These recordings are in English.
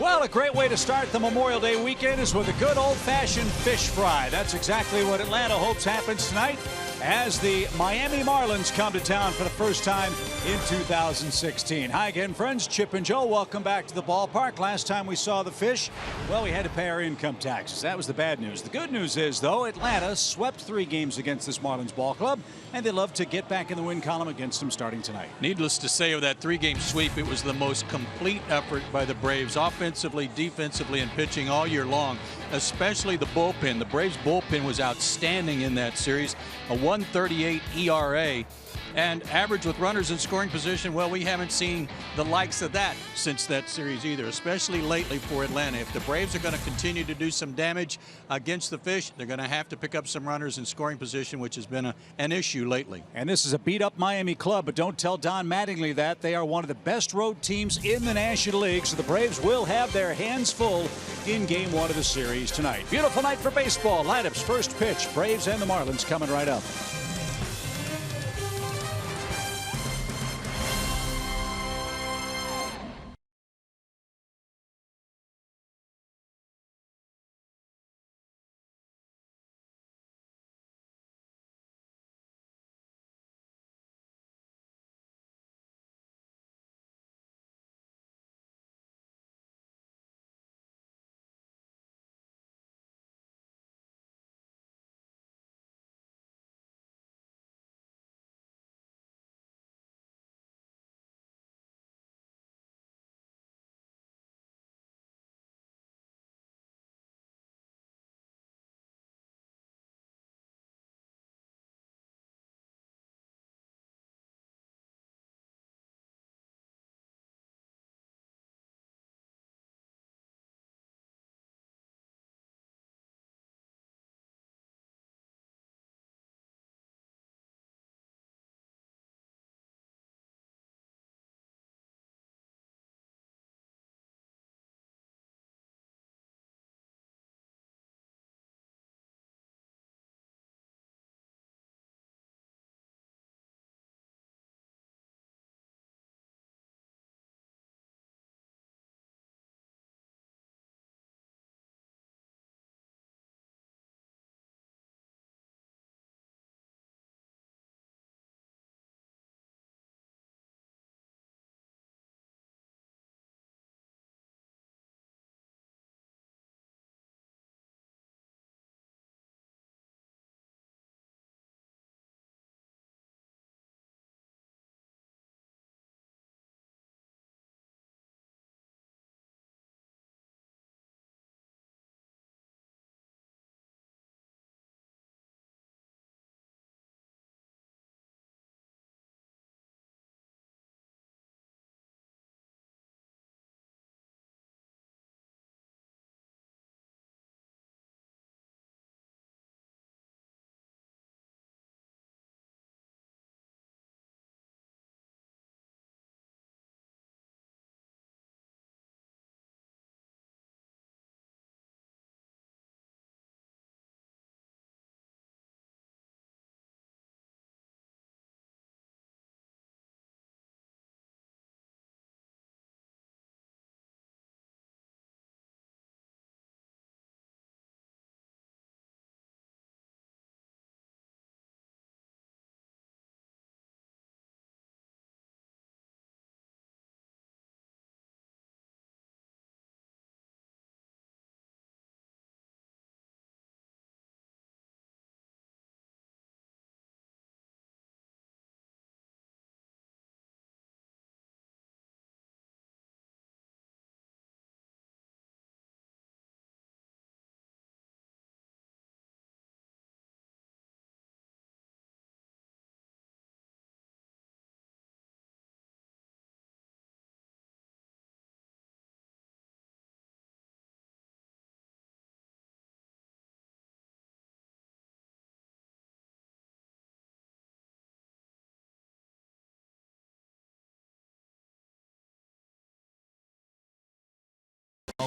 Well, a great way to start the Memorial Day weekend is with a good old-fashioned fish fry. That's exactly what Atlanta hopes happens tonight as the Miami Marlins come to town for the first time in 2016. Hi again, friends. Chip and Joe, welcome back to the ballpark. Last time we saw the fish, well, we had to pay our income taxes. That was the bad news. The good news is, though, Atlanta swept 3 games against this Marlins ball club, and they love to get back in the win column against them starting tonight. Needless to say, of that 3-game sweep, it was the most complete effort by the Braves, offensively, defensively, and pitching all year long, especially the bullpen. The Braves bullpen was outstanding in that series. A 1.38 ERA and average with runners in scoring position. Well, we haven't seen the likes of that since that series either, especially lately for Atlanta. If the Braves are going to continue to do some damage against the fish, they're going to have to pick up some runners in scoring position, which has been an issue lately. And this is a beat-up Miami club, but don't tell Don Mattingly that. They are one of the best road teams in the National League, so the Braves will have their hands full in Game 1 of the series tonight. Beautiful night for baseball. Lineups, first pitch, Braves and the Marlins coming right up.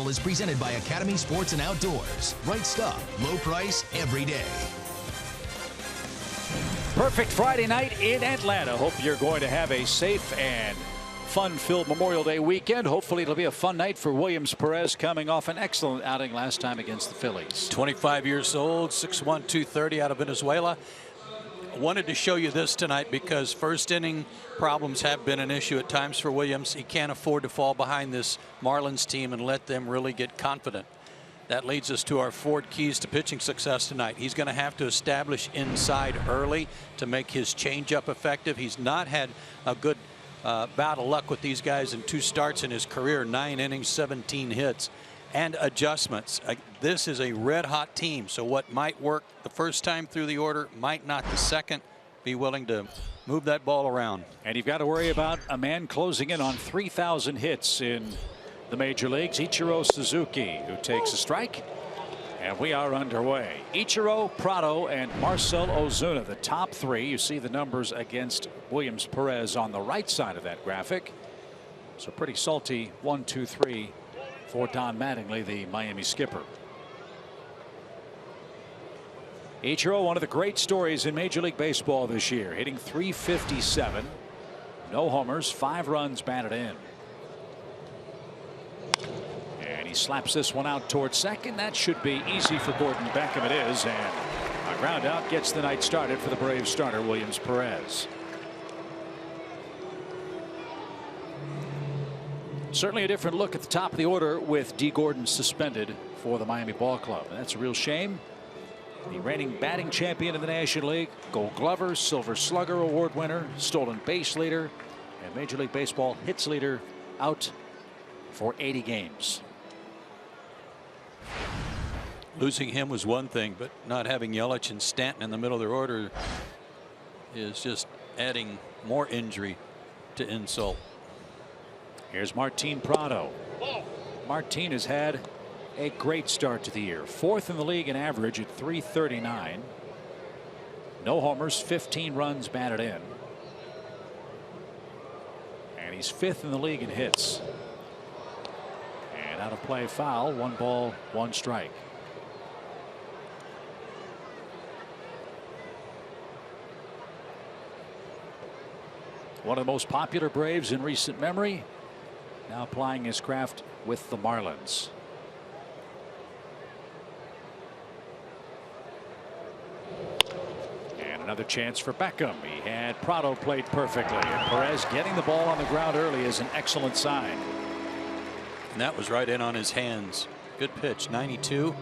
Is presented by Academy Sports and Outdoors. Right stuff, low price, every day. Perfect Friday night in Atlanta. Hope you're going to have a safe and fun-filled Memorial Day weekend. Hopefully it'll be a fun night for Williams Perez, coming off an excellent outing last time against the Phillies. 25 years old, 6'1", 230 out of Venezuela. I wanted to show you this tonight because first inning problems have been an issue at times for Williams. He can't afford to fall behind this Marlins team and let them really get confident. That leads us to our 4 keys to pitching success tonight. He's going to have to establish inside early to make his changeup effective. He's not had a good bout of luck with these guys in 2 starts in his career, 9 innings, 17 hits. And adjustments. This is a red hot team, so what might work the first time through the order might not the second. Be willing to move that ball around. And you've got to worry about a man closing in on 3,000 hits in the major leagues, Ichiro Suzuki, who takes a strike. And we are underway. Ichiro, Prado, and Marcell Ozuna, the top 3. You see the numbers against Williams Perez on the right side of that graphic. So pretty salty 1, 2, 3 for Don Mattingly, the Miami skipper. Ichiro, one of the great stories in Major League Baseball this year, hitting .357, no homers, 5 runs batted in. And he slaps this one out towards second. That should be easy for Gordon Beckham. It is, and a ground out gets the night started for the Braves starter Williams Perez. Certainly a different look at the top of the order with D. Gordon suspended for the Miami Ball Club. And that's a real shame. The reigning batting champion in the National League, Gold Glover, Silver Slugger Award winner, stolen base leader, and Major League Baseball hits leader out for 80 games. Losing him was one thing, but not having Yelich and Stanton in the middle of their order is just adding more injury to insult. Here's Martin Prado. Martin has had a great start to the year. 4th in the league in average at .339. No homers, 15 runs batted in. And he's 5th in the league in hits. And out of play, foul, 1 ball, 1 strike. One of the most popular Braves in recent memory, now applying his craft with the Marlins. And another chance for Beckham. He had Prado played perfectly, and Perez getting the ball on the ground early is an excellent sign. And that was right in on his hands. Good pitch, 92.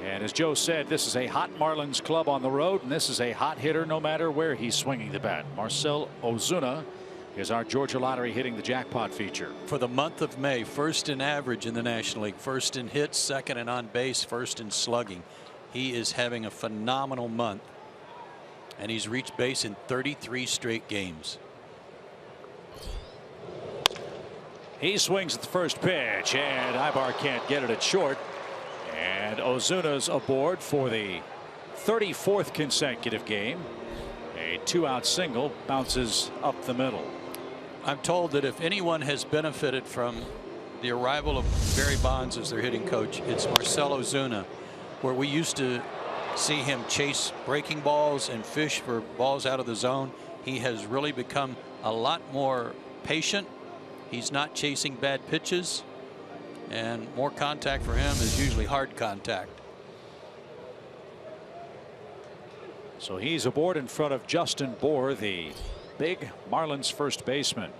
And as Joe said, this is a hot Marlins club on the road, and this is a hot hitter no matter where he's swinging the bat. Marcell Ozuna is our Georgia Lottery hitting the jackpot feature. For the month of May, 1st in average in the National League, 1st in hits, 2nd in on base, 1st in slugging. He is having a phenomenal month, and he's reached base in 33 straight games. He swings at the first pitch, and Ibar can't get it at short. And Ozuna's aboard for the 34th consecutive game. A 2-out single, bounces up the middle. I'm told that if anyone has benefited from the arrival of Barry Bonds as their hitting coach, it's Marcell Ozuna, where we used to see him chase breaking balls and fish for balls out of the zone. He has really become a lot more patient. He's not chasing bad pitches. And more contact for him is usually hard contact. So he's aboard in front of Justin Bour, the big Marlins first baseman.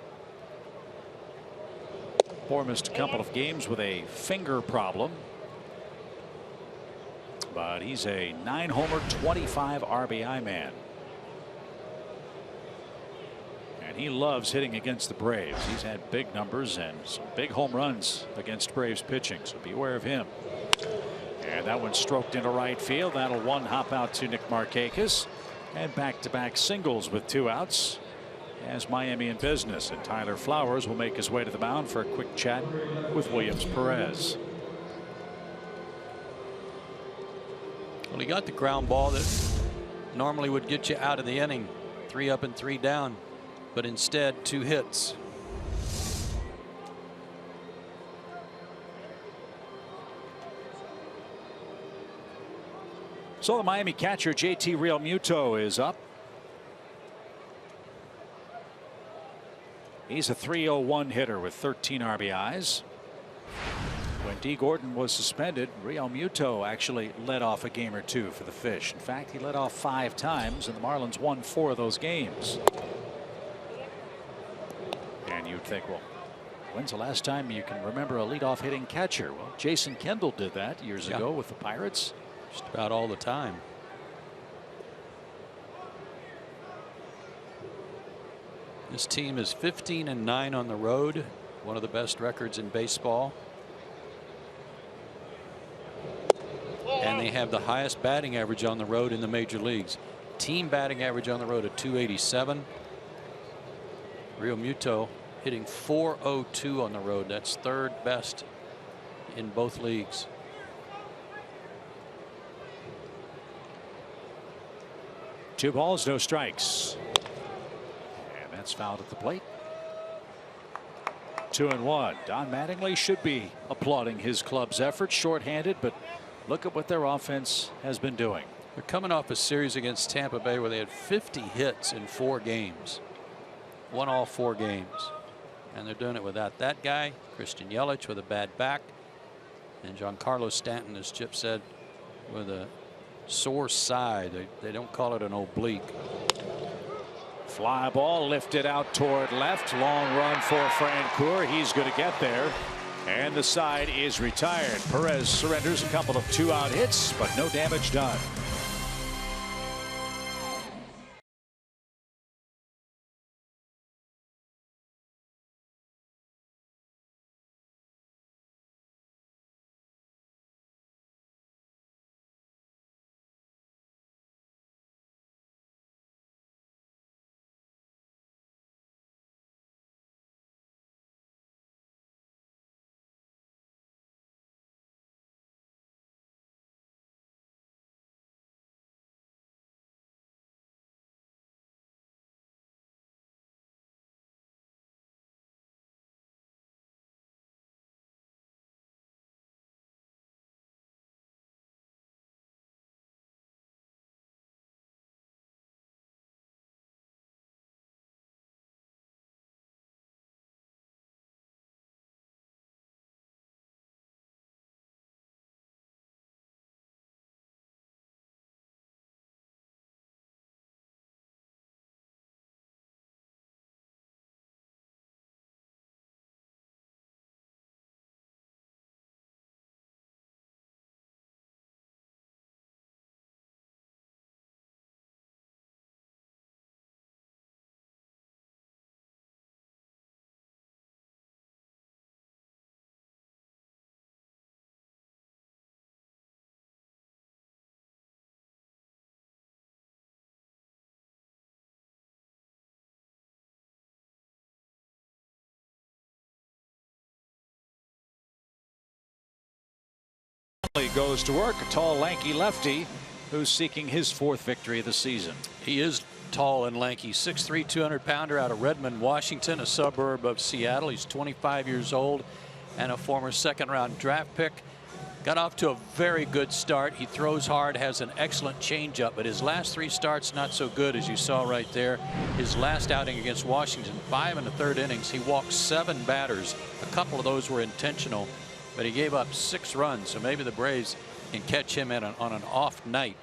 Bour missed a couple of games with a finger problem, but he's a 9-homer, 25 RBI man. And he loves hitting against the Braves. He's had big numbers and some big home runs against Braves pitching, so beware of him. And that one stroked into right field. That'll one hop out to Nick Markakis. And back-to-back singles with 2 outs as Miami in business. And Tyler Flowers will make his way to the mound for a quick chat with Williams Perez. Well, he got the ground ball that normally would get you out of the inning. 3 up and 3 down. But instead 2 hits. So the Miami catcher JT Realmuto is up. He's a .301 hitter with 13 RBIs. When D. Gordon was suspended, Real Muto actually led off a game or two for the Fish. In fact, he led off 5 times, and the Marlins won 4 of those games. And you'd think, well, when's the last time you can remember a leadoff hitting catcher? Well, Jason Kendall did that years ago with the Pirates. Just about all the time. This team is 15-9 on the road, one of the best records in baseball. And they have the highest batting average on the road in the major leagues. Team batting average on the road at .287. Real Muto hitting .402 on the road. That's 3rd best in both leagues. Two balls, no strikes. And that's fouled at the plate. 2-1. Don Mattingly should be applauding his club's effort. Short-handed, but look at what their offense has been doing. They're coming off a series against Tampa Bay where they had 50 hits in 4 games. Won all 4 games. And they're doing it without that guy, Christian Yelich, with a bad back, and Giancarlo Stanton, as Chip said, with a sore side. They don't call it an oblique. Fly ball lifted out toward left. Long run for Francoeur. He's going to get there. And the side is retired. Perez surrenders a couple of 2-out hits, but no damage done. Goes to work, a tall, lanky lefty who's seeking his 4th victory of the season. He is tall and lanky. 6'3", 200-pounder out of Redmond, Washington, a suburb of Seattle. He's 25 years old and a former 2nd-round draft pick. Got off to a very good start. He throws hard, has an excellent changeup, but his last 3 starts not so good, as you saw right there. His last outing against Washington, 5 1/3 innings. He walked 7 batters. A couple of those were intentional, but he gave up 6 runs, so maybe the Braves can catch him on an off night.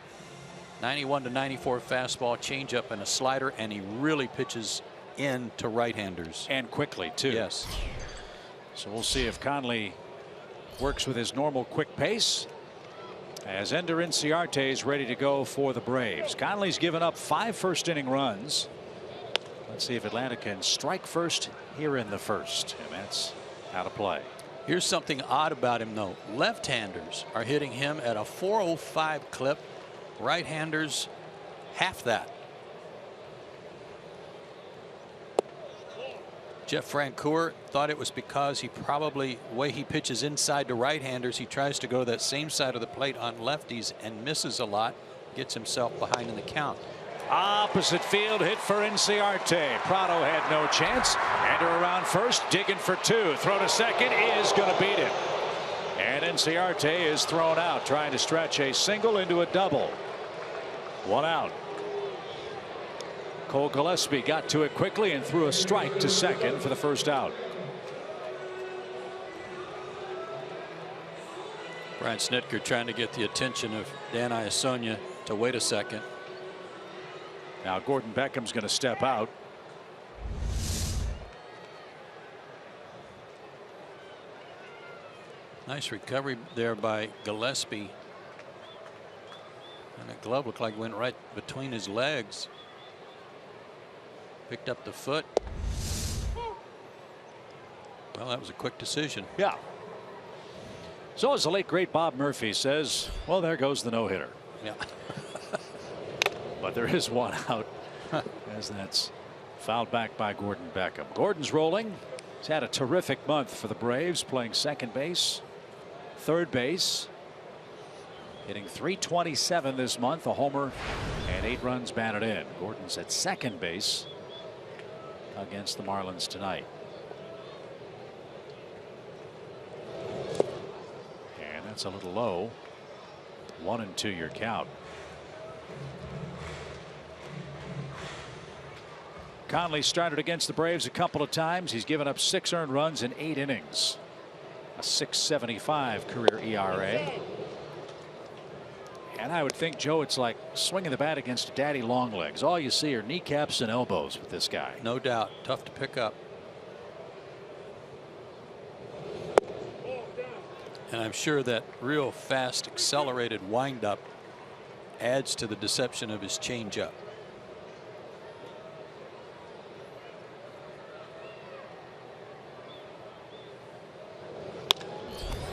91 to 94 fastball, changeup, and a slider, and he really pitches in to right-handers. And quickly, too. Yes. So we'll see if Conley works with his normal quick pace as Ender Inciarte is ready to go for the Braves. Conley's given up 5 first-inning runs. Let's see if Atlanta can strike first here in the first, and that's out of play. Here's something odd about him, though. Left-handers are hitting him at a .405 clip. Right-handers, half that. Jeff Francoeur thought it was because he probably, the way he pitches inside to right-handers, he tries to go to that same side of the plate on lefties and misses a lot, gets himself behind in the count. Opposite field hit for Inciarte. Prado had no chance. Ender around first, digging for 2. Throw to second is going to beat it. And Inciarte is thrown out, trying to stretch a single into a double. 1 out. Cole Gillespie got to it quickly and threw a strike to second for the first out. Brian Snitker trying to get the attention of Dan Iasonia to wait a second. Now Gordon Beckham's going to step out. Nice recovery there by Gillespie. And that glove looked like it went right between his legs. Picked up the foot. Well, that was a quick decision. Yeah. So as the late great Bob Murphy says, well, there goes the no-hitter. Yeah. But there is one out as that's fouled back by Gordon Beckham. Gordon's rolling. He's had a terrific month for the Braves, playing second base, third base, hitting .327 this month, a homer and 8 runs batted in. Gordon's at second base against the Marlins tonight. And that's a little low. 1-2 your count. Conley started against the Braves a couple of times. He's given up 6 earned runs in 8 innings. A .675 career ERA. And I would think, Joe, it's like swinging the bat against daddy long legs. All you see are kneecaps and elbows with this guy. No doubt. Tough to pick up. And I'm sure that real fast accelerated windup adds to the deception of his changeup.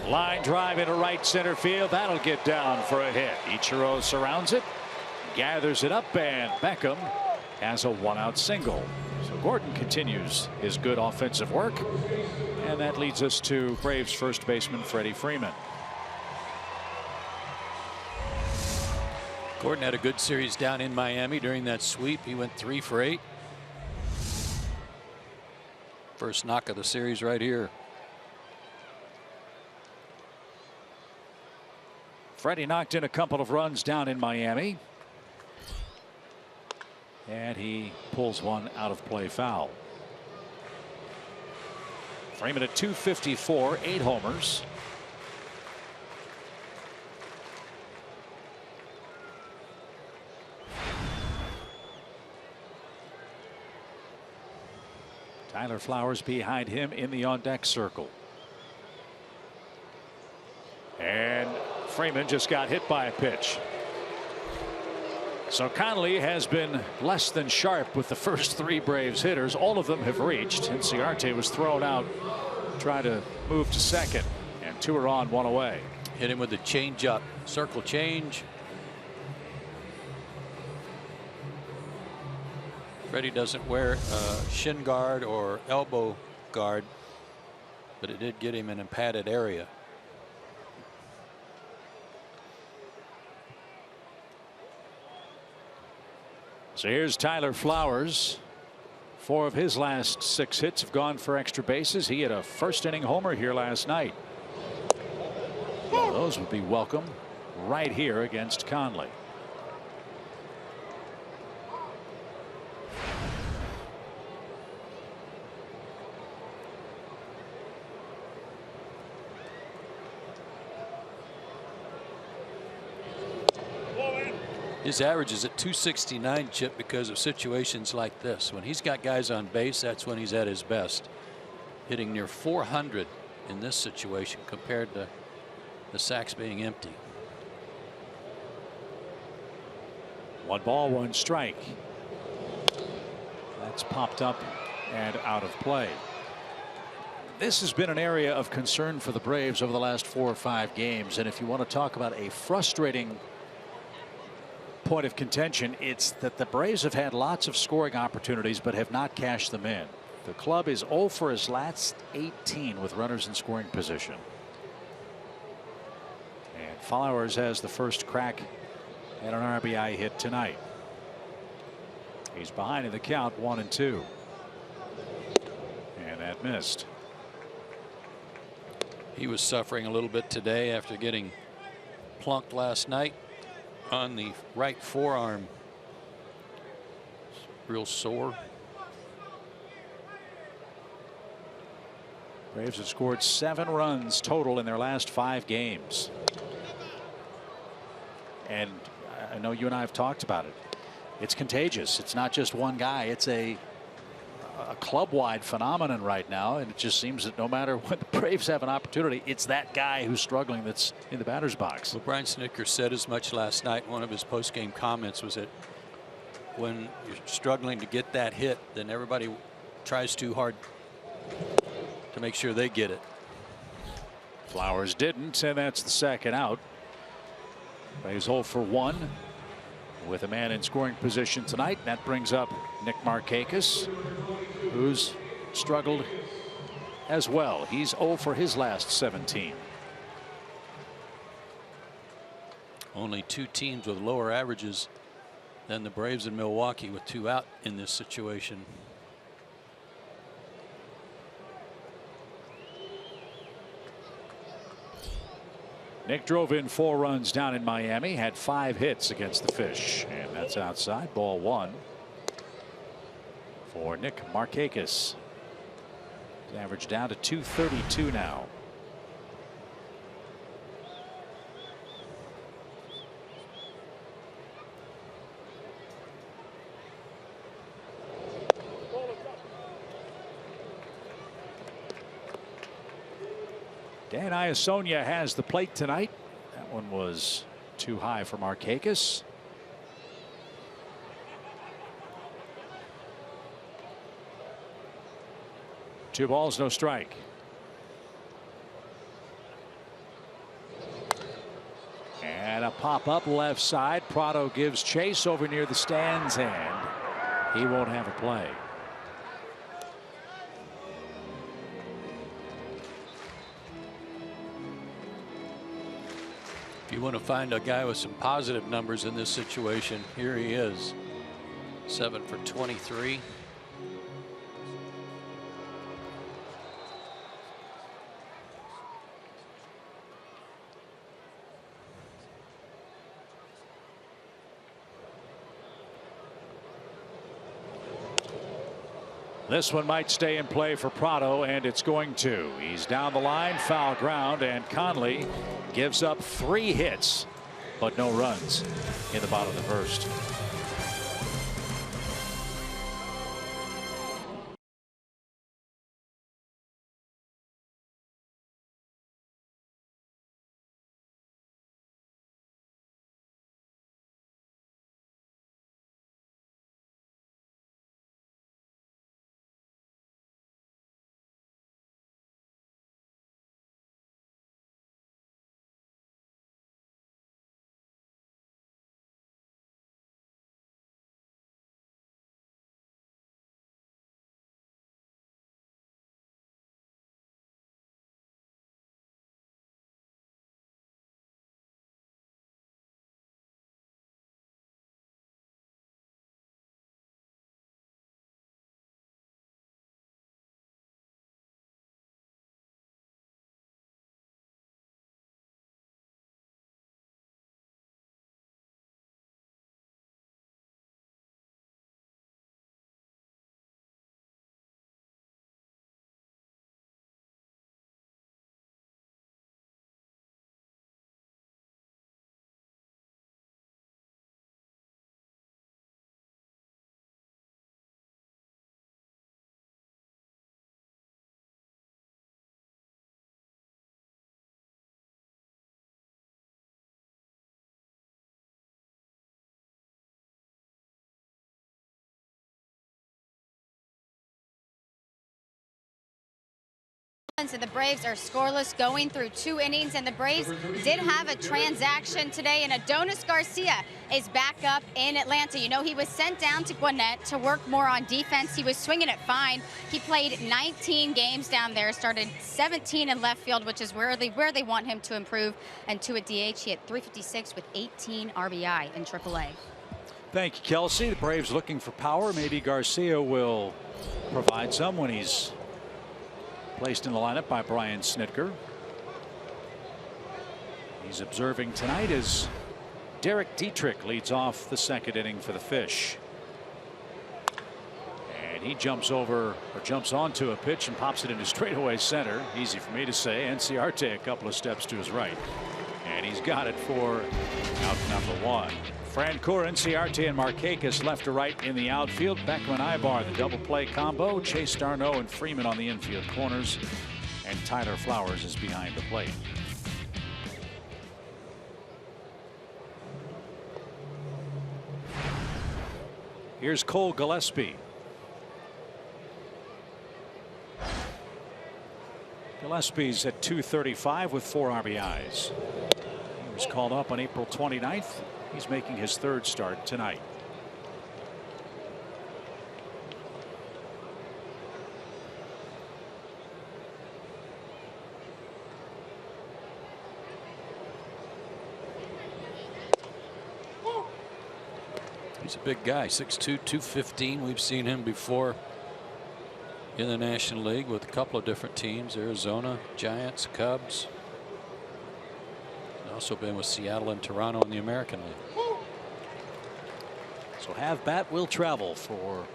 Line drive into right center field. That'll get down for a hit. Ichiro surrounds it, gathers it up, and Beckham has a 1-out single. So Gordon continues his good offensive work. And that leads us to Braves first baseman Freddie Freeman. Gordon had a good series down in Miami during that sweep. He went 3 for 8. First knock of the series right here. Freddie knocked in a couple of runs down in Miami. And he pulls one out of play foul. Freeman at .254, 8 homers. Tyler Flowers behind him in the on-deck circle. And Freeman just got hit by a pitch. So Conley has been less than sharp with the first 3 Braves hitters. All of them have reached. Inciarte was thrown out, trying to move to second, and 2 are on, 1 away. Hit him with the changeup, circle change. Freddie doesn't wear shin guard or elbow guard, but it did get him in a padded area. So here's Tyler Flowers. 4 of his last 6 hits have gone for extra bases. He had a first inning homer here last night. Well, those would be welcome right here against Conley. His average is at .269, Chip, because of situations like this. When he's got guys on base, that's when he's at his best. Hitting near .400 in this situation compared to the sacks being empty. 1 ball, 1 strike. That's popped up and out of play. This has been an area of concern for the Braves over the last 4 or 5 games. And if you want to talk about a frustrating point of contention, it's that the Braves have had lots of scoring opportunities but have not cashed them in. The club is 0 for his last 18 with runners in scoring position. And Flowers has the first crack at an RBI hit tonight. He's behind in the count, 1-2. And that missed. He was suffering a little bit today after getting plunked last night on the right forearm. real sore. Braves have scored 7 runs total in their last 5 games. And I know you and I have talked about it. It's contagious. It's not just one guy. It's a club-wide phenomenon right now, and it just seems that no matter when the Braves have an opportunity, it's that guy who's struggling that's in the batter's box. Well, Brian Snitker said as much last night. One of his post-game comments was that when you're struggling to get that hit, then everybody tries too hard to make sure they get it. Flowers didn't, and that's the second out. Braves 0 for 1 with a man in scoring position tonight. That brings up Nick Markakis, who's struggled as well. He's 0 for his last 17. Only 2 teams with lower averages than the Braves and Milwaukee with 2 out in this situation. Nick drove in 4 runs down in Miami, had 5 hits against the Fish, and that's outside. Ball 1 for Nick Markakis. His average down to 232 now. Dan Iasonia has the plate tonight. That one was too high for Markakis. Two balls, no strike. And a pop up left side. Prado gives chase over near the stands, and he won't have a play. If you want to find a guy with some positive numbers in this situation, here he is. 7 for 23. This one might stay in play for Prado, and it's going to. He's down the line, foul ground, and Conley gives up 3 hits, but no runs in the bottom of the first. And the Braves are scoreless going through 2 innings, and the Braves did have a transaction today, and Adonis Garcia is back up in Atlanta. You know, he was sent down to Gwinnett to work more on defense. He was swinging it fine. He played 19 games down there, started 17 in left field, which is where they want him to improve, and 2 at DH. He had 356 with 18 RBI in AAA. Thank you, Kelsey. The Braves looking for power. Maybe Garcia will provide some when he's placed in the lineup by Brian Snitker. He's observing tonight as Derek Dietrich leads off the 2nd inning for the Fish. he jumps over or jumps onto a pitch and pops it into straightaway center. Easy for me to say. Enciarte a couple of steps to his right. And he's got it for out number 1. Francoeur, Enciarte, and Markakis left to right in the outfield. Beckman, Ibar, the double play combo. Chase Darno and Freeman on the infield corners. And Tyler Flowers is behind the plate. Here's Cole Gillespie. Gillespie's at .235 with 4 RBIs. He was called up on April 29th. He's making his 3rd start tonight. He's a big guy, 6'2", 215. We've seen him before in the National League with a couple of different teams, Arizona, Giants, Cubs. He's also been with Seattle and Toronto in the American League. So half bat will travel for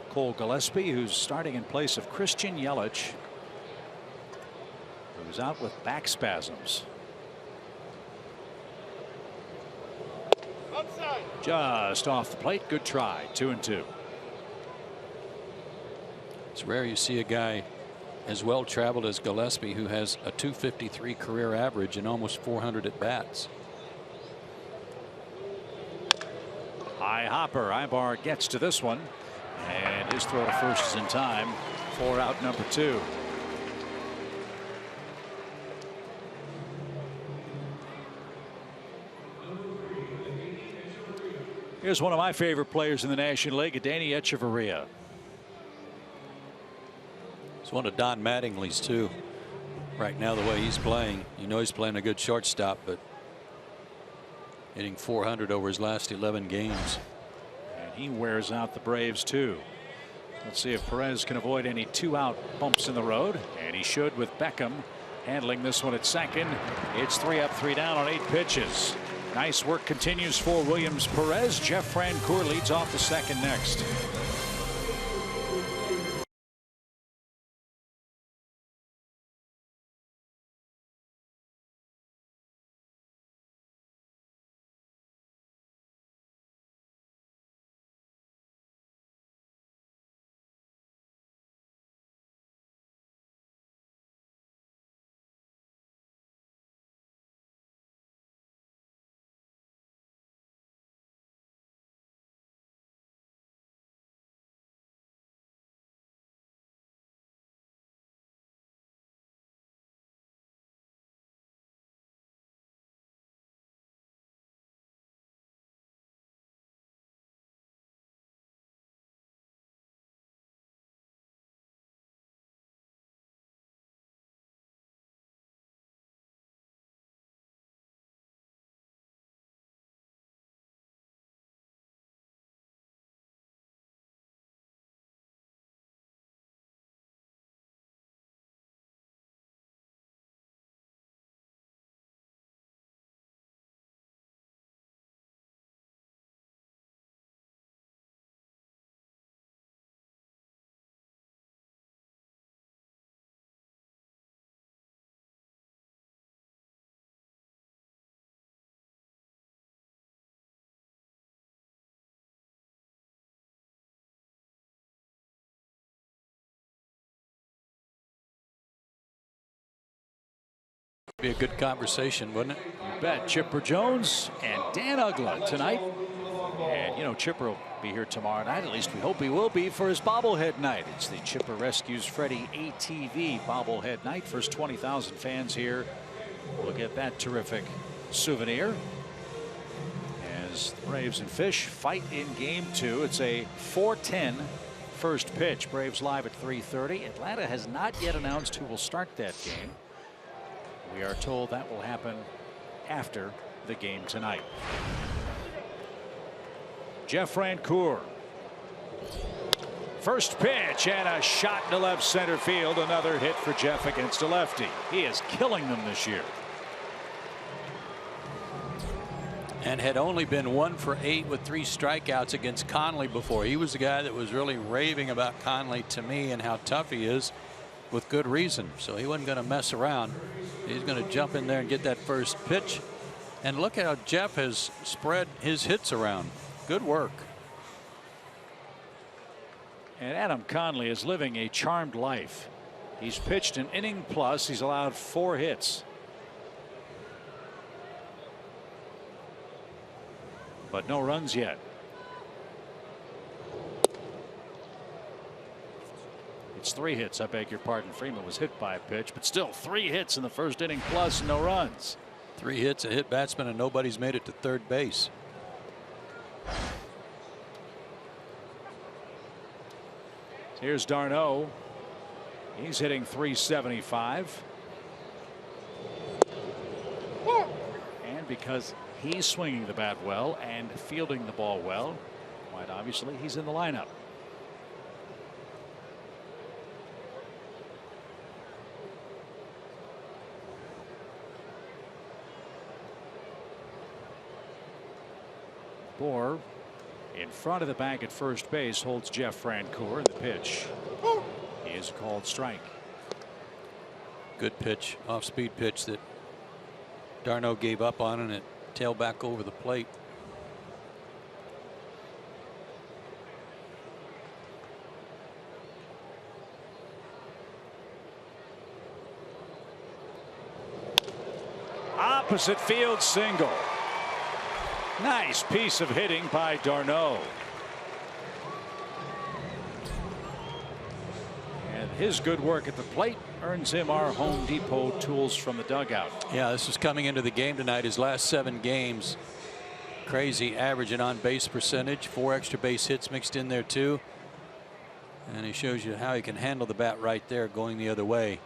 Cole Gillespie, who's starting in place of Christian Yelich, who's out with back spasms. Just off the plate. Good try. 2-2. It's rare you see a guy as well traveled as Gillespie, who has a .253 career average and almost 400 at bats. High hopper. Ibar gets to this one, and his throw to first is in time for out number 2. Here's one of my favorite players in the National League, Danny Echeverria. It's one of Don Mattingly's too. Right now, the way he's playing, you know he's playing a good shortstop, but hitting .400 over his last 11 games. And he wears out the Braves too. Let's see if Perez can avoid any 2-out bumps in the road, and he should with Beckham handling this one at second. It's 3 up, 3 down on 8 pitches. Nice work continues for Williams Perez. Jeff Francoeur leads off the second next. Be a good conversation, wouldn't it? You bet. Chipper Jones and Dan Uggla tonight. And, you know, Chipper will be here tomorrow night. At least we hope he will be for his bobblehead night. It's the Chipper Rescues Freddie ATV bobblehead night. First 20,000 fans here will get that terrific souvenir. As the Braves and Fish fight in game 2. It's a 4:10 first pitch. Braves live at 3:30. Atlanta has not yet announced who will start that game. We are told that will happen after the game tonight. Jeff Francoeur. First pitch and a shot to left center field. Another hit for Jeff against a lefty. He is killing them this year. and had only been 1 for 8 with 3 strikeouts against Conley before. He was the guy that was really raving about Conley to me and how tough he is, with good reason. So he wasn't going to mess around. He's going to jump in there and get that first pitch. And look how Jeff has spread his hits around. Good work. And Adam Conley is living a charmed life. He's pitched an inning plus. He's allowed 4 hits. But no runs yet. It's 3 hits. I beg your pardon. Freeman was hit by a pitch, but still 3 hits in the first inning plus, no runs. 3 hits, a hit batsman, and nobody's made it to third base. Here's d'Arnaud. He's hitting .375. And because he's swinging the bat well and fielding the ball well, quite obviously he's in the lineup. Bohr in front of the bag at first base holds Jeff Francoeur. The pitch is called strike. Good pitch, off-speed pitch that d'Arnaud gave up on, and it tailed back over the plate. Opposite field single. Nice piece of hitting by d'Arnaud. And his good work at the plate earns him our Home Depot tools from the dugout. Yeah, this is coming into the game tonight. His last 7 games. Crazy average and on base percentage. 4 extra base hits mixed in there too. And he shows you how he can handle the bat right there going the other way.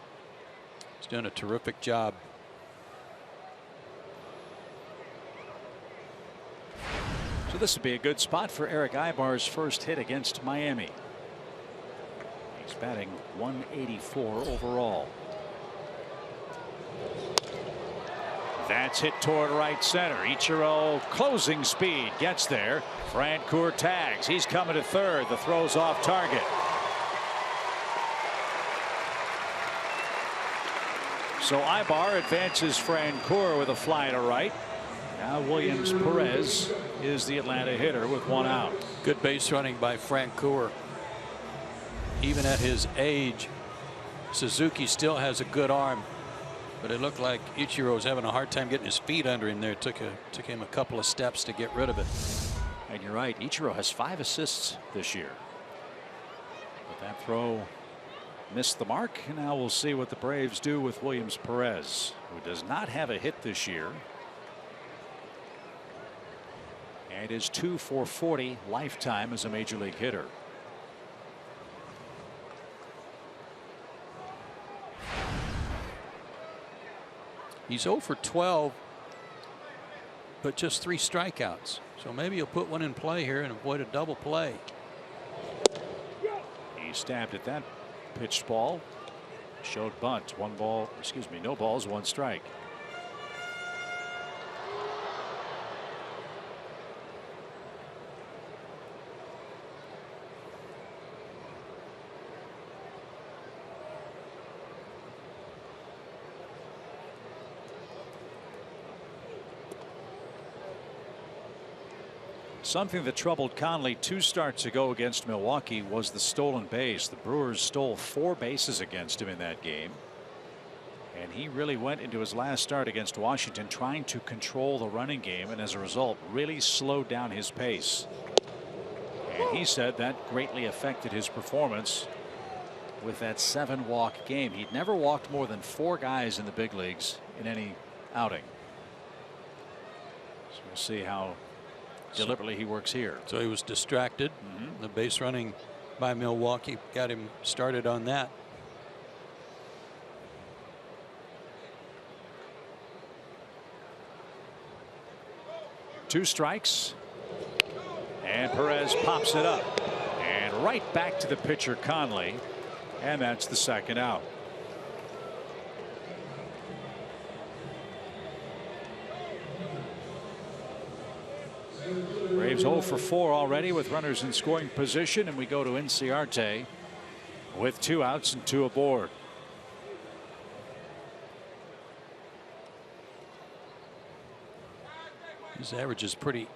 He's done a terrific job. So this would be a good spot for Eric Ibar's first hit against Miami. He's batting .184 overall. That's hit toward right center. Ichiro closing speed gets there. Francoeur tags. He's coming to third. The throw's off target. So Ibar advances Francoeur with a fly to right. Now Williams Perez is the Atlanta hitter with 1 out. Good base running by Francoeur. Even at his age, Suzuki still has a good arm, but it looked like Ichiro was having a hard time getting his feet under him there. Took him a couple of steps to get rid of it. And you're right, Ichiro has 5 assists this year. But that throw missed the mark. And now we'll see what the Braves do with Williams Perez, who does not have a hit this year. And is 2 for 40 lifetime as a major league hitter. He's 0 for 12, but just 3 strikeouts. So maybe he'll put one in play here and avoid a double play. He stabbed at that pitched ball. Showed bunt. 1 ball, excuse me, no balls, 1 strike. Something that troubled Conley 2 starts ago against Milwaukee was the stolen base. The Brewers stole 4 bases against him in that game. And he really went into his last start against Washington trying to control the running game, and as a result really slowed down his pace. And he said that greatly affected his performance with that 7-walk game. He'd never walked more than 4 guys in the big leagues in any outing. So we'll see how deliberately he works here. So he was distracted. The base running by Milwaukee got him started on that. Two strikes, and Perez pops it up and right back to the pitcher Conley, and that's the 2nd out. Braves 0 for 4 already with runners in scoring position, and we go to Inciarte with 2 outs and 2 aboard. His average is pretty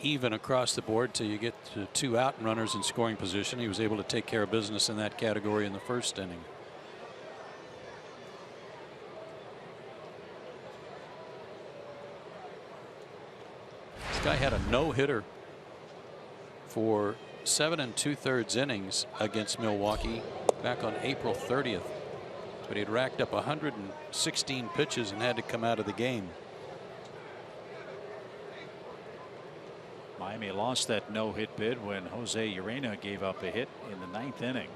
even across the board till you get to 2 out and runners in scoring position. He was able to take care of business in that category in the first inning. This guy had a no-hitter for 7 2/3 innings against Milwaukee back on April 30th, but he'd racked up 116 pitches and had to come out of the game. Miami lost that no-hit bid when Jose Urena gave up a hit in the 9th inning.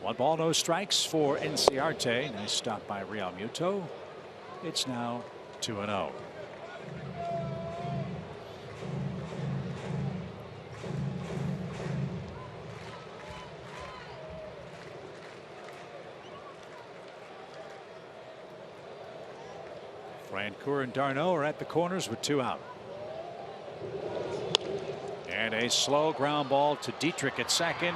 1 ball, no strikes for Inciarte. Nice stop by Real Muto. It's now 2-0. Francoeur and d'Arnaud are at the corners with 2 out. And a slow ground ball to Dietrich at second,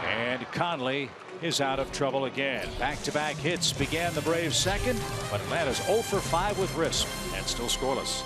and Conley is out of trouble again. Back-to-back hits began the Braves' second, but Atlanta's 0 for 5 with Risp and still scoreless.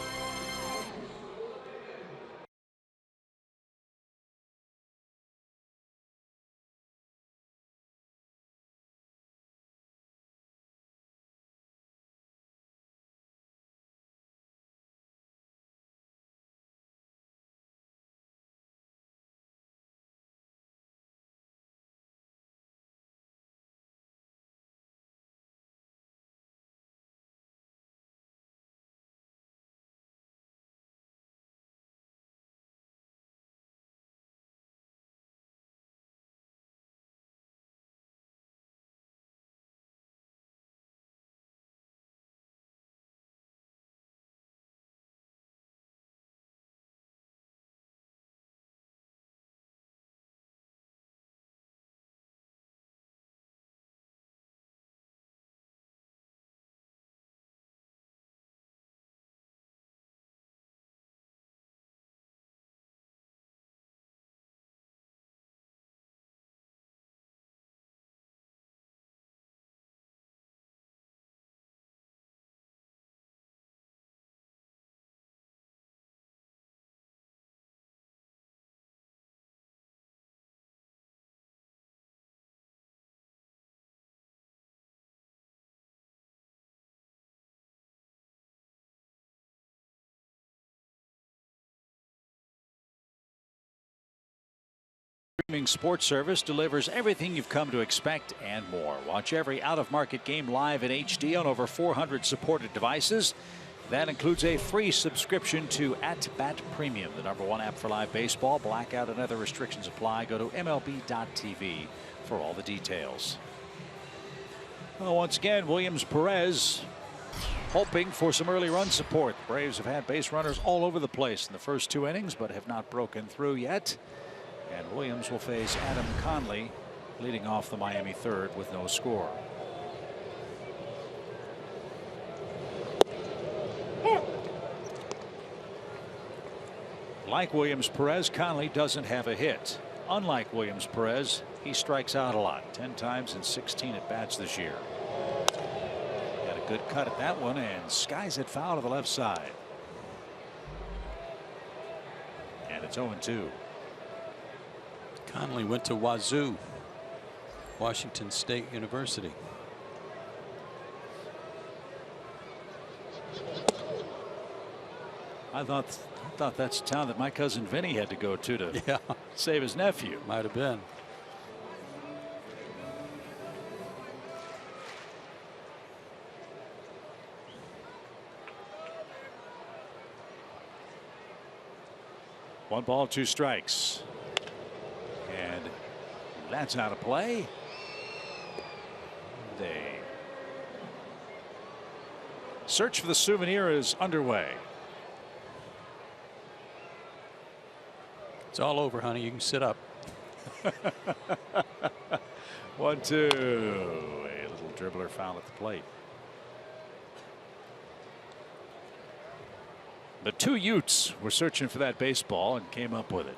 Streaming sports service delivers everything you've come to expect and more. Watch every out-of-market game live in HD on over 400 supported devices. That includes a free subscription to AT Premium, the #1 app for live baseball. Blackout and other restrictions apply. Go to MLB.tv for all the details. Well, once again, Williams Perez hoping for some early run support. The Braves have had base runners all over the place in the first 2 innings, but have not broken through yet. And Williams will face Adam Conley leading off the Miami third with no score. Like Williams Perez, Conley doesn't have a hit. Unlike Williams Perez, he strikes out a lot, 10 times in 16 at bats this year. Got a good cut at that one and skies it foul to the left side. And it's 0-2. Conley went to Wazoo, Washington State University. I thought that's a town that my cousin Vinny had to go to save his nephew. Might have been. One ball, 2 strikes. And that's out of play. The search for the souvenir is underway. It's all over, honey. You can sit up. 1-2. A little dribbler foul at the plate. The two Utes were searching for that baseball and came up with it.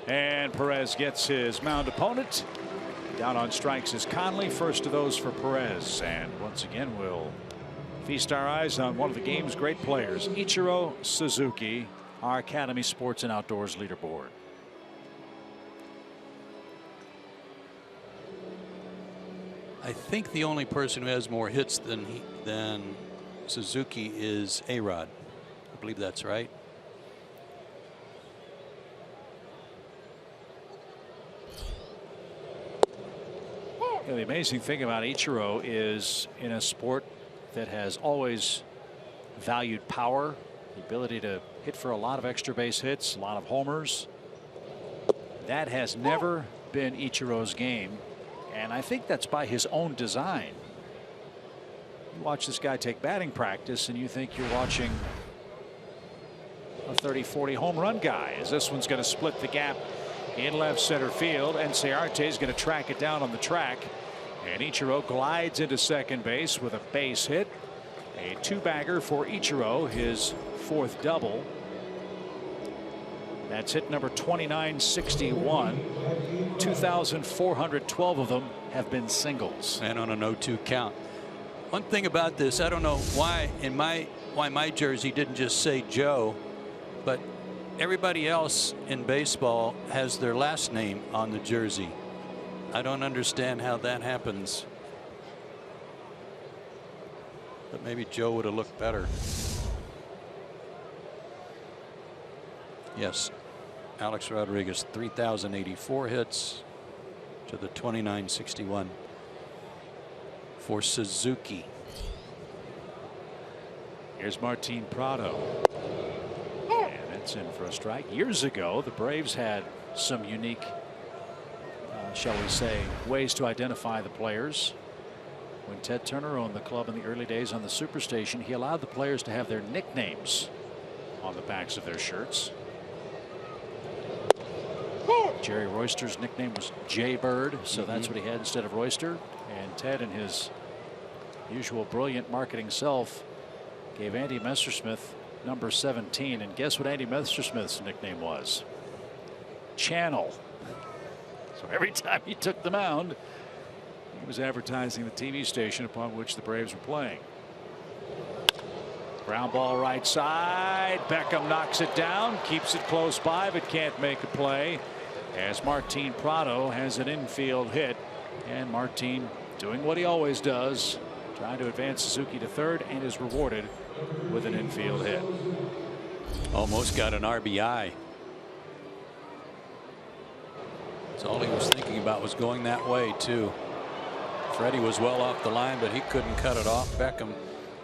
And Perez gets his mound opponent. Down on strikes is Conley. First of those for Perez. And once again, we'll feast our eyes on one of the game's great players, Ichiro Suzuki, our Academy Sports and Outdoors leaderboard. I think the only person who has more hits than Suzuki is A-Rod. I believe that's right. Yeah, the amazing thing about Ichiro is, in a sport that has always valued power, the ability to hit for a lot of extra base hits, a lot of homers, that has never been Ichiro's game, and I think that's by his own design. You watch this guy take batting practice and you think you're watching a 30-40 home run guy, as this one's going to split the gap in left center field, and Ciarte is going to track it down on the track, and Ichiro glides into second base with a base hit. A two-bagger for Ichiro, his fourth double. That's hit number 2961. 2,412 of them have been singles. And on an 0-2 count. One thing about this, I don't know why my jersey didn't just say Joe, but everybody else in baseball has their last name on the jersey. I don't understand how that happens. But maybe Joe would have looked better. Yes, Alex Rodriguez, 3,084 hits to the 2,961 for Suzuki. Here's Martin Prado. And that's in for a strike. Years ago, the Braves had some unique, shall we say, ways to identify the players. When Ted Turner owned the club in the early days on the Superstation, he allowed the players to have their nicknames on the backs of their shirts. Jerry Royster's nickname was Jay Bird, so that's what he had instead of Royster. And Ted, in his usual brilliant marketing self, gave Andy Messersmith number 17. And guess what Andy Messersmith's nickname was? Channel. So every time he took the mound, he was advertising the TV station upon which the Braves were playing. Ground ball right side. Beckham knocks it down, keeps it close by, but can't make a play, as Martin Prado has an infield hit. And Martin doing what he always does, trying to advance Suzuki to third, and is rewarded with an infield hit. Almost got an RBI. So all he was thinking about was going that way too. Freddie was well off the line, but he couldn't cut it off. Beckham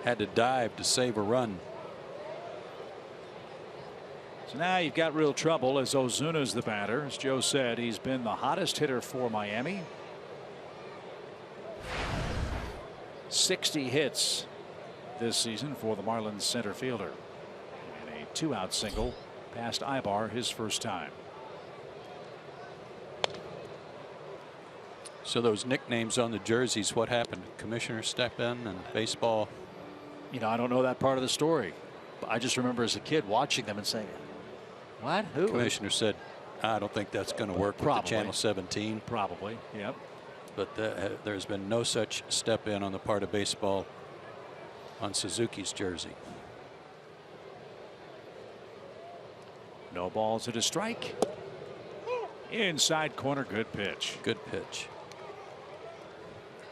had to dive to save a run. So now you've got real trouble, as Ozuna's the batter. As Joe said, he's been the hottest hitter for Miami. 60 hits this season for the Marlins center fielder. And a two-out single past Ibar, his first time. So those nicknames on the jerseys, what happened? Commissioner step in and baseball? You know, I don't know that part of the story. But I just remember as a kid watching them and saying, what? Who? Commissioner said, I don't think that's going to work with the Channel 17. Probably, yep. But there's been no such step in on the part of baseball on Suzuki's jersey. No balls at a strike. Inside corner, good pitch. Good pitch.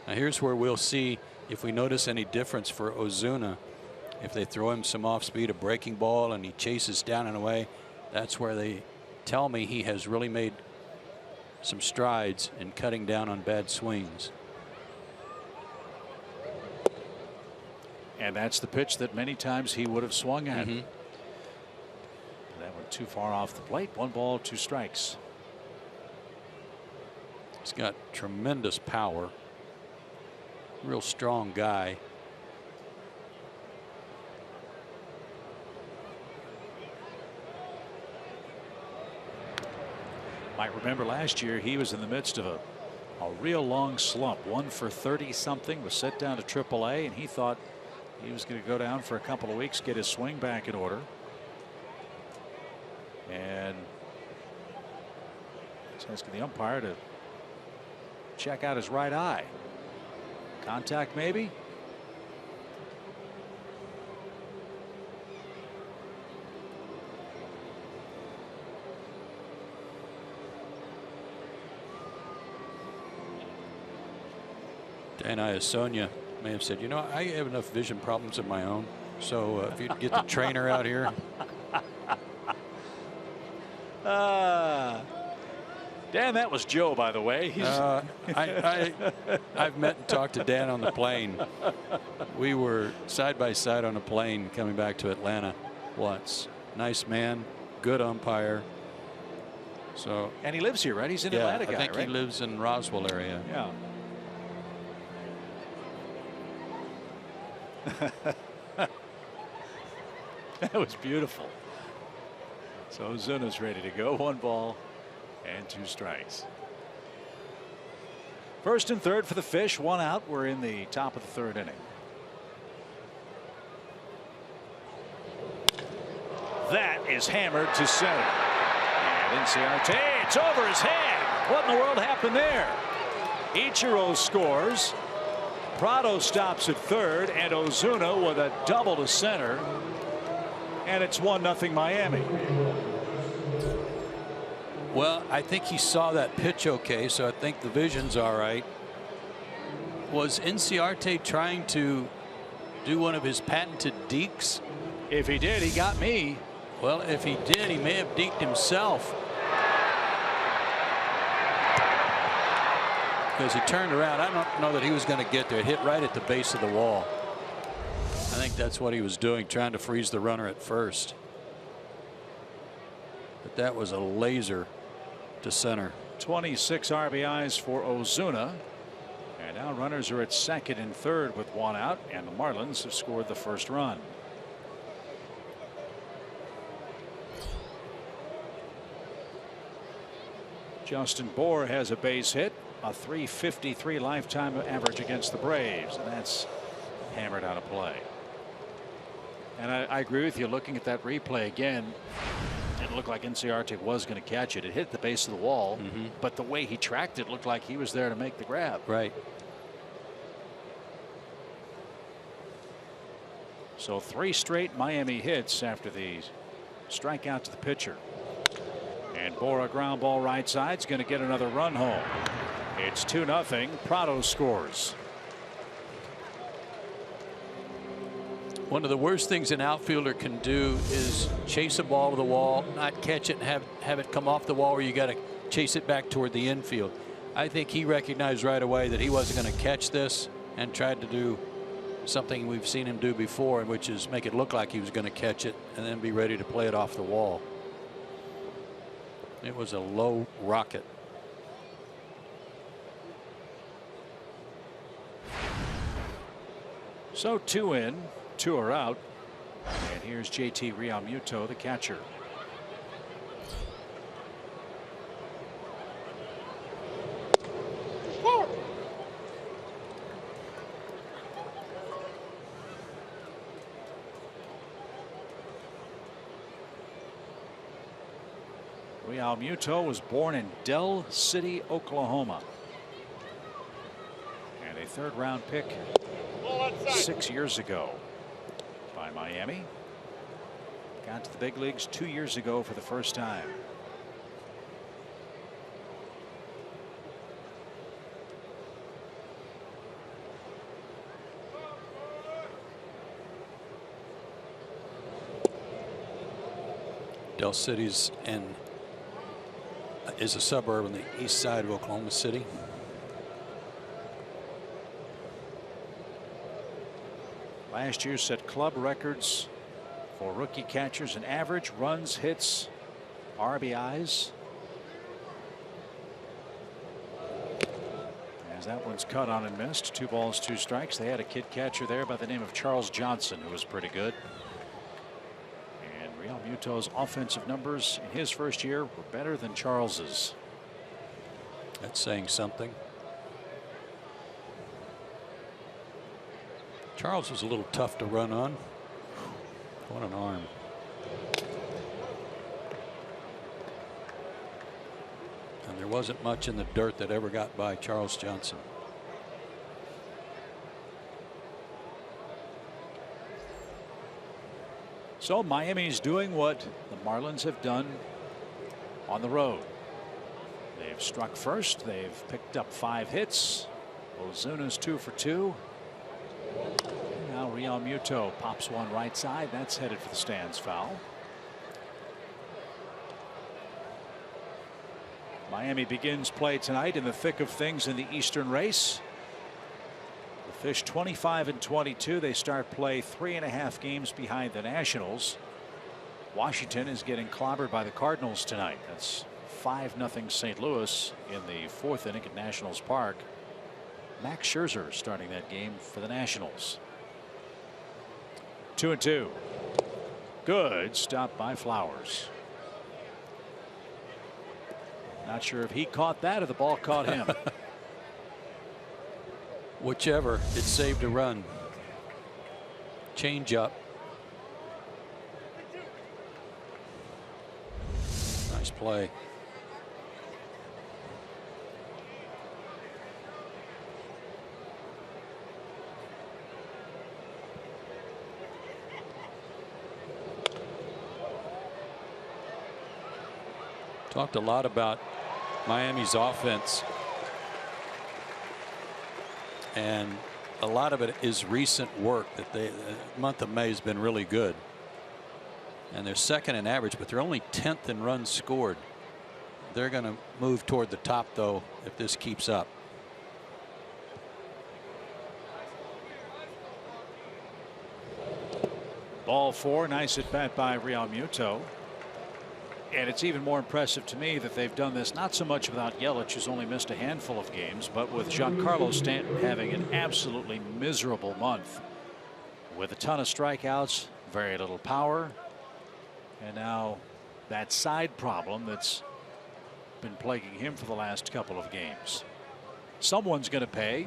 Now here's where we'll see if we notice any difference for Ozuna. If they throw him some off speed, a breaking ball, and he chases down and away, that's where they tell me he has really made some strides in cutting down on bad swings. And that's the pitch that many times he would have swung at. That went too far off the plate. 1 ball, 2 strikes. He's got tremendous power. Real strong guy. Might remember last year he was in the midst of a real long slump. 1 for 30 something, was sent down to AAA, and he thought he was going to go down for a couple of weeks, get his swing back in order. And he's asking the umpire to check out his right eye. Contact maybe. And Sonia may have said, you know, I have enough vision problems of my own. So if you'd get the trainer out here. Dan, that was Joe, by the way. I've met and talked to Dan on the plane. We were side by side on a plane coming back to Atlanta once. Nice man, good umpire. So, and he lives here, right? He's an yeah, Atlanta guy, I think right? he lives in Roswell area. Yeah. That was beautiful. So Ozuna's ready to go. 1 ball and 2 strikes. First and third for the Fish. 1 out. We're in the top of the 3rd inning. That is hammered to center. And Inciarte, it's over his head. What in the world happened there? Ichiro scores. Prado stops at 3rd, and Ozuna with a double to center. And it's 1-0 Miami. Well, I think he saw that pitch okay, so I think the vision's all right. Was Inciarte trying to do one of his patented dekes? If he did, he got me. Well, if he did, he may have deked himself. Because he turned around. I don't know that he was going to get there. It hit right at the base of the wall. I think that's what he was doing, trying to freeze the runner at first. But that was a laser to center. 26 RBIs for Ozuna. And now runners are at 2nd and 3rd with 1 out, and the Marlins have scored the first run. Justin Bour has a base hit, a .353 lifetime average against the Braves, and that's hammered out of play. And I agree with you. Looking at that replay again, it looked like Inciarte was going to catch it. It hit the base of the wall, but the way he tracked it looked like he was there to make the grab. Right. So 3 straight Miami hits after the strikeout to the pitcher. And Bour, a ground ball right side, is going to get another run home. It's 2-0. Prado scores. One of the worst things an outfielder can do is chase a ball to the wall, not catch it, and have it come off the wall where you got to chase it back toward the infield. I think he recognized right away that he wasn't going to catch this and tried to do something we've seen him do before, which is make it look like he was going to catch it and then be ready to play it off the wall. It was a low rocket. So 2 in, 2 are out. And here's JT Realmuto, the catcher. Realmuto was born in Del City, Oklahoma, and a 3rd round pick 6 years ago by Miami. Got to the big leagues 2 years ago for the first time. Del City's is a suburb on the east side of Oklahoma City. Last year set club records for rookie catchers in average, runs, hits, RBIs. As that one's cut on and missed. 2 balls, 2 strikes. They had a kid catcher there by the name of Charles Johnson, who was pretty good. And Realmuto's offensive numbers in his first year were better than Charles's. That's saying something. Charles was a little tough to run on. What an arm. And there wasn't much in the dirt that ever got by Charles Johnson. So Miami's doing what the Marlins have done on the road. They've struck first. They've picked up 5 hits. Ozuna's 2 for 2. Now Real Muto pops one right side. That's headed for the stands, foul. Miami begins play tonight in the thick of things in the Eastern race. The Fish 25-22. They start play 3.5 games behind the Nationals. Washington is getting clobbered by the Cardinals tonight. That's 5-0 St. Louis in the 4th inning at Nationals Park. Max Scherzer starting that game for the Nationals. 2-2. Good stop by Flowers. Not sure if he caught that or the ball caught him. Whichever, it saved a run. Change up. Nice play. Talked a lot about Miami's offense, and a lot of it is recent work. That the month of May has been really good, and they're second in average, but they're only 10th in runs scored. They're going to move toward the top, though, if this keeps up. Ball 4. Nice at bat by Real Muto. And it's even more impressive to me that they've done this not so much without Yelich, who's only missed a handful of games, but with Giancarlo Stanton having an absolutely miserable month with a ton of strikeouts, very little power, and now that side problem that's been plaguing him for the last couple of games. Someone's going to pay.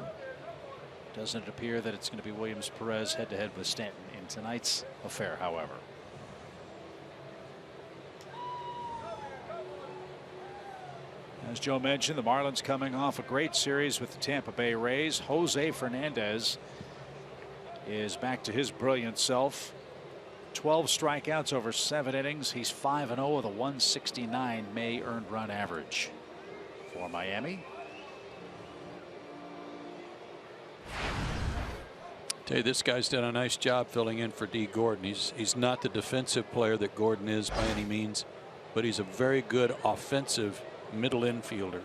Doesn't appear that it's going to be Williams Perez head to head with Stanton in tonight's affair, however. As Joe mentioned, the Marlins coming off a great series with the Tampa Bay Rays. Jose Fernandez is back to his brilliant self. 12 strikeouts over 7 innings. He's 5-0 with a 169 May earned run average for Miami. Tell you, this guy's done a nice job filling in for D. Gordon. He's not the defensive player that Gordon is by any means, but he's a very good offensive middle infielder.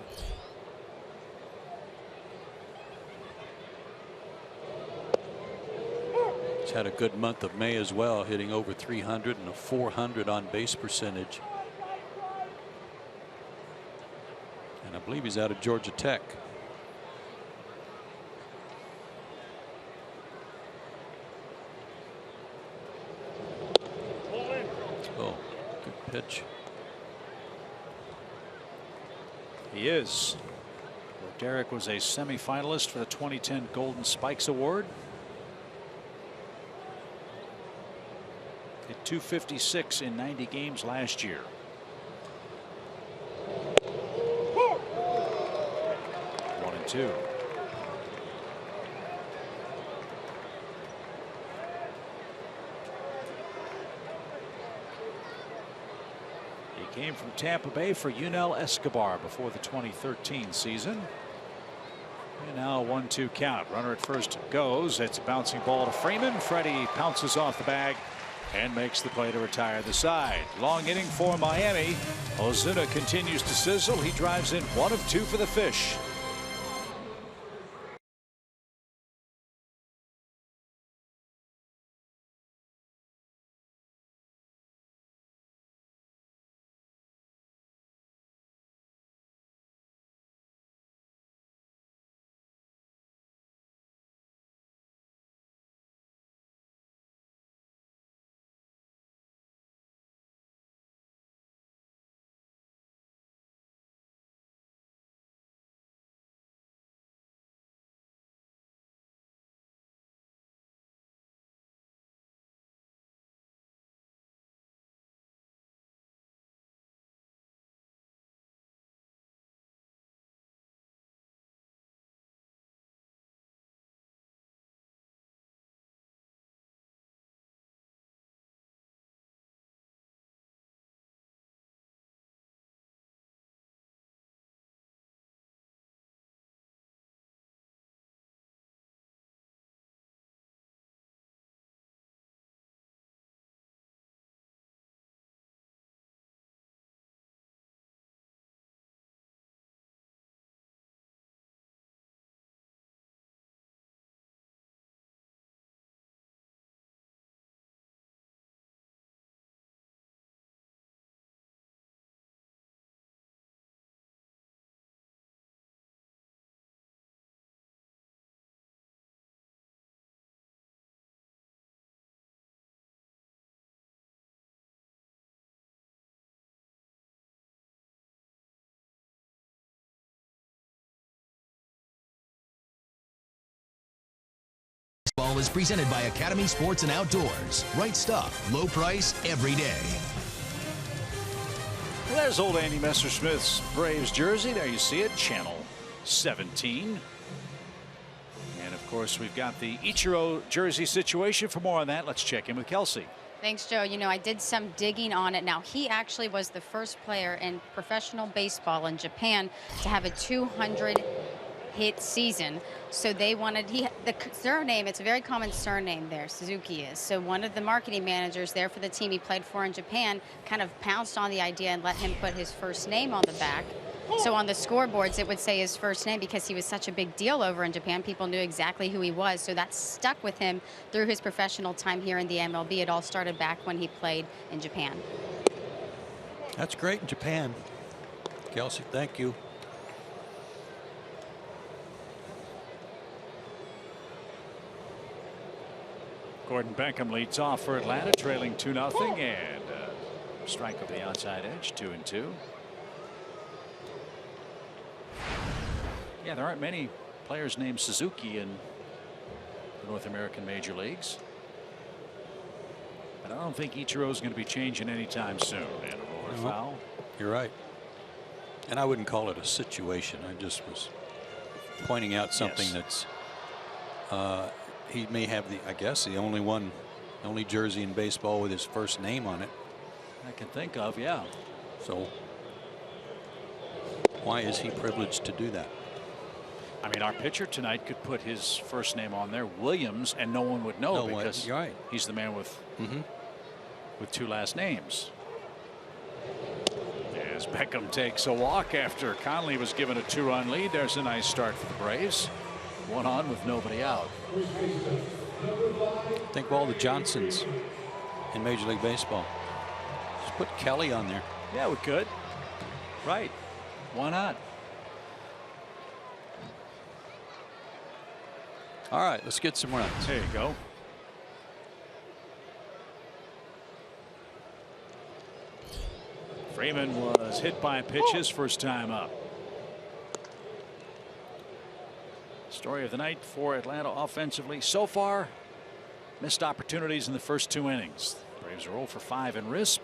He's had a good month of May as well, hitting over 300 and a 400 on base percentage. And I believe he's out of Georgia Tech. Oh, good pitch. He is. Derek was a semifinalist for the 2010 Golden Spikes Award. Hit .256 in 90 games last year. One and two. Came from Tampa Bay for Yunel Escobar before the 2013 season. And now a 1-2 count. Runner at first goes. It's a bouncing ball to Freeman. Freddie pounces off the bag and makes the play to retire the side. Long inning for Miami. Ozuna continues to sizzle. He drives in 1 of 2 for the Fish. Baseball is presented by Academy Sports and Outdoors. Right stuff, low price, every day. Well, there's old Andy Messersmith's Braves jersey. There you see it, channel 17. And of course, we've got the Ichiro jersey situation. For more on that, let's check in with Kelsey. Thanks, Joe. You know, I did some digging on it. Now, he actually was the first player in professional baseball in Japan to have a 200-hit season. So they wanted, the surname, it's a very common surname there, Suzuki is. So one of the marketing managers there for the team he played for in Japan kind of pounced on the idea and let him put his first name on the back. So on the scoreboards, it would say his first name because he was such a big deal over in Japan. People knew exactly who he was. So that stuck with him through his professional time here in the MLB. It all started back when he played in Japan. That's great in Japan. Kelsey, thank you. Gordon Beckham leads off for Atlanta, trailing 2-0, and strike over the outside edge, 2-2. Yeah, there aren't many players named Suzuki in the North American major leagues. But I don't think Ichiro's going to be changing anytime soon. And a roller foul. You're right. And I wouldn't call it a situation. I just was pointing out something that's he may have I guess the only jersey in baseball with his first name on it I can think of. Yeah. So why is he privileged to do that? I mean, our pitcher tonight could put his first name on there, Williams, and no one would know because you're right. He's the man with two last names. As Beckham takes a walk after Conley was given a 2-run lead. There's a nice start for the Braves. One on with nobody out. Think of all the Johnsons in Major League Baseball. Just put Kelly on there. Yeah, we could. Right. Why not? All right, let's get some runs. There you go. Freeman was hit by a pitch his first time up. Story of the night for Atlanta offensively so far. Missed opportunities in the first 2 innings. Braves are 0 for 5 in RISP.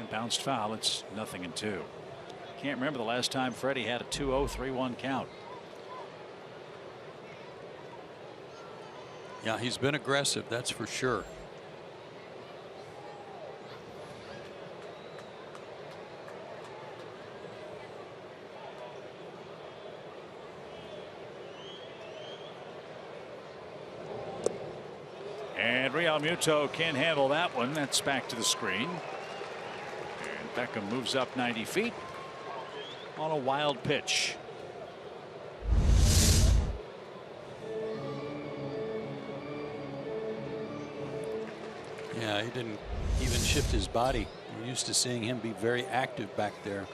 Bounced foul. It's 0-2. Can't remember the last time Freddie had a 2-0 3-1 count. Yeah, he's been aggressive, that's for sure. And Real Muto can't handle that one. That's back to the screen. Beckham moves up 90 feet on a wild pitch. Yeah, he didn't even shift his body. We're used to seeing him be very active back there.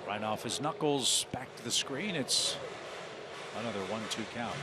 Right off his knuckles, back to the screen. It's another 1-2 count.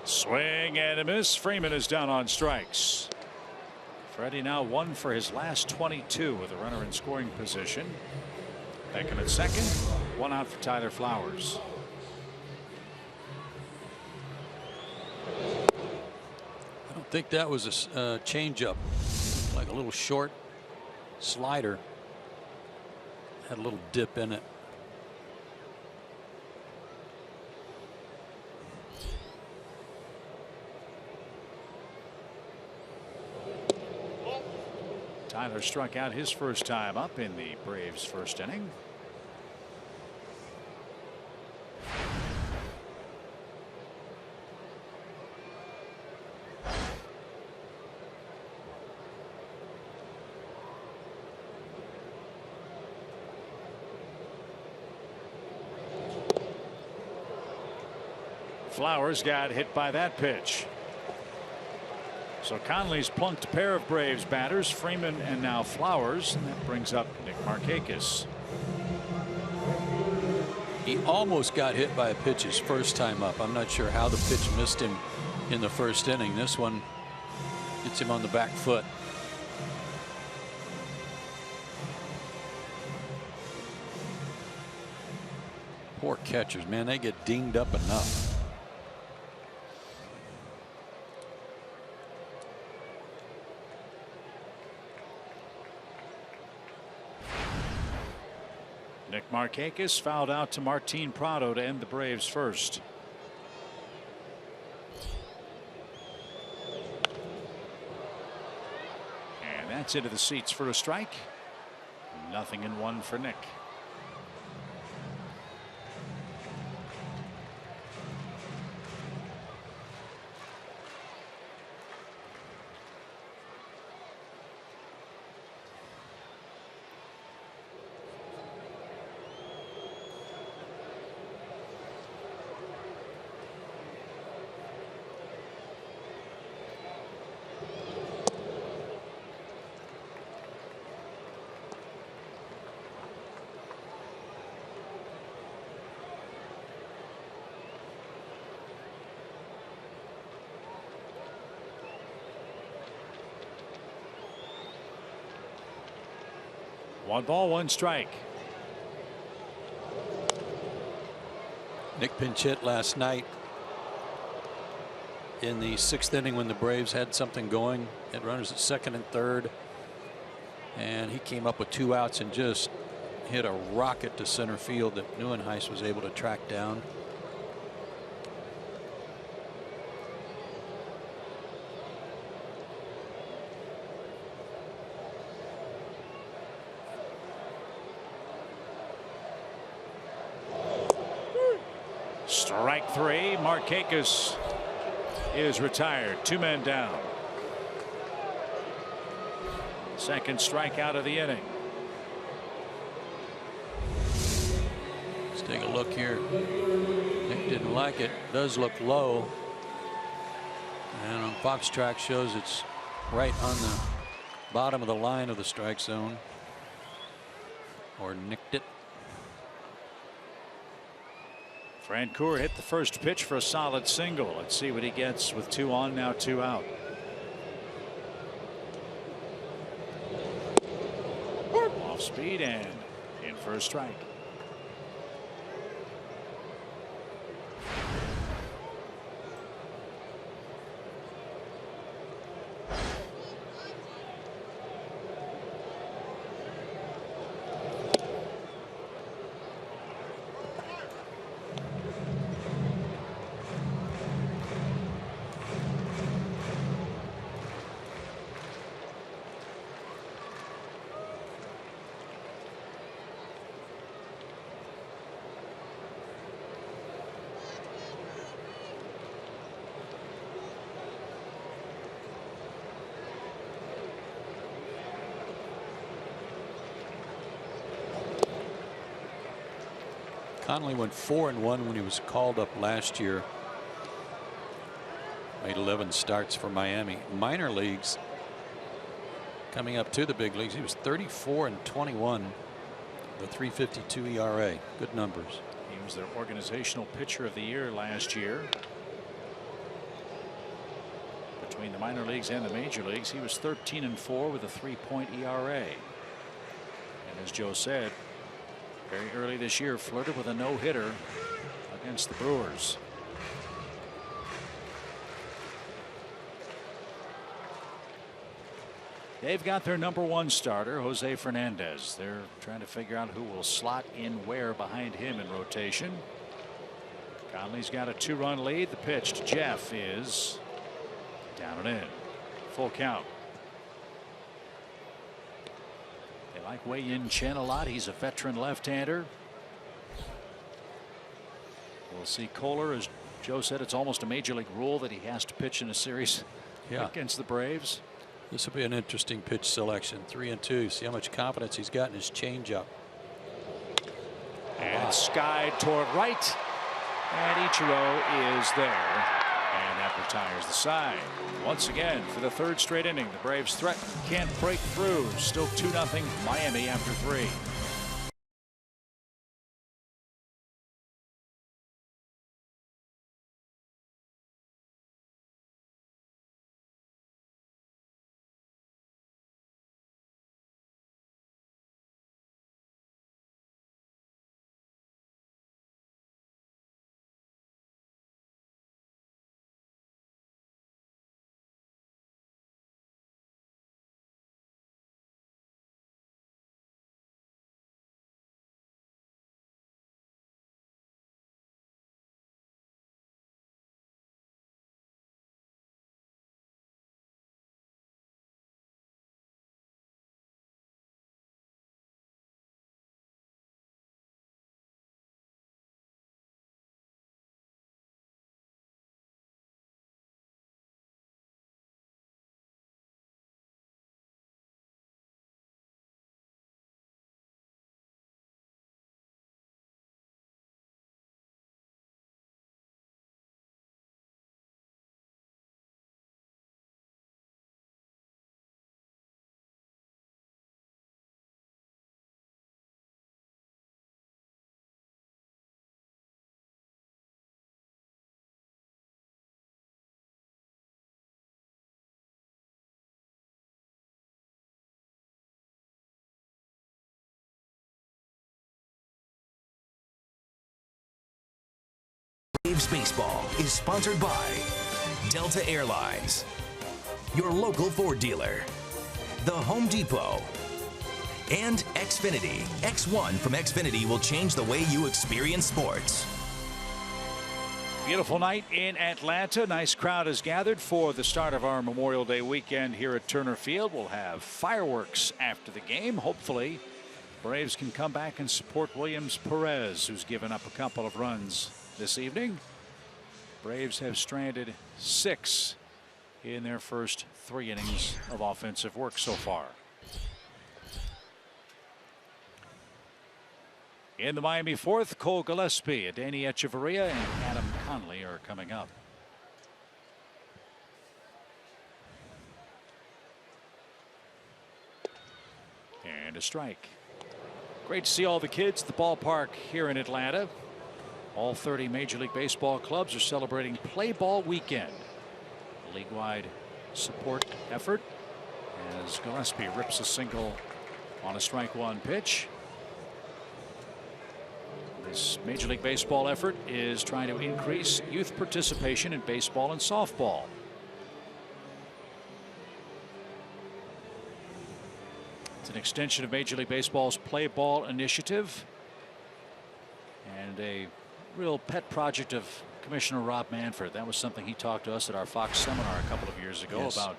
Swing and a miss. Freeman is down on strikes. Freddie now 1 for his last 22 with a runner in scoring position. Beckham at second. 1 out for Tyler Flowers. I don't think that was a changeup. Like a little short slider. Had a little dip in it. Tyler struck out his first time up in the Braves first inning. Flowers got hit by that pitch. So Conley's plunked a pair of Braves batters, Freeman and now Flowers, and that brings up Nick Markakis. He almost got hit by a pitch his first time up. I'm not sure how the pitch missed him in the first inning. This one gets him on the back foot. Poor catchers, man, they get dinged up enough. Nick Markakis fouled out to Martin Prado to end the Braves first. And that's into the seats for a strike. 0-1 for Nick. One ball, one strike. Nick pinch hit last night in the 6th inning when the Braves had something going. Had runners at second and third, and he came up with 2 outs and just hit a rocket to center field that Neuenhuis was able to track down. Strike 3. Markakis is retired. 2 men down. Second strikeout of the inning. Let's take a look here. Nick didn't like it. Does look low. And on Fox track shows it's right on the bottom of the line of the strike zone. Or nicked it. Francoeur hit the first pitch for a solid single. Let's see what he gets with 2 on, now 2 out. Off speed and in for a strike. Conley went 4-1 when he was called up last year. Made 11 starts for Miami. Minor leagues coming up to the big leagues. He was 34-21. The 3.52 ERA. Good numbers. He was their organizational pitcher of the year last year. Between the minor leagues and the major leagues, he was 13-4 with a 3.0 ERA. And as Joe said, very early this year flirted with a no-hitter against the Brewers. They've got their #1 starter, Jose Fernandez. They're trying to figure out who will slot in where behind him in rotation. Conley's got a 2-run lead. The pitch to Jeff is down and in. Full count. like Wei-Yin Chen a lot. He's a veteran left-hander. We'll see Kohler, as Joe said, it's almost a major league rule that he has to pitch in a series against the Braves. This will be an interesting pitch selection. 3-2. See how much confidence he's got in his changeup. And skied toward right. And Ichiro is there. And that retires the side. Once again, for the third straight inning, the Braves threat can't break through. Still 2-0 Miami after 3. Braves Baseball is sponsored by Delta Airlines, your local Ford dealer, The Home Depot, and Xfinity. X1 from Xfinity will change the way you experience sports. Beautiful night in Atlanta. Nice crowd has gathered for the start of our Memorial Day weekend here at Turner Field. We'll have fireworks after the game. Hopefully, Braves can come back and support Williams Perez, who's given up a couple of runs this evening. Braves have stranded 6 in their first 3 innings of offensive work so far. In the Miami fourth, Cole Gillespie, Adeiny Echeverria, and Adam Conley are coming up. And a strike. Great to see all the kids at the ballpark here in Atlanta. All 30 Major League Baseball clubs are celebrating Play Ball Weekend, a league-wide support effort, as Gillespie rips a single on a strike one pitch. This Major League Baseball effort is trying to increase youth participation in baseball and softball. It's an extension of Major League Baseball's Play Ball initiative and a real pet project of Commissioner Rob Manfred. That was something he talked to us at our Fox seminar a couple of years ago about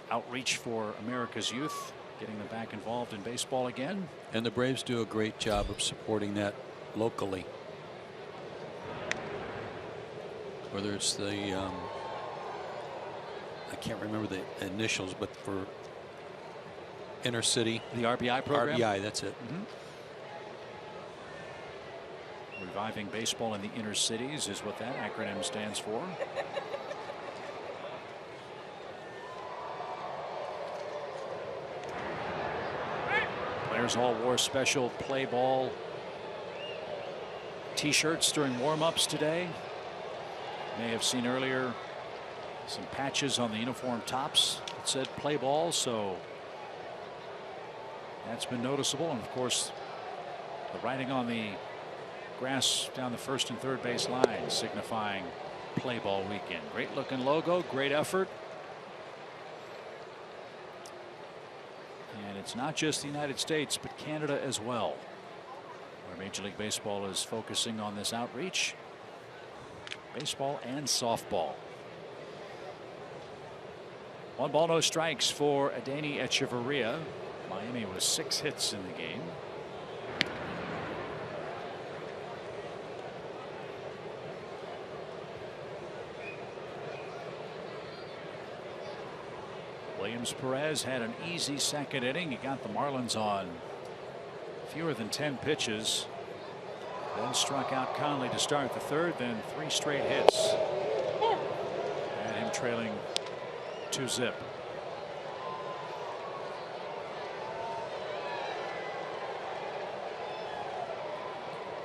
outreach for America's youth, getting them back involved in baseball again. And the Braves do a great job of supporting that locally. Whether it's the I can't remember the initials, but for inner city, the RBI program. RBI, that's it. Reviving baseball in the inner cities is what that acronym stands for. Players all wore special Play Ball t-shirts during warm-ups today. You may have seen earlier some patches on the uniform tops that said Play Ball, so that's been noticeable. And of course, the writing on the grass down the first and third base line signifying Play Ball Weekend. Great looking logo, great effort. And it's not just the United States, but Canada as well, where Major League Baseball is focusing on this outreach. Baseball and softball. 1 ball, no strikes for Adeiny Echeverria. Miami was 6 hits in the game. Williams Perez had an easy second inning. He got the Marlins on fewer than 10 pitches. Then struck out Conley to start the third. Then 3 straight hits. And him trailing 2-zip.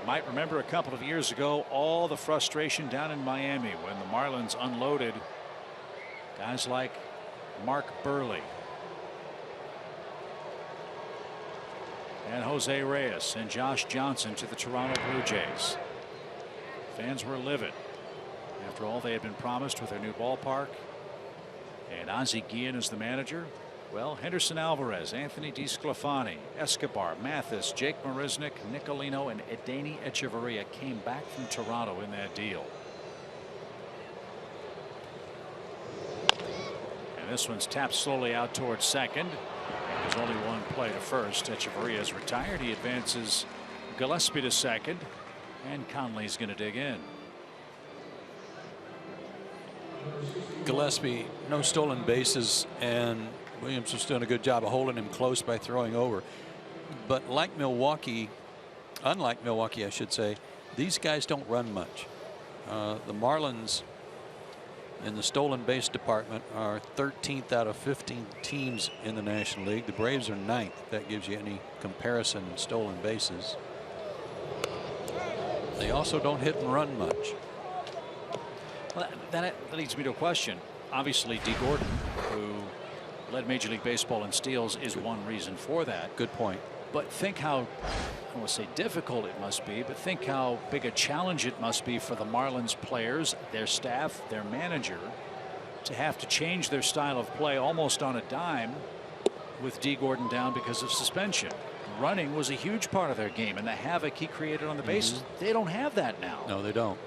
Might remember a couple of years ago all the frustration down in Miami when the Marlins unloaded guys like Mark Burley and Jose Reyes and Josh Johnson to the Toronto Blue Jays. Fans were livid after all they had been promised with their new ballpark. And Ozzie Guillen is the manager. Well, Henderson Alvarez, Anthony DeSclafani, Escobar, Mathis, Jake Marisnick, Nicolino, and Edeni Echeverria came back from Toronto in that deal. And this one's tapped slowly out towards second. There's only one play to first. Echeverria is retired. He advances Gillespie to second, and Conley's going to dig in. Gillespie, no stolen bases, and Williams was doing a good job of holding him close by throwing over. But like Milwaukee, unlike Milwaukee, I should say, these guys don't run much. The Marlins in the stolen base department are 13th out of 15 teams in the National League. The Braves are 9th. If that gives you any comparison in stolen bases. They also don't hit and run much. Well, that leads me to a question. Obviously, Dee Gordon, who led Major League Baseball in steals, is one reason for that. Good point. But think how, I don't want to say difficult it must be, but think how big a challenge it must be for the Marlins players, their staff, their manager, to have to change their style of play almost on a dime with Dee Gordon down because of suspension. Running was a huge part of their game, and the havoc he created on the bases, they don't have that now. No, they don't.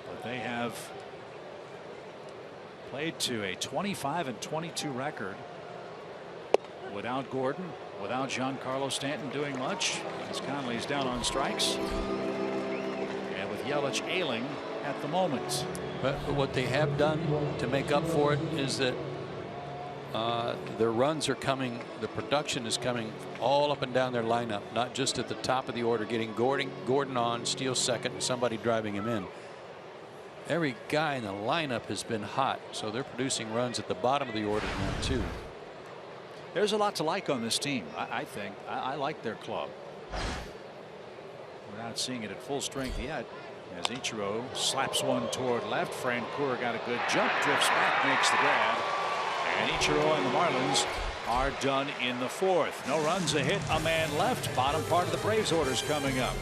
But they have played to a 25-22 record without Gordon, without Giancarlo Stanton doing much, as Conley's down on strikes, and with Yelich ailing at the moment. But what they have done to make up for it is that their runs are coming, the production is coming all up and down their lineup, not just at the top of the order, getting Gordon on, steals second, and somebody driving him in. Every guy in the lineup has been hot, so they're producing runs at the bottom of the order now too. There's a lot to like on this team. I think I like their club. We're not seeing it at full strength yet, as Ichiro slaps one toward left. Francoeur got a good jump, drifts back, makes the grab, and Ichiro and the Marlins are done in the fourth. No runs, a hit, a man left. Bottom part of the Braves orders coming up.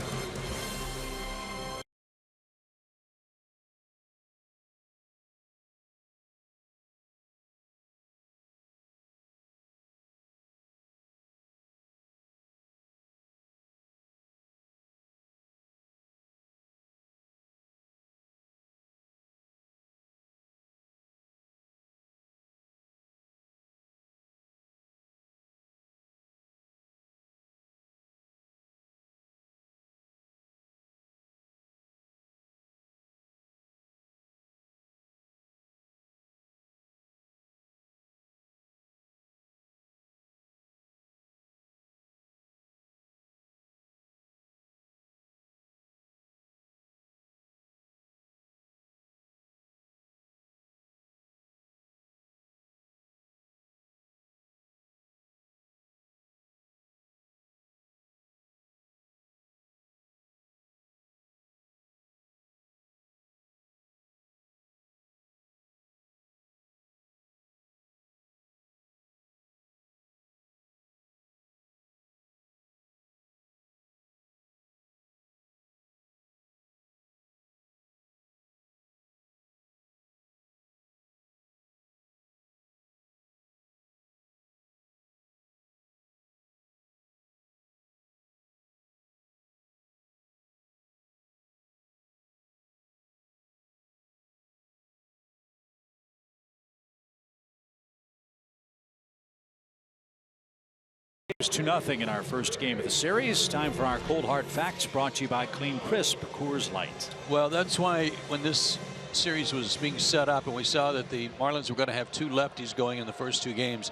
2-0 in our first game of the series. Time for our cold hard facts, brought to you by Clean Crisp Coors Light. Well, that's why when this series was being set up and we saw that the Marlins were going to have 2 lefties going in the first 2 games,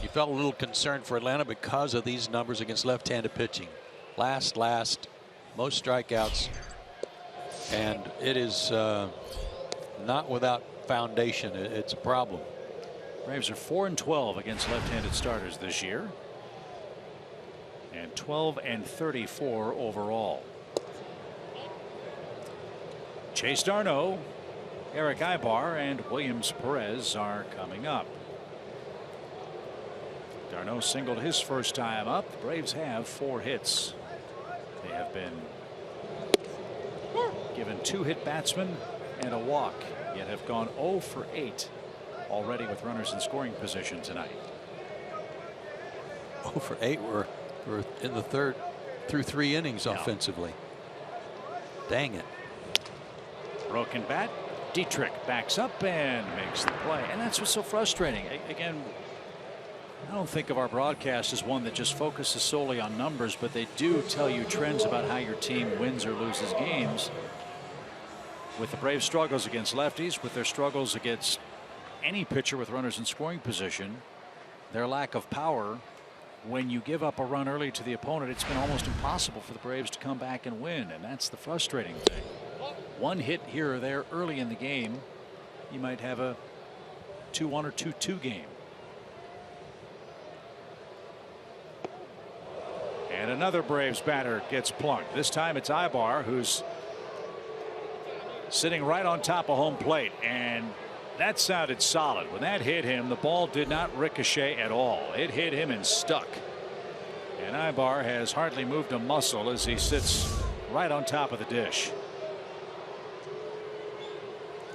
you felt a little concerned for Atlanta because of these numbers against left-handed pitching. Last, most strikeouts, and it is not without foundation. It's a problem. Braves are 4-12 against left-handed starters this year, and 12-34 overall. Chase Darno, Eric Ibar, and Williams Perez are coming up. Darno singled his first time up. The Braves have 4 hits. They have been given 2 hit batsmen and a walk, yet have gone 0 for 8 already with runners in scoring position tonight. 0 for 8 were in the third through 3 innings offensively. Dang it. Broken bat. Dietrich backs up and makes the play. And that's what's so frustrating. Again, I don't think of our broadcast as one that just focuses solely on numbers, but they do tell you trends about how your team wins or loses games. With the Braves' struggles against lefties, with their struggles against any pitcher with runners in scoring position, their lack of power, when you give up a run early to the opponent, it's been almost impossible for the Braves to come back and win, and that's the frustrating thing. 1 hit here or there early in the game, you might have a 2-1 or 2-2 game. And another Braves batter gets plunked. This time it's Ibar, who's sitting right on top of home plate, and that sounded solid. When that hit him, the ball did not ricochet at all. It hit him and stuck. And Ibar has hardly moved a muscle as he sits right on top of the dish.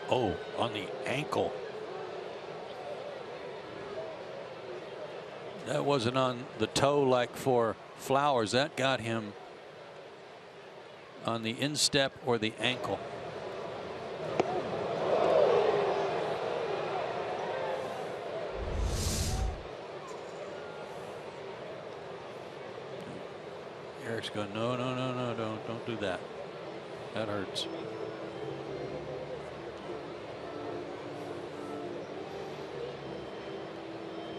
Oh, on the ankle. That wasn't on the toe like for Flowers. That got him on the instep or the ankle. Eric's going, no, don't do that. That hurts.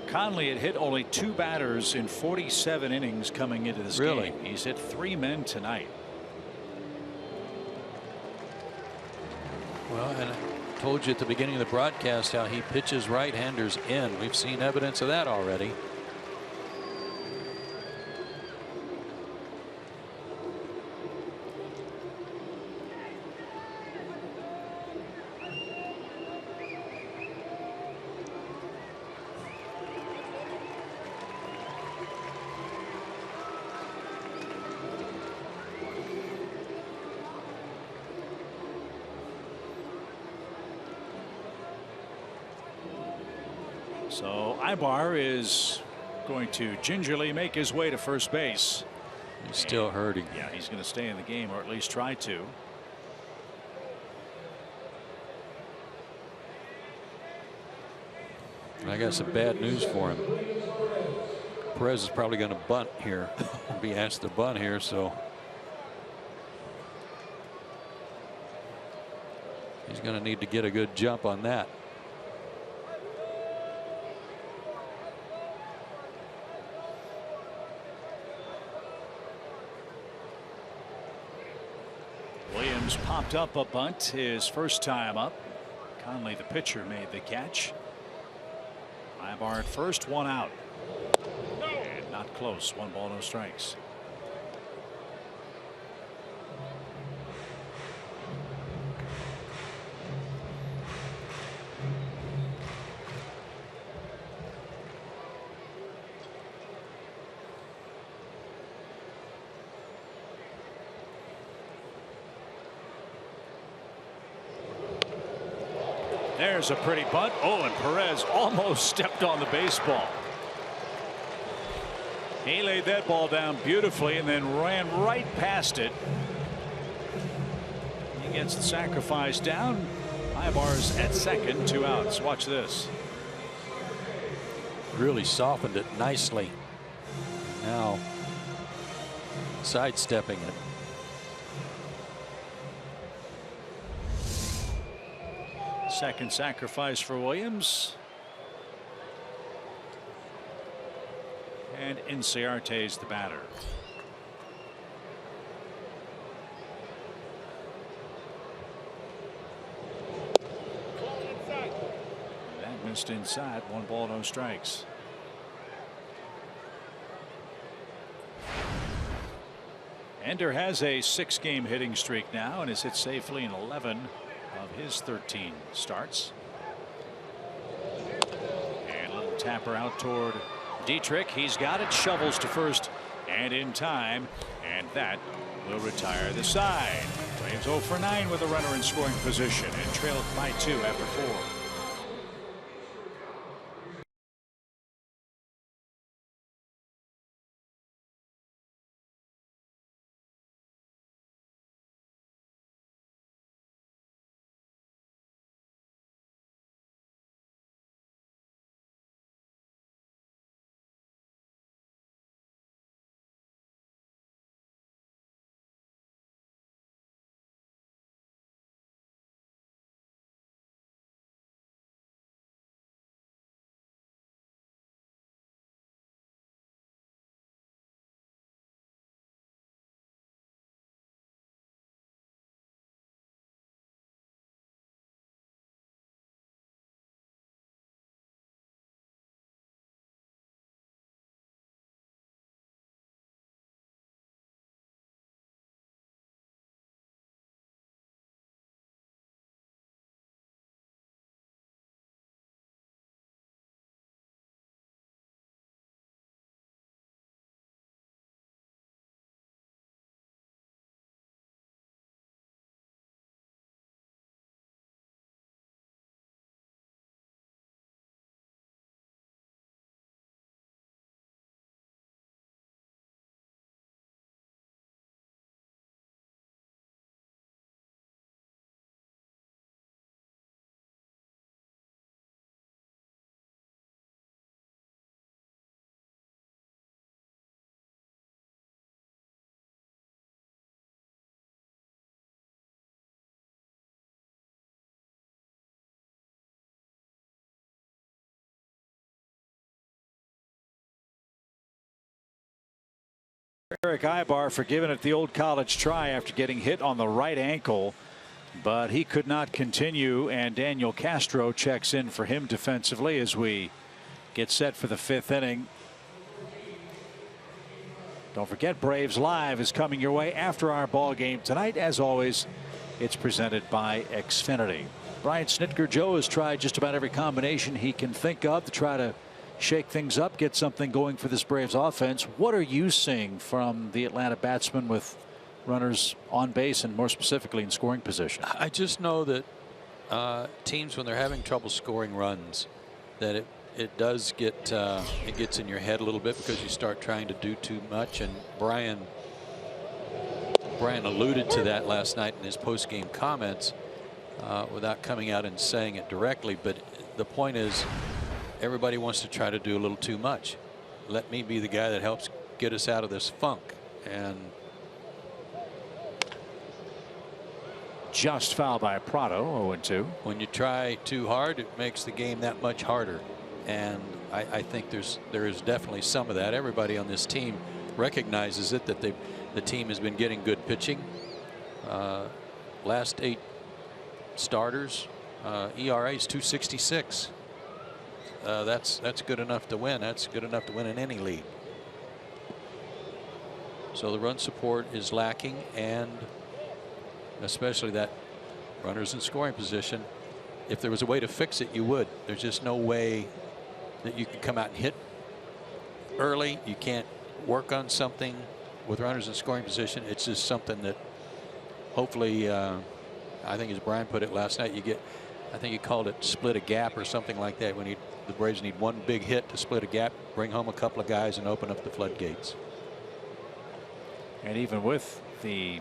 Conley had hit only 2 batters in 47 innings coming into this game. He's hit 3 men tonight. Well, and I told you at the beginning of the broadcast how he pitches right-handers in. We've seen evidence of that already. So Ibar is going to gingerly make his way to first base. He's still hurting. Yeah, he's going to stay in the game, or at least try to. I got some bad news for him. Perez is probably going to bunt here. Be asked to bunt here, so he's going to need to get a good jump on that. Williams popped up a bunt his first time up. Conley, the pitcher, made the catch. Ibar at first, 1 out. And not close. 1 ball, no strikes. There's a pretty bunt. Oh, and Perez almost stepped on the baseball. He laid that ball down beautifully and then ran right past it. He gets the sacrifice down. Ibar's at second, 2 outs. Watch this. Really softened it nicely. Now sidestepping it. Second sacrifice for Williams. And Inciarte's the batter. That missed inside. 1 ball, no strikes. Ender has a 6-game hitting streak now and has hit safely in 11 of his 13 starts. And a little tapper out toward Dietrich. He's got it. Shovels to first and in time. And that will retire the side. Braves 0 for 9 with a runner in scoring position and trail by 2 after 4. Eric Ibar for giving it the old college try after getting hit on the right ankle, but he could not continue, and Daniel Castro checks in for him defensively as we get set for the 5th inning. Don't forget, Braves Live is coming your way after our ball game tonight. As always, it's presented by Xfinity. Brian Snitker Joe has tried just about every combination he can think of to try to shake things up, get something going for this Braves offense. What are you seeing from the Atlanta batsmen with runners on base and more specifically in scoring position? I just know that teams, when they're having trouble scoring runs, that it does get it gets in your head a little bit because you start trying to do too much. And Brian alluded to that last night in his post-game comments without coming out and saying it directly. But the point is, everybody wants to try to do a little too much. Let me be the guy that helps get us out of this funk. And just fouled by Prado. 0-2. When you try too hard, it makes the game that much harder. And I think there is definitely some of that. Everybody on this team recognizes it, that the team has been getting good pitching. Last 8 starters, ERA is 2.66. That's good enough to win. That's good enough to win in any league. So the run support is lacking, and especially that runners in scoring position. If there was a way to fix it, you would. There's just no way that you can come out and hit early. You can't work on something with runners in scoring position. It's just something that hopefully, I think as Brian put it last night, you get, I think he called it split a gap or something like that, when the Braves need one big hit to split a gap, bring home a couple of guys and open up the floodgates. And even with the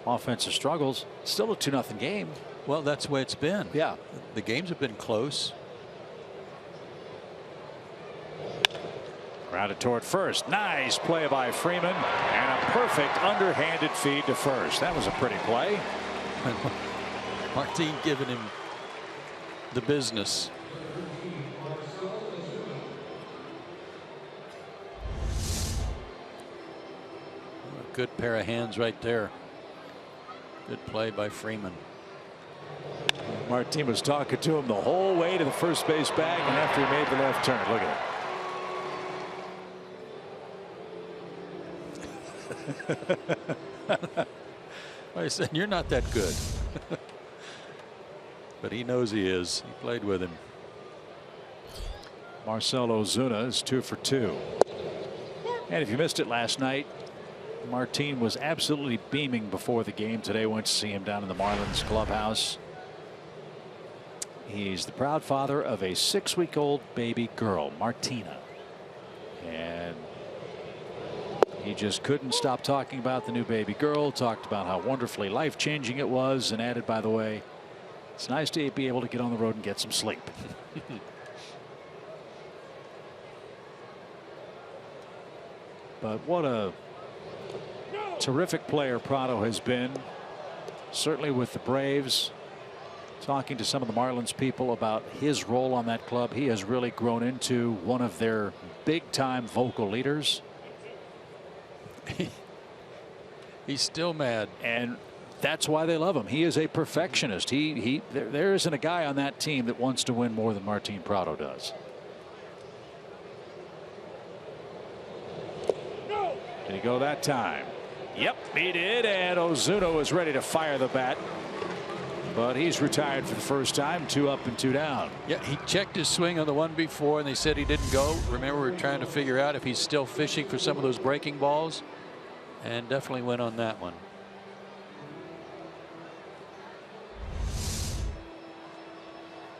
offensive struggles, still a 2-0 game. Well, that's the way it's been. Yeah. The games have been close. Grounded toward first. Nice play by Freeman, and a perfect underhanded feed to first. That was a pretty play. Martin giving him the business. A good pair of hands right there. Good play by Freeman. Martin was talking to him the whole way to the first base bag, and after he made the left turn, look at it. I said, you're not that good. But he knows he is. He played with him. Marcell Ozuna is 2 for 2. And if you missed it last night, Martin was absolutely beaming before the game today. Went to see him down in the Marlins clubhouse. He's the proud father of a 6-week-old baby girl, Martina. And he just couldn't stop talking about the new baby girl, talked about how wonderfully life-changing it was, and added, by the way, it's nice to be able to get on the road and get some sleep. But what a terrific player Prado has been, certainly with the Braves. Talking to some of the Marlins people about his role on that club, he has really grown into one of their big-time vocal leaders. He's still mad, and that's why they love him. He is a perfectionist. There isn't a guy on that team that wants to win more than Martin Prado does. Did he go that time? Yep, he did, and Ozuna is ready to fire the bat. But he's retired for the first time. 2 up and 2 down. Yeah, he checked his swing on the one before, and they said he didn't go. Remember, we were trying to figure out if he's still fishing for some of those breaking balls, and definitely went on that one.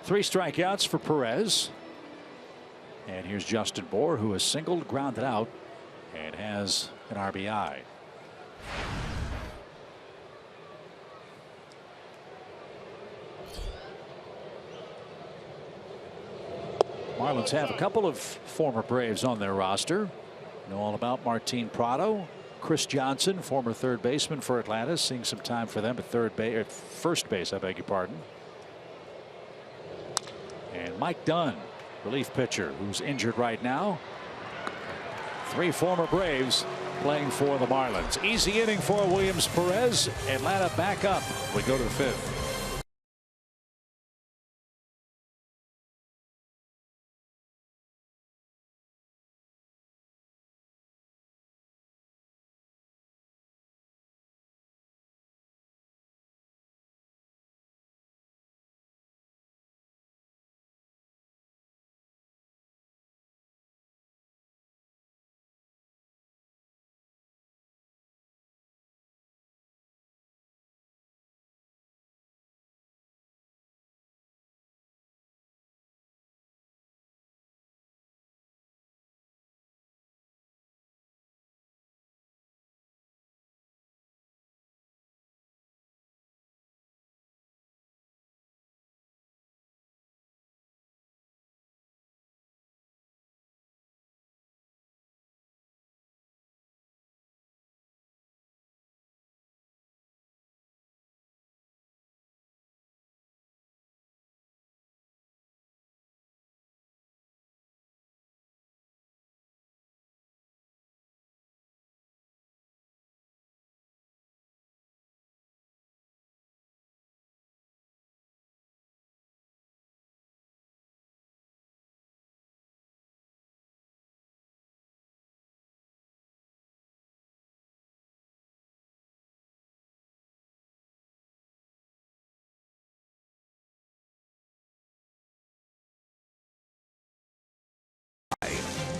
Three strikeouts for Perez. And here's Justin Bour, who has singled, grounded out, and has an RBI. Marlins have a couple of former Braves on their roster. Know all about Martin Prado. Chris Johnson, former third baseman for Atlanta, seeing some time for them at first base, I beg your pardon. And Mike Dunn, relief pitcher, who's injured right now. 3 former Braves playing for the Marlins. Easy inning for Williams Perez. Atlanta back up. We go to the 5th.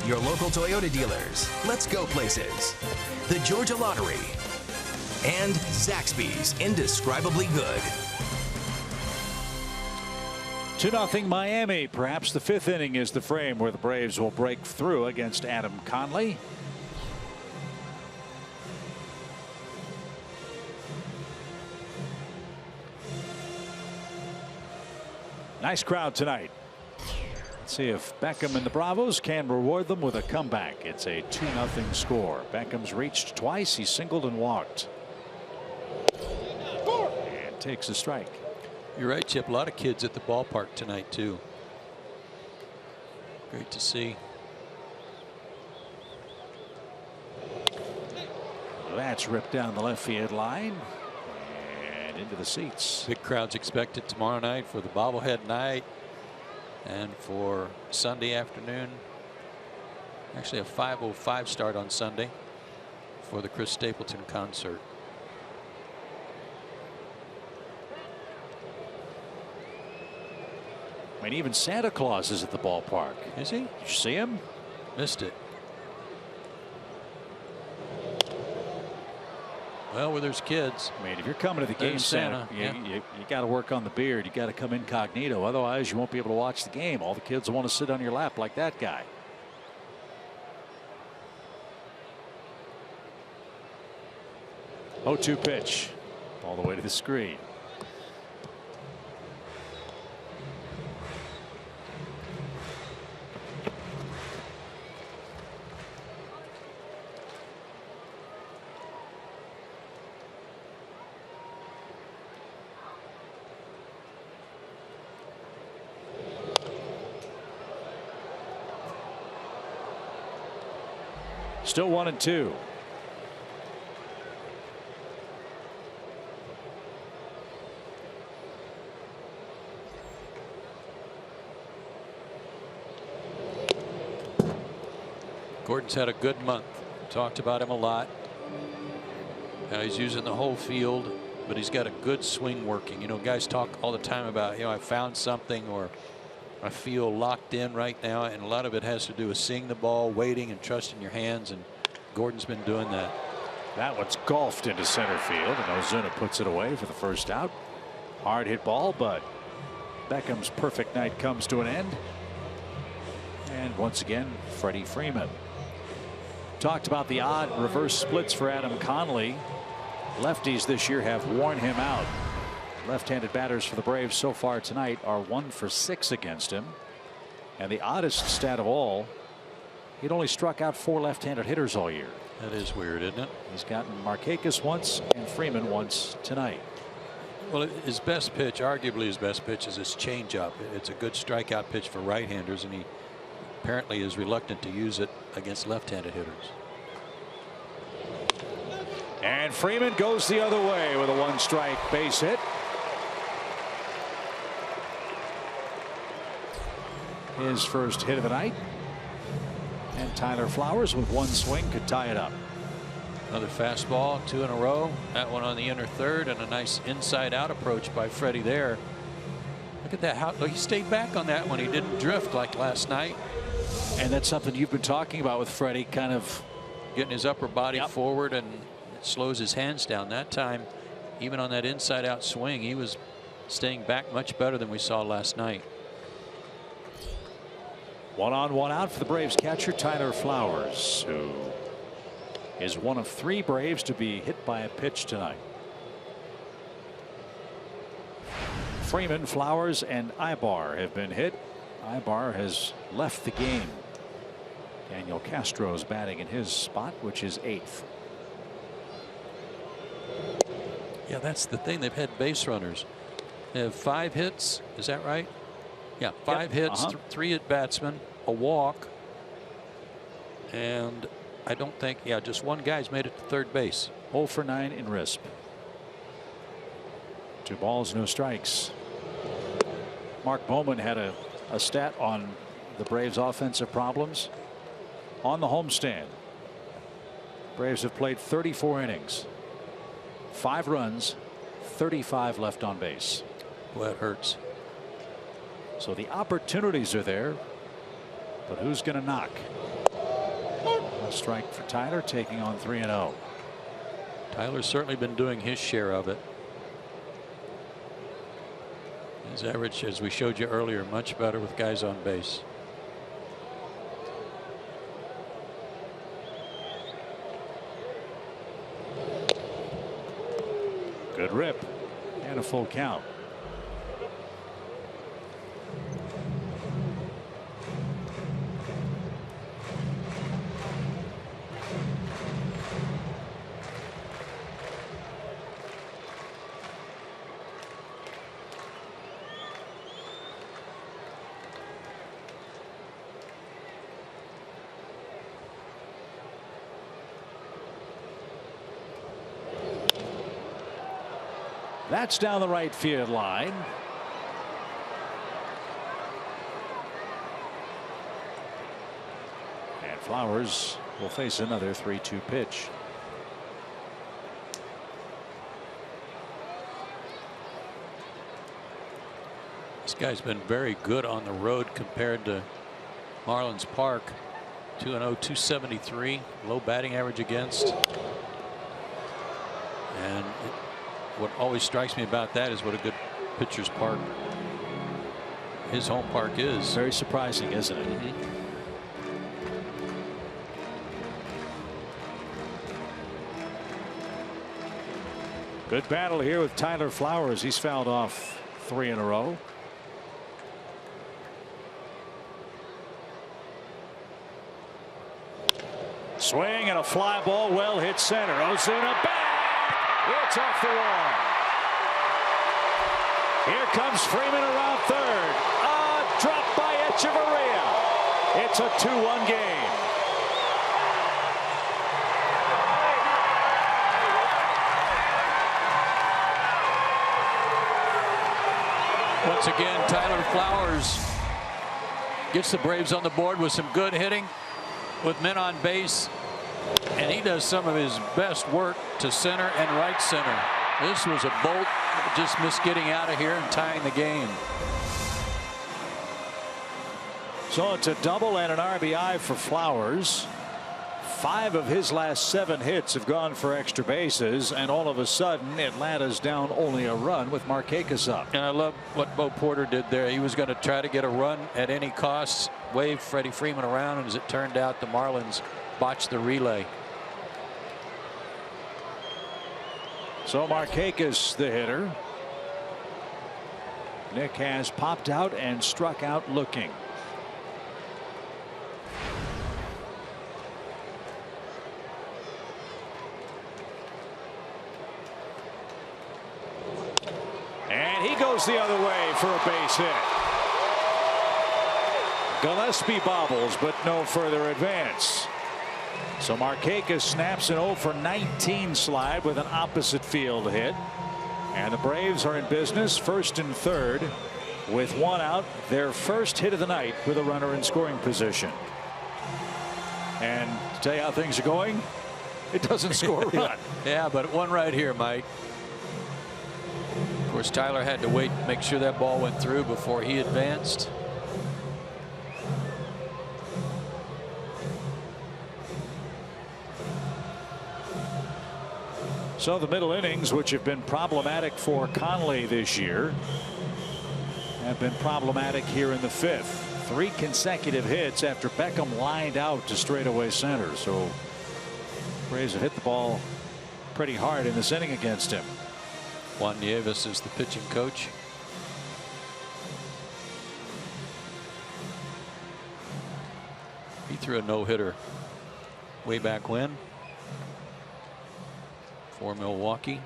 Your local Toyota dealers. Let's go places. The Georgia Lottery. And Zaxby's Indescribably Good. 2-0 Miami. Perhaps the 5th inning is the frame where the Braves will break through against Adam Conley. Nice crowd tonight. See if Beckham and the Bravos can reward them with a comeback. It's a 2-0 score. Beckham's reached twice. He singled and walked. And takes a strike. You're right, Chip. A lot of kids at the ballpark tonight, too. Great to see. That's ripped down the left field line and into the seats. Big crowds expected tomorrow night for the bobblehead night and for Sunday afternoon. Actually a 5:05 start on Sunday for the Chris Stapleton concert. I mean, even Santa Claus is at the ballpark. Is he? Did you see him? Missed it. Well, where there's kids. I mean, if you're coming to the game, Santa, you got to work on the beard. You got to come incognito. Otherwise, you won't be able to watch the game. All the kids will want to sit on your lap like that guy. Oh, 2 pitch all the way to the screen. Still 1-2. Gordon's had a good month. Talked about him a lot. Now he's using the whole field, but he's got a good swing working. You know, guys talk all the time about, you know, I found something, or I feel locked in right now, and a lot of it has to do with seeing the ball, waiting, and trusting your hands, and Gordon's been doing that. That one's golfed into center field, and Ozuna puts it away for the first out. Hard hit ball, but Beckham's perfect night comes to an end. And once again, Freddie Freeman. Talked about the odd reverse splits for Adam Conley. Lefties this year have worn him out. Left-handed batters for the Braves so far tonight are 1 for 6 against him. And the oddest stat of all, he'd only struck out 4 left-handed hitters all year. That is weird, isn't it? He's gotten Markakis once and Freeman once tonight. Well, his best pitch, arguably his best pitch, is his changeup. It's a good strikeout pitch for right-handers, and he apparently is reluctant to use it against left-handed hitters. And Freeman goes the other way with a 1-strike base hit. His first hit of the night. And Tyler Flowers with 1 swing could tie it up. Another fastball, 2 in a row. That one on the inner third, and a nice inside-out approach by Freddie there. Look at that. How he stayed back on that one. He didn't drift like last night. And that's something you've been talking about with Freddie, kind of getting his upper body forward, and it slows his hands down. That time, even on that inside-out swing, he was staying back much better than we saw last night. 1 on 1 out for the Braves catcher Tyler Flowers, who is one of 3 Braves to be hit by a pitch tonight. Freeman, Flowers, and Ibar have been hit. Ibar has left the game. Daniel Castro's batting in his spot, which is 8th. Yeah, that's the thing. They've had base runners. They have 5 hits. Is that right? Yeah, 5 hits, 3 at batsmen, a walk, and I don't think, just 1 guy's made it to third base. 0 for 9 in RISP. 2 balls, no strikes. Mark Bowman had a stat on the Braves' offensive problems on the homestand. Braves have played 34 innings, 5 runs, 35 left on base. Well, that hurts. So the opportunities are there, but who's going to knock? A strike for Tyler, taking on 3-0. Tyler's certainly been doing his share of it. His average, as we showed you earlier, much better with guys on base. Good rip and a full count. That's down the right field line. And Flowers will face another 3-2 pitch. This guy's been very good on the road compared to Marlins Park. 2-0, 273, low batting average against. And what always strikes me about that is what a good pitcher's park his home park is. Very surprising, isn't it? Good battle here with Tyler Flowers. He's fouled off 3 in a row. Swing and a fly ball, well hit center. Ozuna back. It's off the wall. Here comes Freeman around third. Drop by Echeverria. It's a 2-1 game. Once again, Tyler Flowers gets the Braves on the board with some good hitting with men on base, and he does some of his best work to center and right center. This was a bolt, just missed getting out of here and tying the game. So it's a double and an RBI for Flowers. 5 of his last 7 hits have gone for extra bases, and all of a sudden Atlanta's down only a run with Markakis up. And I love what Bo Porter did there. He was going to try to get a run at any cost, wave Freddie Freeman around, and as it turned out, the Marlins botched the relay. So Markakis, the hitter. Nick has popped out and struck out looking. And he goes the other way for a base hit. Gillespie bobbles, but no further advance. So Markakis snaps an 0 for 19 slide with an opposite field hit. And the Braves are in business, first and third, with 1 out. Their first hit of the night with a runner in scoring position. And to tell you how things are going, it doesn't score a run. Yeah, but one right here, Mike. Of course, Tyler had to wait, make sure that ball went through before he advanced. So the middle innings, which have been problematic for Conley this year, have been problematic here in the 5th. 3 consecutive hits after Beckham lined out to straightaway center. So Braves have hit the ball pretty hard in this inning against him. Juan Nieves is the pitching coach. He threw a no-hitter way back when for Milwaukee.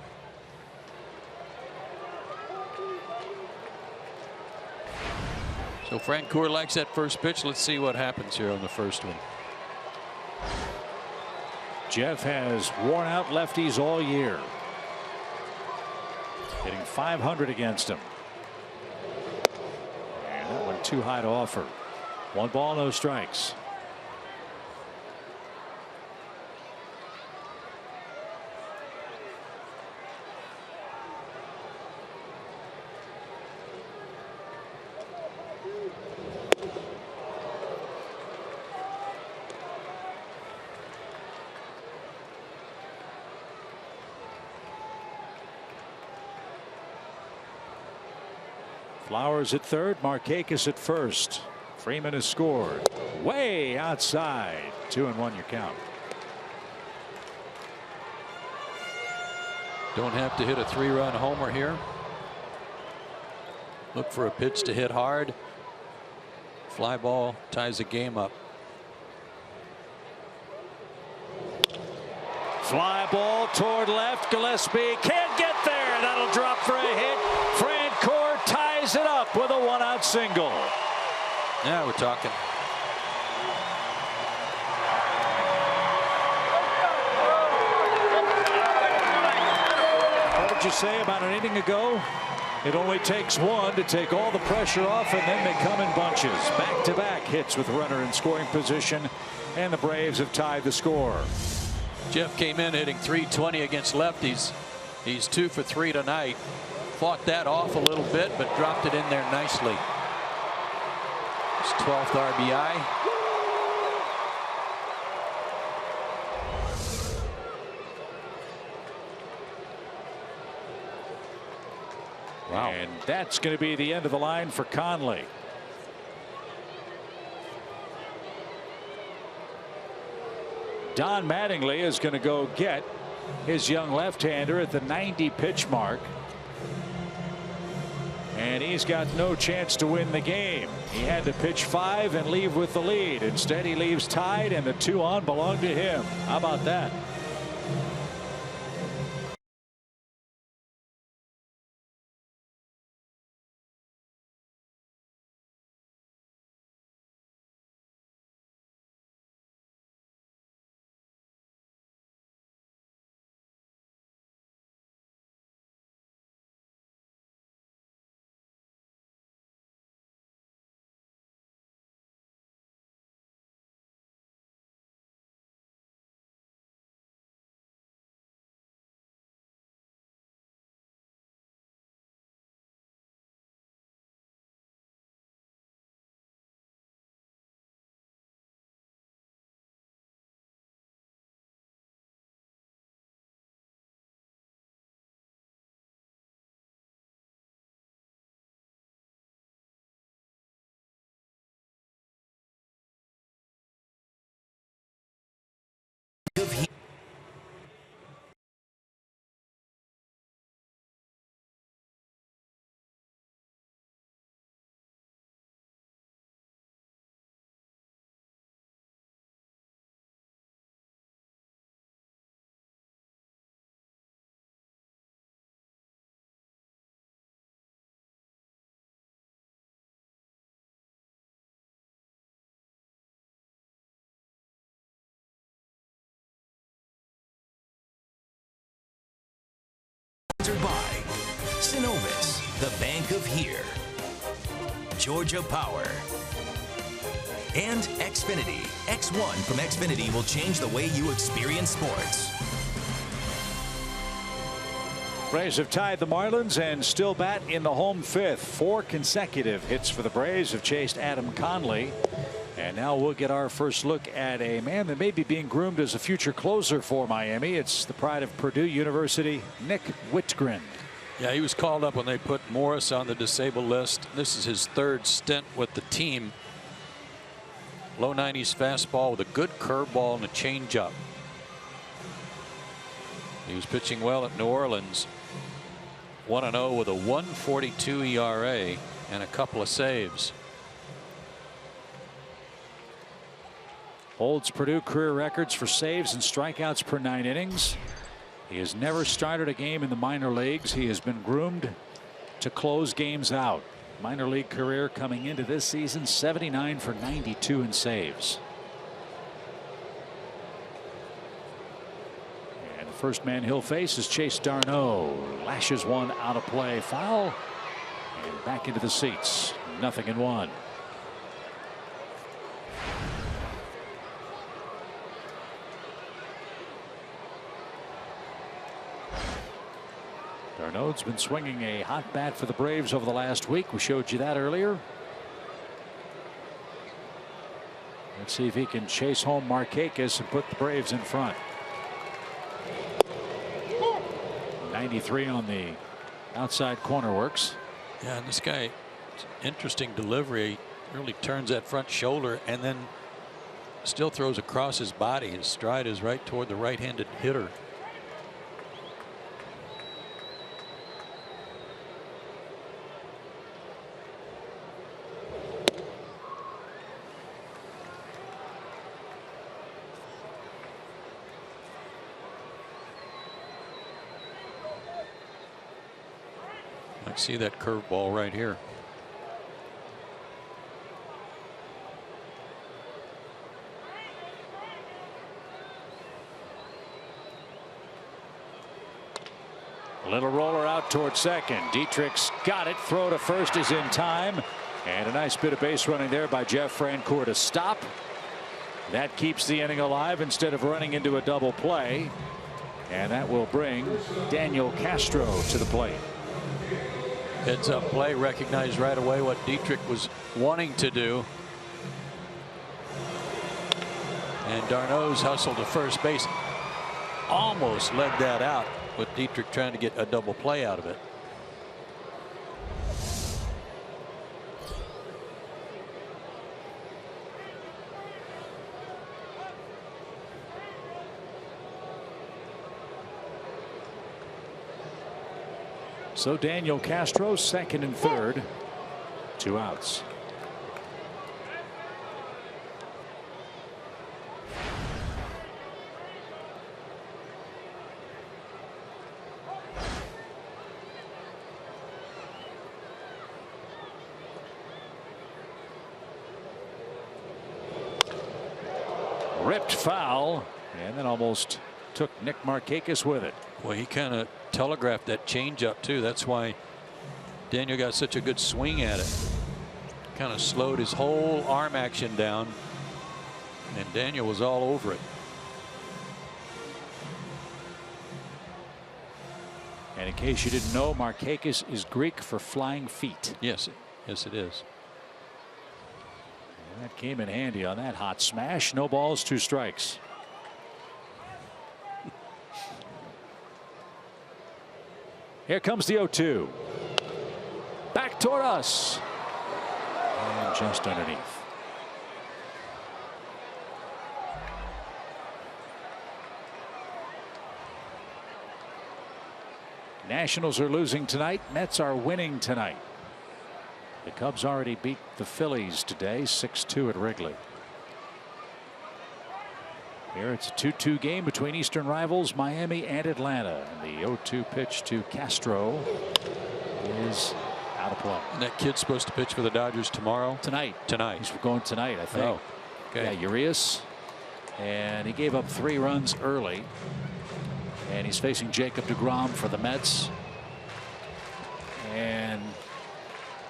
So Frank Coeur likes that first pitch. Let's see what happens here on the first one. Jeff has worn out lefties all year. Hitting .500 against him. And that one too high to offer. 1 ball, no strikes. Flowers at third, Markakis at first. Freeman has scored. Way outside. 2-1 your count. Don't have to hit a 3-run homer here. Look for a pitch to hit hard. Fly ball ties the game up. Fly ball toward left. Gillespie can't get there. That'll drop for a hit. Frank Coeur ties it up with a 1-out single. Now we're talking. you say about an inning ago? It only takes one to take all the pressure off, and then they come in bunches. Back-to-back hits with runner in scoring position, and the Braves have tied the score. Jeff came in hitting .320 against lefties. He's 2 for 3 tonight. Fought that off a little bit, but dropped it in there nicely. His 12th RBI. Wow. And that's going to be the end of the line for Conley. Don Mattingly is going to go get his young left-hander at the 90 pitch mark. And he's got no chance to win the game. He had to pitch 5 and leave with the lead. Instead, he leaves tied, and the 2 on belong to him. How about that? Sponsored by Synovus, the Bank of Here, Georgia Power, and Xfinity. X1 from Xfinity will change the way you experience sports. Braves have tied the Marlins and still bat in the home 5th. 4 consecutive hits for the Braves have chased Adam Conley. And now we'll get our first look at a man that may be being groomed as a future closer for Miami. It's the pride of Purdue University, Nick Whitgren. Yeah, he was called up when they put Morris on the disabled list. This is his 3rd stint with the team. Low 90s fastball with a good curveball and a changeup. He was pitching well at New Orleans. 1-0 with a 1.42 ERA and a couple of saves. Holds Purdue career records for saves and strikeouts per 9 innings. He has never started a game in the minor leagues. He has been groomed to close games out. Minor league career coming into this season, 79 for 92 in saves. And the first man he'll face is Chase Darno. Lashes one out of play, foul, and back into the seats. 0-1. Darno's been swinging a hot bat for the Braves over the last week. We showed you that earlier. Let's see if he can chase home Markakis and put the Braves in front. 93 on the outside corner works. Yeah, and this guy, interesting delivery, really turns that front shoulder and then still throws across his body. His stride is right toward the right-handed hitter. See that curveball right here. Little roller out toward second. Dietrich's got it. Throw to first is in time. And a nice bit of base running there by Jeff Francoeur to stop. That keeps the inning alive instead of running into a double play. And that will bring Daniel Castro to the plate. Heads up play, recognized right away what Dietrich was wanting to do. And Darno's hustled to first base. Almost led that out, with Dietrich trying to get a double play out of it. So Daniel Castro, second and third, 2 outs. Ripped foul, and then almost took Nick Markakis with it. Well, he kind of telegraphed that changeup too. That's why Daniel got such a good swing at it. Kind of slowed his whole arm action down, and Daniel was all over it. And in case you didn't know, Markakis is Greek for flying feet. Yes, yes, it is. And that came in handy on that hot smash. No balls, 2 strikes. Here comes the 0-2. Back toward us. And just underneath. Nationals are losing tonight. Mets are winning tonight. The Cubs already beat the Phillies today, 6-2 at Wrigley. Here it's a 2-2 game between Eastern rivals Miami and Atlanta. And the 0-2 pitch to Castro is out of play. And that kid's supposed to pitch for the Dodgers tomorrow? Tonight. Tonight. He's going tonight, I think. Oh, okay. Yeah, Urias. And he gave up 3 runs early. And he's facing Jacob deGrom for the Mets. And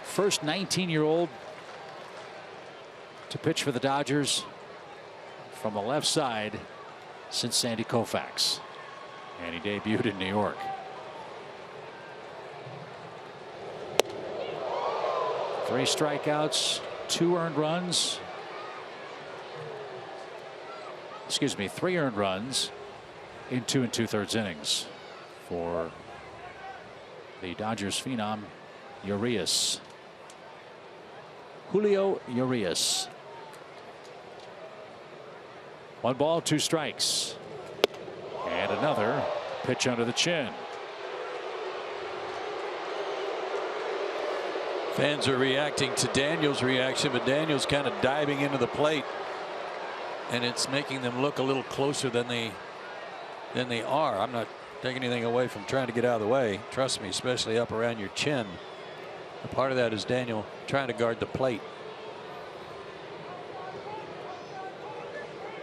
first 19-year-old to pitch for the Dodgers from the left side since Sandy Koufax. And he debuted in New York. Three strikeouts, 2 earned runs. Excuse me, 3 earned runs in 2 2/3 innings for the Dodgers phenom Urias. Julio Urias. 1 ball, 2 strikes. And another pitch under the chin. Fans are reacting to Daniel's reaction, but Daniel's kind of diving into the plate, and it's making them look a little closer than they are. I'm not taking anything away from trying to get out of the way. Trust me, especially up around your chin. A part of that is Daniel trying to guard the plate.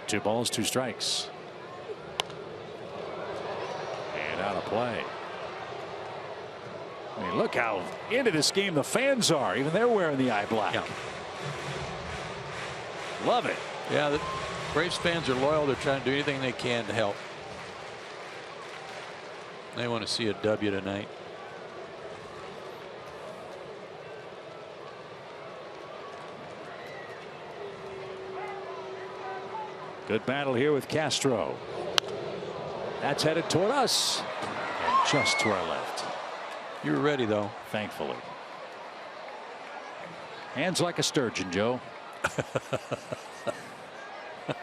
2 balls, 2 strikes. And out of play. I mean, look how into this game the fans are. Even they're wearing the eye black. Yeah. Love it. Yeah, the Braves fans are loyal. They're trying to do anything they can to help. They want to see a W tonight. Good battle here with Castro. That's headed toward us. And just to our left. You were ready, though. Thankfully. Hands like a sturgeon, Joe. A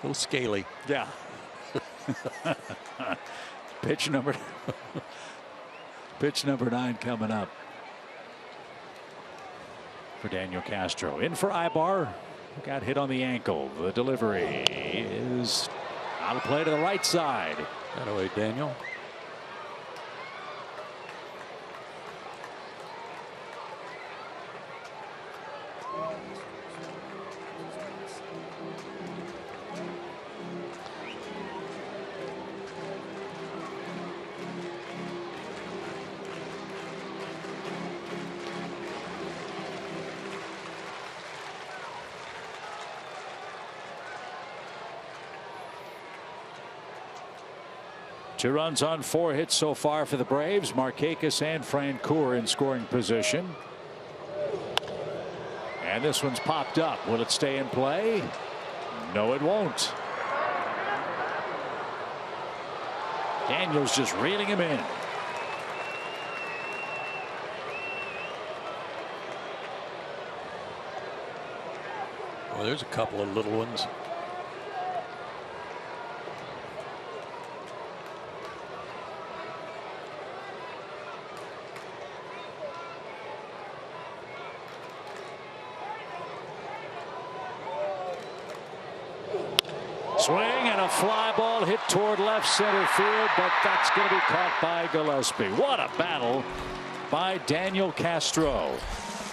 little scaly. Yeah. Pitch number 9 coming up for Daniel Castro. In for Ibar. Got hit on the ankle. The delivery is out of play to the right side. That away, Daniel. 2 runs on 4 hits so far for the Braves. Markakis and Francoeur in scoring position. And this one's popped up. Will it stay in play? No, it won't. Daniels just reeling him in. Well, there's a couple of little ones. Swing and a fly ball hit toward left center field, but that's going to be caught by Gillespie. What a battle by Daniel Castro.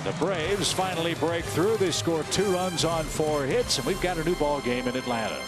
The Braves finally break through. They score 2 runs on 4 hits, and we've got a new ball game in Atlanta.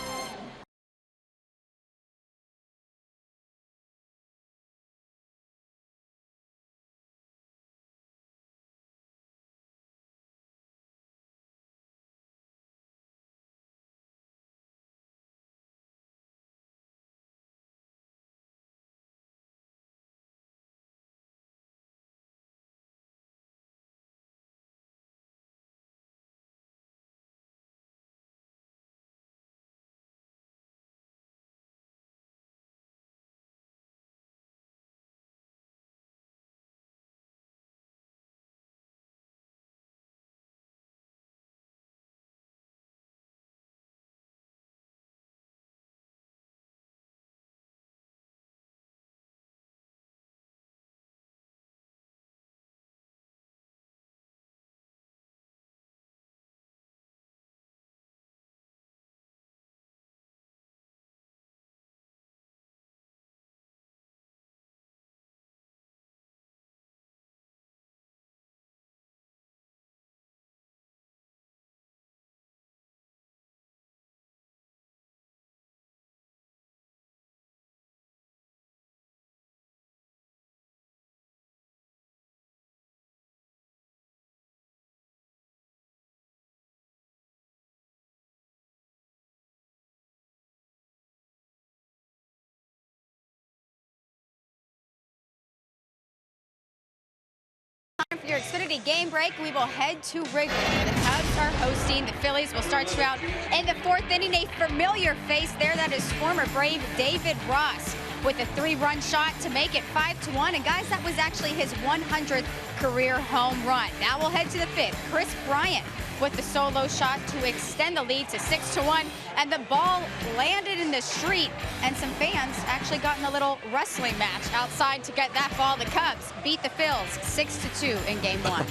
Time for your Xfinity game break. We will head to Wrigley. The Cubs are hosting. The Phillies will start you out in the 4th inning. A familiar face there. That is former Brave David Ross with a 3-run shot to make it 5-1. And guys, that was actually his 100th career home run. Now we'll head to the 5th. Chris Bryant with the solo shot to extend the lead to 6-1. And the ball landed in the street, and some fans actually got in a little wrestling match outside to get that ball. The Cubs beat the Phils 6-2 in game 1.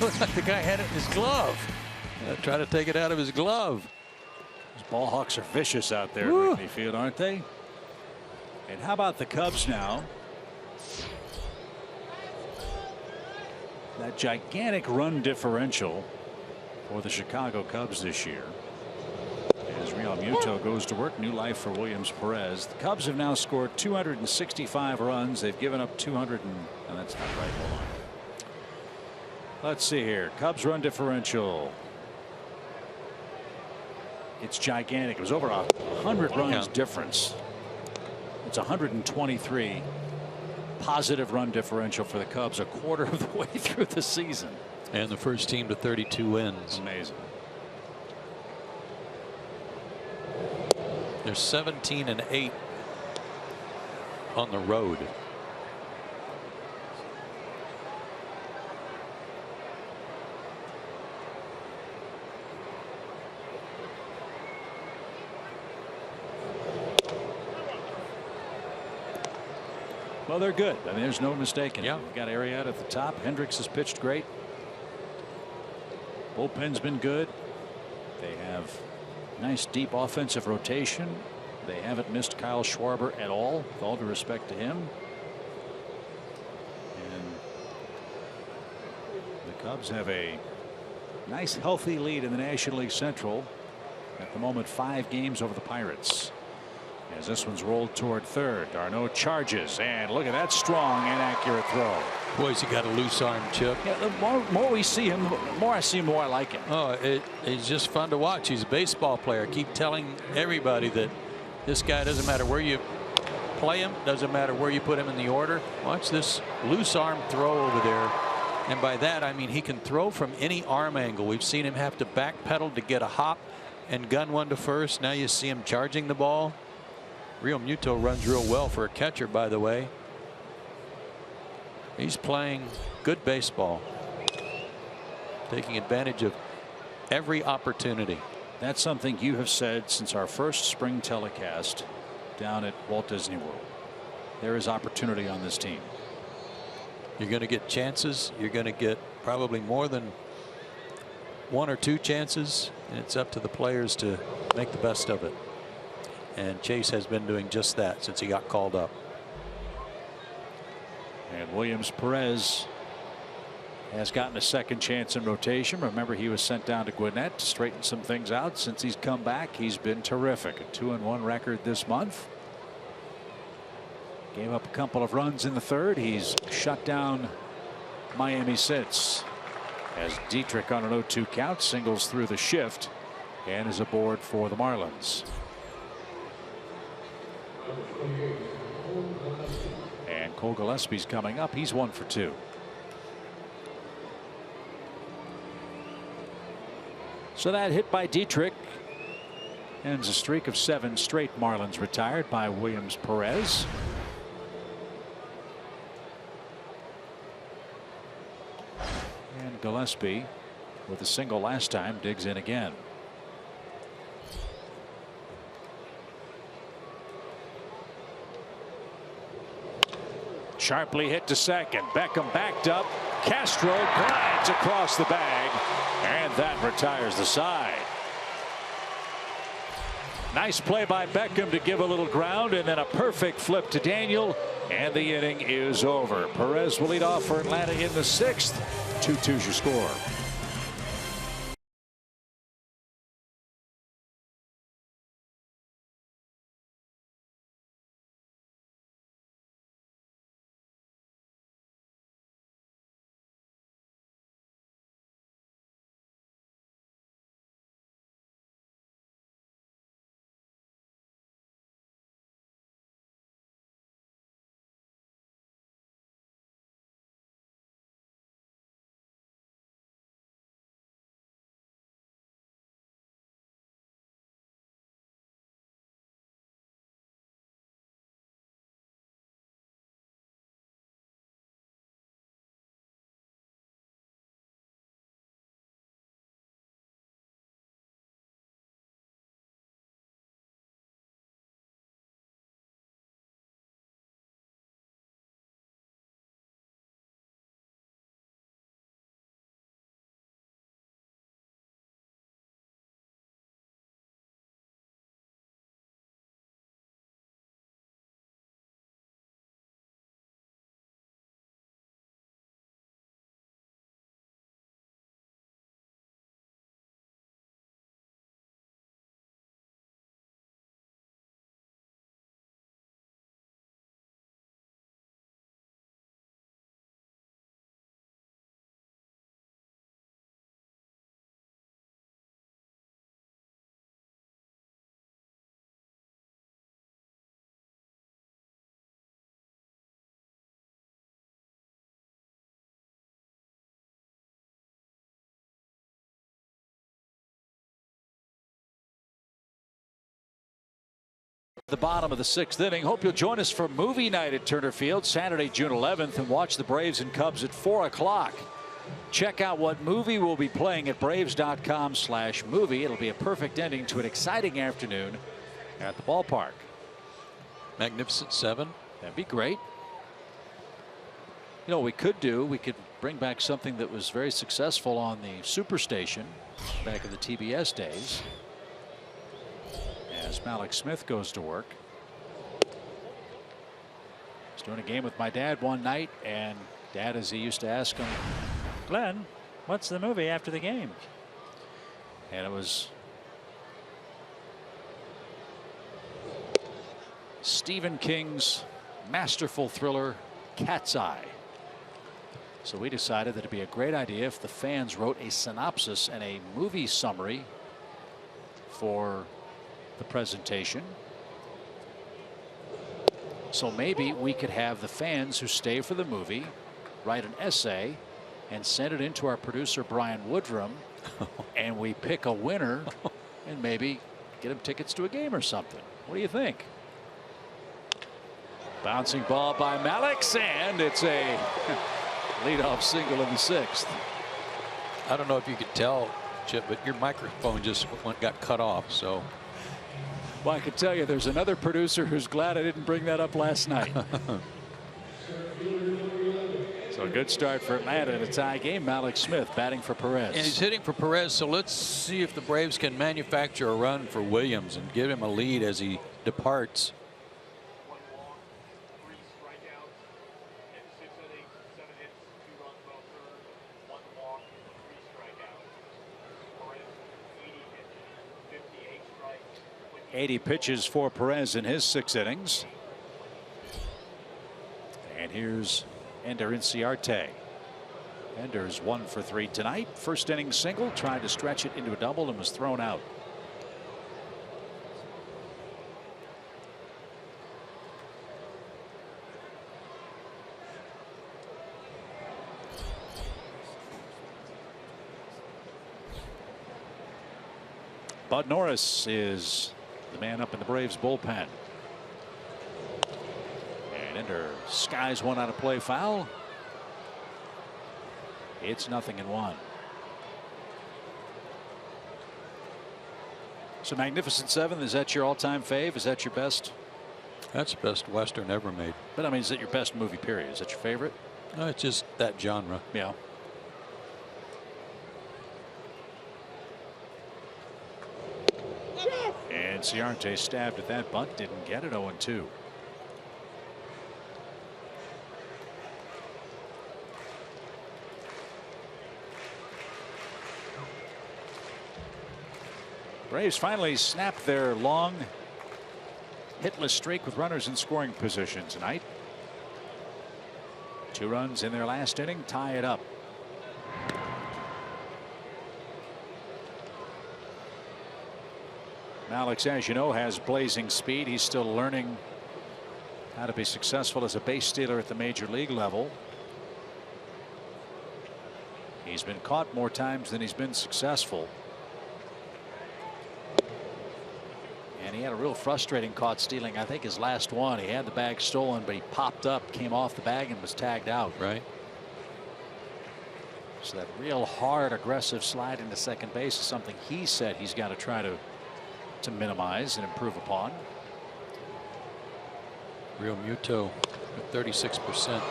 Looks like the guy had it in his glove. Try to take it out of his glove. Those ball hawks are vicious out there at Wrigley Field, aren't they? And how about the Cubs now? That gigantic run differential for the Chicago Cubs this year. As Real Muto goes to work, new life for Williams Perez. The Cubs have now scored 265 runs. They've given up 200 and that's not right. Hold on. Let's see here. Cubs run differential. It's gigantic. It was over 100 runs difference. It's 123. Positive run differential for the Cubs, a quarter of the way through the season. And the first team to 32 wins. Amazing. They're 17-8 on the road. Well, they're good. I mean, there's no mistaking. Yeah. We've got Arrieta at the top. Hendricks has pitched great. Bullpen's been good. They have nice deep offensive rotation. They haven't missed Kyle Schwarber at all, with all due respect to him. And the Cubs have a nice healthy lead in the National League Central. At the moment, 5 games over the Pirates. As this one's rolled toward third. D'Arnaud charges, and look at that strong and accurate throw. Boys, he got a loose arm, Chip. Yeah, the more we see him, the more I see him, the more I like him. Oh, it's just fun to watch. He's a baseball player. I keep telling everybody that this guy, doesn't matter where you play him. Doesn't matter where you put him in the order. Watch this loose arm throw over there. And by that, I mean he can throw from any arm angle. We've seen him have to backpedal to get a hop and gun one to first. Now you see him charging the ball. Real Muto runs real well for a catcher, by the way. He's playing good baseball, taking advantage of every opportunity. That's something you have said since our first spring telecast down at Walt Disney World. There is opportunity on this team. You're going to get chances. You're going to get probably more than 1 or 2 chances, and it's up to the players to make the best of it. And Chase has been doing just that since he got called up. And Williams Perez has gotten a second chance in rotation. Remember, he was sent down to Gwinnett to straighten some things out. Since he's come back, he's been terrific. A 2-1 record this month. Gave up a couple of runs in the third. He's shut down Miami since, as Dietrich on an 0-2 count singles through the shift and is aboard for the Marlins. And Cole Gillespie's coming up. He's 1 for 2. So that hit by Dietrich ends a streak of 7 straight Marlins retired by Williams Perez. And Gillespie, with a single last time, digs in again. Sharply hit to second. Beckham backed up. Castro glides across the bag, and that retires the side. Nice play by Beckham to give a little ground, and then a perfect flip to Daniel, and the inning is over. Perez will lead off for Atlanta in the 6th. 2-2's your score. The bottom of the 6th inning. Hope you'll join us for movie night at Turner Field Saturday, June 11th, and watch the Braves and Cubs at 4 o'clock. Check out what movie we'll be playing at braves.com/movie. It'll be a perfect ending to an exciting afternoon at the ballpark. Magnificent 7. That'd be great. You know what we could do? We could bring back something that was very successful on the Superstation back in the TBS days. As Malik Smith goes to work. I was doing a game with my dad one night, and Dad, as he used to ask him, Glenn, what's the movie after the game? And it was Stephen King's masterful thriller Cat's Eye. So we decided that it'd be a great idea if the fans wrote a synopsis and a movie summary for the presentation. So maybe we could have the fans who stay for the movie write an essay and send it into our producer Brian Woodrum, and we pick a winner and maybe get him tickets to a game or something. What do you think? Bouncing ball by Malix, and it's a leadoff single in the 6th. I don't know if you could tell, Chip, but your microphone just got cut off. So, well, I can tell you there's another producer who's glad I didn't bring that up last night. So a good start for Atlanta in a tie game. Malix Smith batting for Perez. And he's hitting for Perez. So let's see if the Braves can manufacture a run for Williams and give him a lead as he departs. .80 pitches for Perez in his 6 innings. And here's Ender Inciarte. Ender's 1 for 3 tonight. First inning single, tried to stretch it into a double and was thrown out. Bud Norris is the man up in the Braves bullpen. And Ender skies one out of play foul. It's 0-1. So Magnificent Seven, is that your all-time fave? Is that your best? That's the best Western ever made. But I mean, is it your best movie period? Is that your favorite? No, it's just that genre. Yeah. And Ciarte stabbed at that bunt, didn't get it. 0-2. Braves finally snapped their long hitless streak with runners in scoring position tonight. 2 runs in their last inning, tie it up. Malix, as you know, has blazing speed. He's still learning how to be successful as a base stealer at the major league level. He's been caught more times than he's been successful. And he had a real frustrating caught stealing. I think his last one, he had the bag stolen, but he popped up, came off the bag, and was tagged out. Right. So that real hard, aggressive slide into second base is something he said he's got to try to minimize and improve upon. Real Muto at 36%.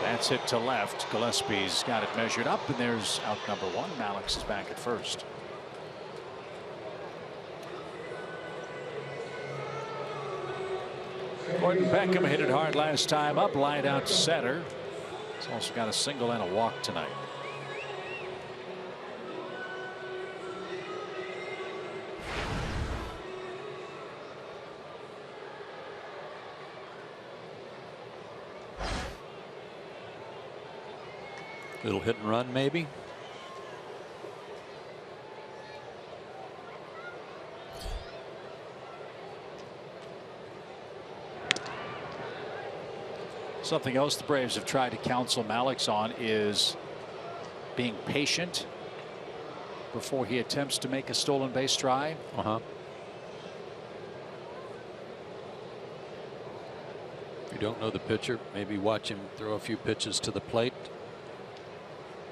That's hit to left. Gillespie's got it measured up, and there's out number 1. Malix is back at first. Gordon Beckham hit it hard last time up, lined out to center. He's also got a single and a walk tonight. Little hit and run, maybe. Something else the Braves have tried to counsel Malix on is being patient before he attempts to make a stolen base try. If you don't know the pitcher, maybe watch him throw a few pitches to the plate.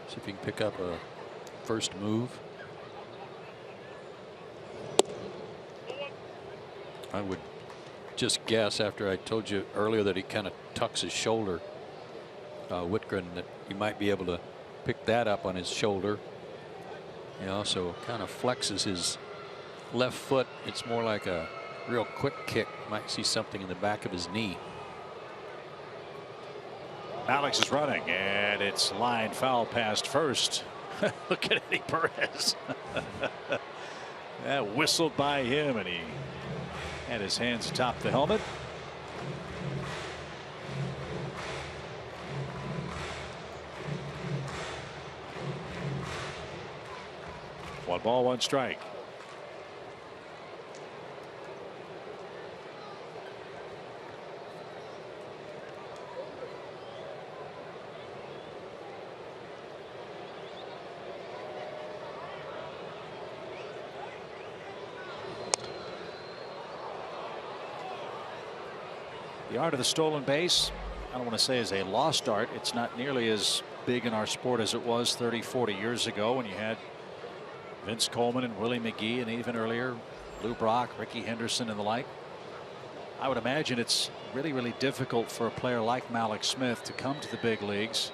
See if he can pick up a first move. I would just guess, after I told you earlier that he kind of tucks his shoulder, Whitgren, that you might be able to pick that up on his shoulder. He also kind of flexes his left foot. It's more like a real quick kick. Might see something in the back of his knee. Malix is running, and it's line foul past first. Look at Eddie Perez. That whistled by him, and he had his hands atop the helmet. One ball, one strike. The art of the stolen base, I don't want to say is a lost art. It's not nearly as big in our sport as it was 30, 40 years ago when you had Vince Coleman and Willie McGee, and even earlier Lou Brock, Ricky Henderson, and the like. I would imagine it's really, really difficult for a player like Malik Smith to come to the big leagues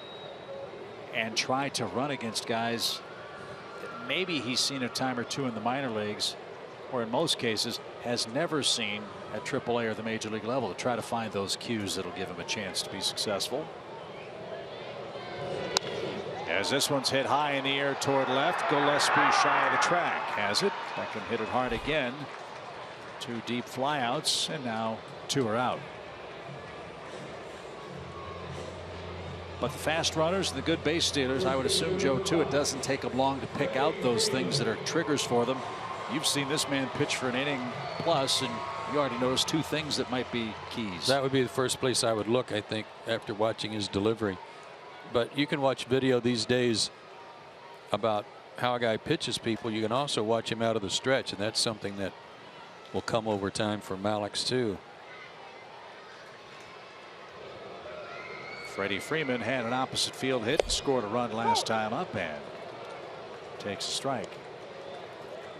and try to run against guys that maybe he's seen a time or two in the minor leagues, or in most cases has never seen at AAA or the major league level, to try to find those cues that'll give him a chance to be successful. As this one's hit high in the air toward left, Gillespie shy of the track has it. Beckham hit it hard again. 2 deep flyouts, and now 2 are out. But the fast runners and the good base stealers, I would assume, Joe, too, it doesn't take them long to pick out those things that are triggers for them. You've seen this man pitch for an inning plus, and you already noticed 2 things that might be keys. That would be the first place I would look, I think, after watching his delivery. But you can watch video these days about how a guy pitches people. You can also watch him out of the stretch, and that's something that will come over time for Malik's too. Freddie Freeman had an opposite field hit and scored a run last time up, and takes a strike.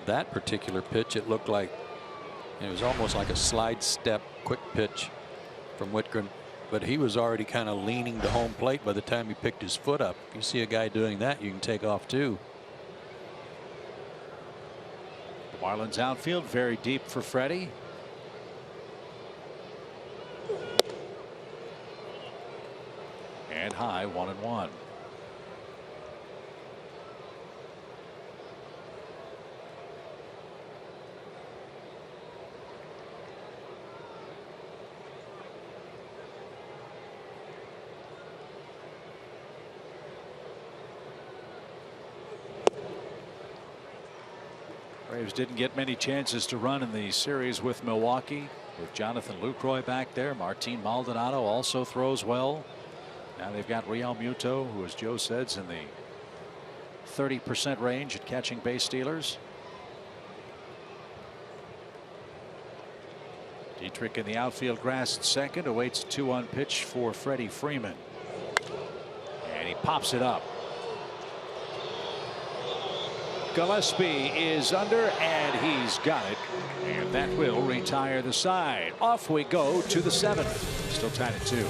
That particular pitch, it looked like it was almost like a slide step quick pitch from Whitgren, but he was already kind of leaning to home plate by the time he picked his foot up. If you see a guy doing that, you can take off too. The Marlins outfield very deep for Freddie. And high, 1-1. Braves didn't get many chances to run in the series with Milwaukee, with Jonathan Lucroy back there. Martin Maldonado also throws well. Now they've got Real Muto, who, as Joe said, is in the 30% range at catching base stealers. Dietrich in the outfield grass at second, awaits a 2-1 pitch for Freddie Freeman. And he pops it up. Gillespie is under, and he's got it, and that will retire the side. Off we go to the 7th. Still tied at 2.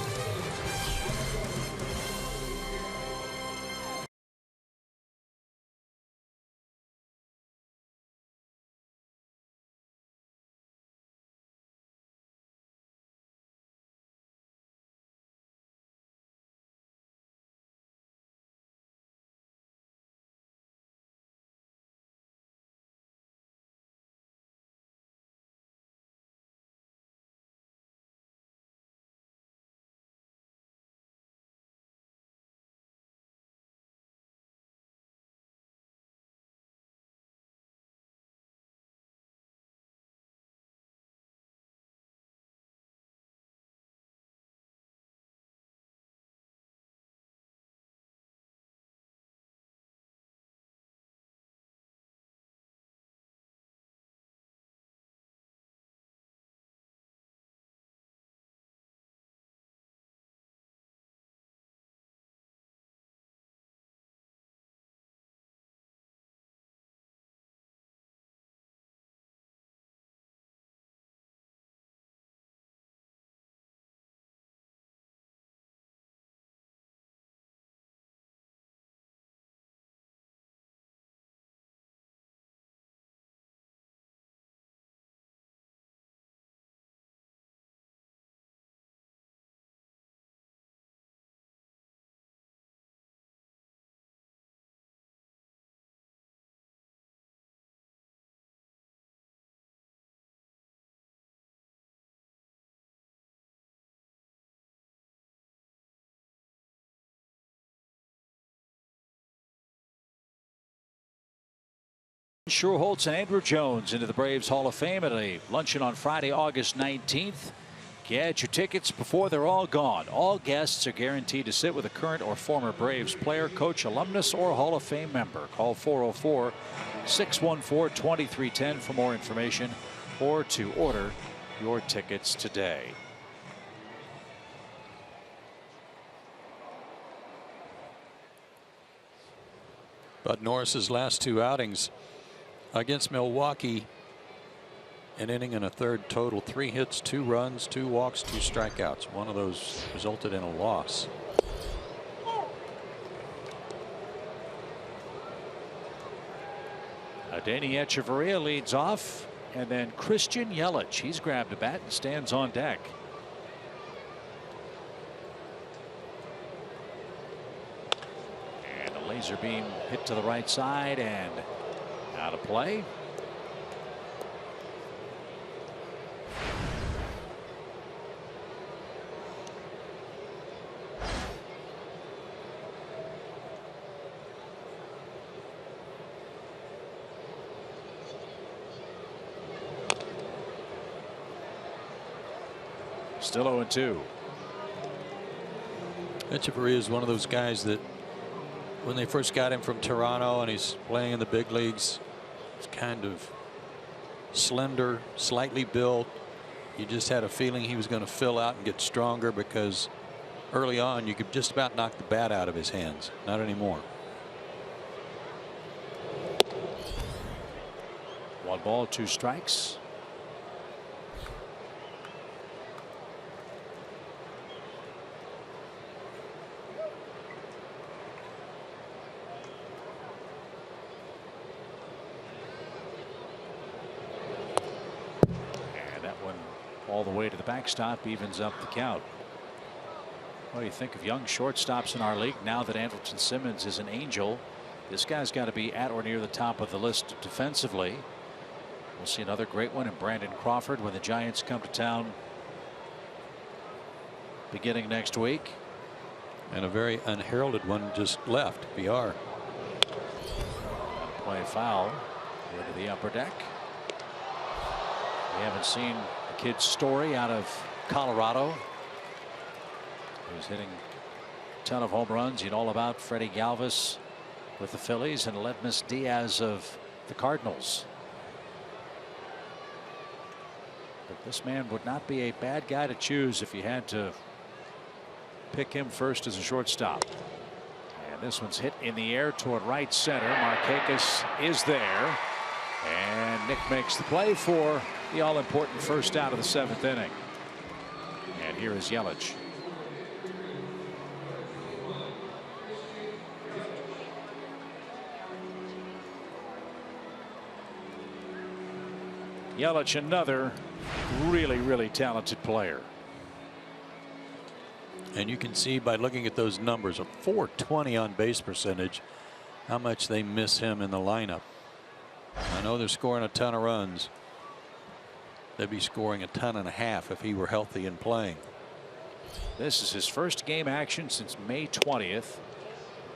Schuerholz and Andrew Jones into the Braves Hall of Fame at a luncheon on Friday, August 19th. Get your tickets before they're all gone. All guests are guaranteed to sit with a current or former Braves player, coach, alumnus, or Hall of Fame member. Call 404-614-2310 for more information or to order your tickets today. But Norris's last 2 outings against Milwaukee, an inning and a third total, 3 hits, 2 runs, 2 walks, 2 strikeouts. One of those resulted in a loss. Adeiny Echeverria leads off, and then Christian Yelich. He's grabbed a bat and stands on deck. And a laser beam hit to the right side and out of play. Still 0-2. Echeverria is one of those guys that when they first got him from Toronto and he's playing in the big leagues, he's kind of slender, slightly built. You just had a feeling he was going to fill out and get stronger, because early on you could just about knock the bat out of his hands. Not anymore. 1 ball, 2 strikes. All the way to the backstop, evens up the count. What do you think of young shortstops in our league now that Andrelton Simmons is an angel? This guy's got to be at or near the top of the list defensively. We'll see another great one in Brandon Crawford when the Giants come to town beginning next week. And a very unheralded one just left. BR. Play foul into the upper deck. We haven't seen a kid's story out of Colorado, who's hitting a ton of home runs. You know all about Freddie Galvis with the Phillies and Ledmus Diaz of the Cardinals. But this man would not be a bad guy to choose if you had to pick him first as a shortstop. And this one's hit in the air toward right center. Markakis is there. And Nick makes the play for the all-important first out of the 7th inning. And here is Yelich. Yelich, another really talented player. And you can see by looking at those numbers, a .420 on base percentage, how much they miss him in the lineup. I know they're scoring a ton of runs. They'd be scoring a ton and a half if he were healthy and playing. This is his first game action since May 20th.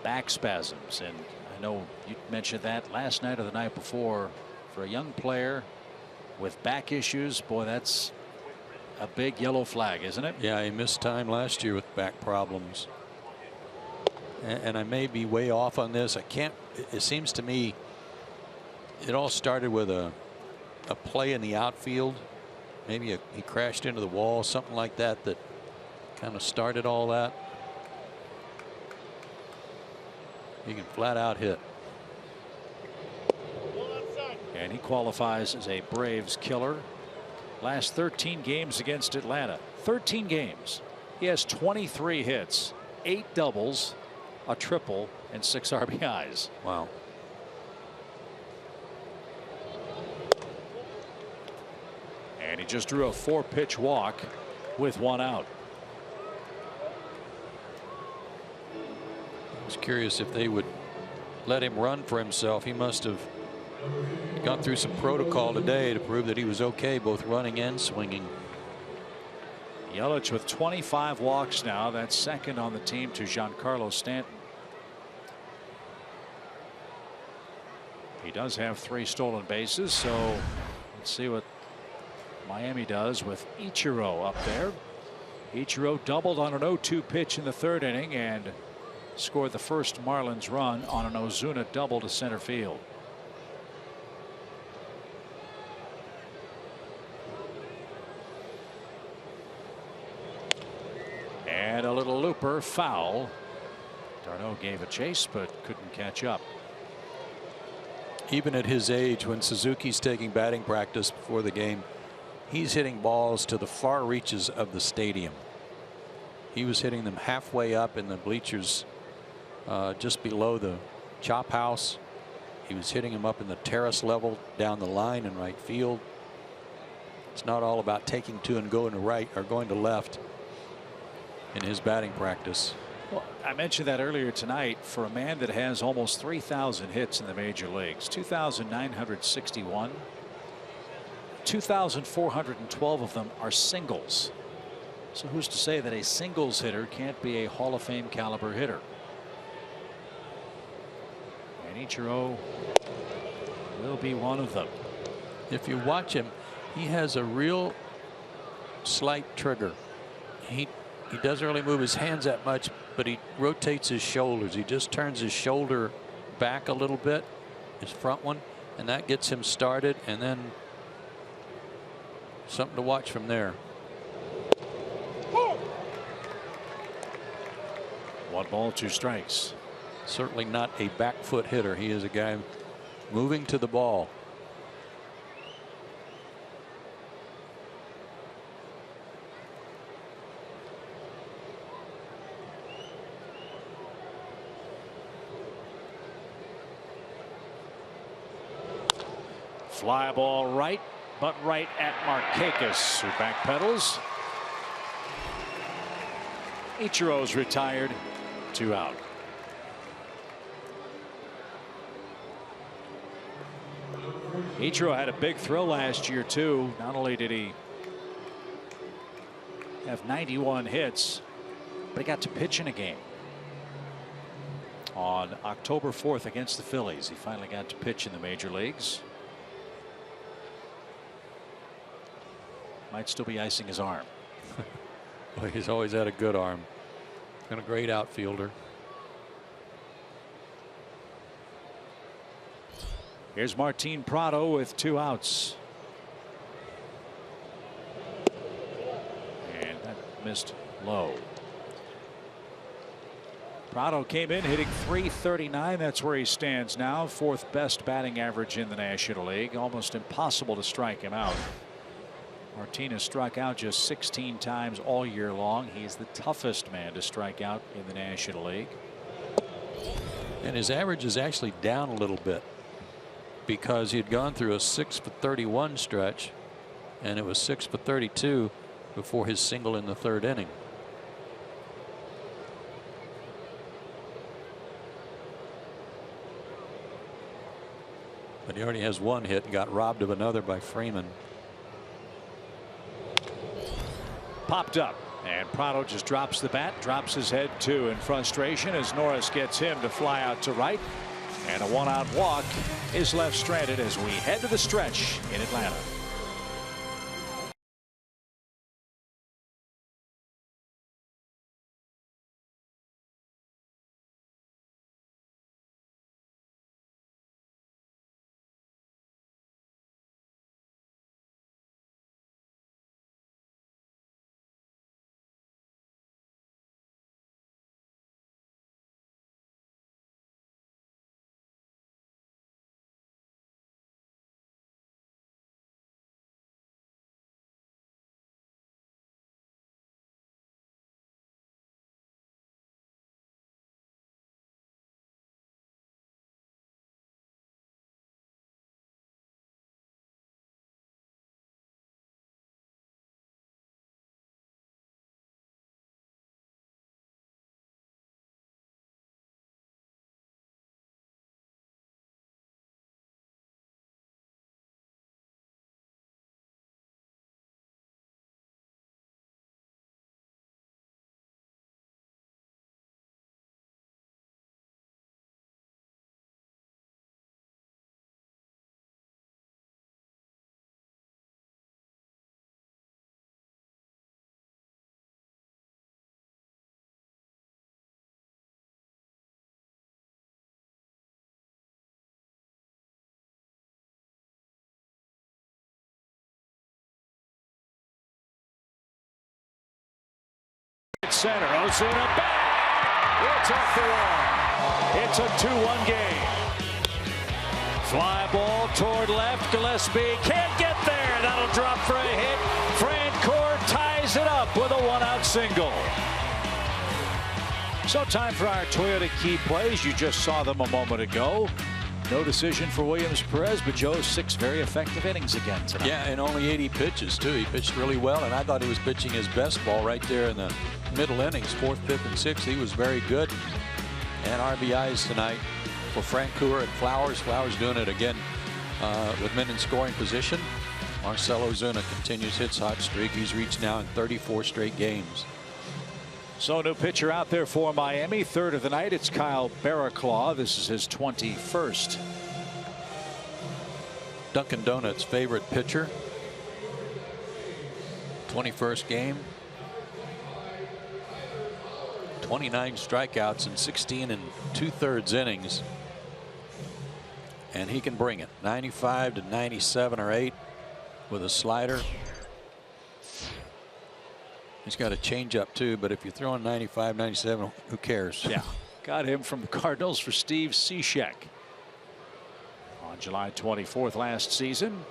Back spasms, and I know you mentioned that last night or the night before. For a young player with back issues, boy, that's a big yellow flag, isn't it? Yeah, he missed time last year with back problems. And I may be way off on this. I can't. It seems to me it all started with a play in the outfield. Maybe he crashed into the wall, something like that, that kind of started all that. He can flat out hit. And he qualifies as a Braves killer. Last 13 games against Atlanta. 13 games. He has 23 hits, 8 doubles, a triple, and 6 RBIs. Wow. And he just drew a 4-pitch walk with 1 out. I was curious if they would let him run for himself. He must have gone through some protocol today to prove that he was okay both running and swinging. Yelich with 25 walks now. That's second on the team to Giancarlo Stanton. He does have 3 stolen bases, so let's see what Miami does with Ichiro up there. Ichiro doubled on an 0-2 pitch in the 3rd inning and scored the first Marlins run on an Ozuna double to center field. And a little looper foul. Darno gave a chase but couldn't catch up. Even at his age, when Suzuki's taking batting practice before the game, he's hitting balls to the far reaches of the stadium. He was hitting them halfway up in the bleachers just below the chop house. He was hitting them up in the terrace level down the line in right field. It's not all about taking two and going to right or going to left in his batting practice. Well, I mentioned that earlier tonight. For a man that has almost 3,000 hits in the major leagues, 2,961, 2,412 of them are singles. So who's to say that a singles hitter can't be a Hall of Fame caliber hitter? And Ichiro will be one of them. If you watch him, he has a real slight trigger. He doesn't really move his hands that much, but he rotates his shoulders. He just turns his shoulder back a little bit, his front one, and that gets him started, and then something to watch from there. 1 ball, 2 strikes. Certainly not a back foot hitter. He is a guy moving to the ball. Fly ball right, but right at Markakis, who backpedals. Ichiro's retired, 2 out. Ichiro had a big throw last year too. Not only did he have 91 hits, but he got to pitch in a game. On October 4th against the Phillies, he finally got to pitch in the major leagues. Might still be icing his arm. Well, he's always had a good arm. And a great outfielder. Here's Martin Prado with 2 outs. And that missed low. Prado came in hitting .339. That's where he stands now. 4th best batting average in the National League. Almost impossible to strike him out. Martinez struck out just 16 times all year long. He's the toughest man to strike out in the National League. And his average is actually down a little bit because he had gone through a 6 for 31 stretch, and it was 6 for 32 before his single in the 3rd inning. But he already has 1 hit and got robbed of another by Freeman. Popped up, and Prado just drops the bat, drops his head too in frustration as Norris gets him to fly out to right, and a 1-out walk is left stranded as we head to the stretch in Atlanta. Center, Osuna back. It's off the wall. It's a 2-1 game. Fly ball toward left. Gillespie can't get there. That'll drop for a hit. Francoeur ties it up with a 1-out single. So time for our Toyota key plays. You just saw them a moment ago. No decision for Williams Perez, but Joe, 6 very effective innings again tonight. Yeah, and only 80 pitches, too. He pitched really well, and I thought he was pitching his best ball right there in the middle innings, 4th, 5th, and 6th. He was very good. And RBIs tonight for Francoeur and Flowers. Flowers doing it again with men in scoring position. Marcell Ozuna continues his hot streak. He's reached now in 34 straight games. So new pitcher out there for Miami. 3rd of the night. It's Kyle Barraclough. This is his 21st. Dunkin' Donuts' favorite pitcher. 21st game. 29 strikeouts in 16 2/3 innings. And he can bring it. 95 to 97 or 8 with a slider. He's got a changeup too, but if you're throwing 95, 97, who cares? Yeah. Got him from the Cardinals for Steve Cishek on July 24th last season.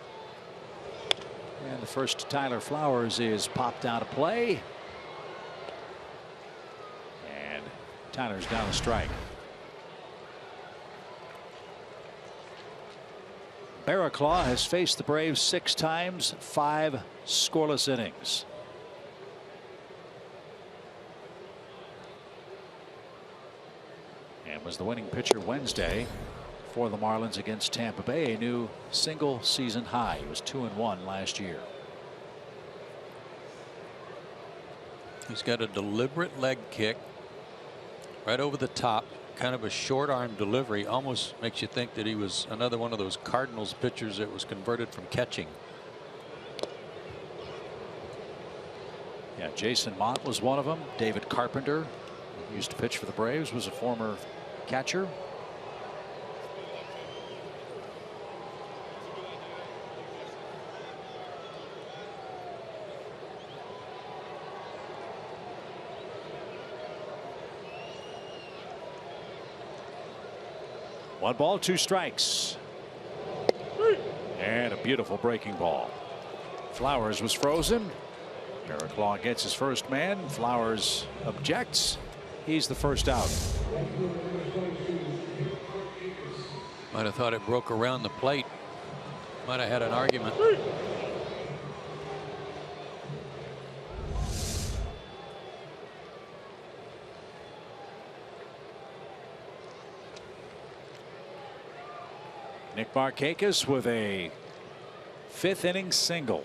And the first to Tyler Flowers is popped out of play. And Tyler's down a strike. Barraclough has faced the Braves 6 times, 5 scoreless innings. And was the winning pitcher Wednesday for the Marlins against Tampa Bay, a new single season high. He was 2-1 last year. He's got a deliberate leg kick right over the top, kind of a short arm delivery. Almost makes you think that he was another one of those Cardinals pitchers that was converted from catching. Yeah, Jason Mott was one of them. David Carpenter, who used to pitch for the Braves, was a former catcher. One ball, 2 strikes. And a beautiful breaking ball. Flowers was frozen. Barraclough gets his first man. Flowers objects. He's the first out. Might have thought it broke around the plate. Might have had an argument. Nick Markakis with a 5th inning single.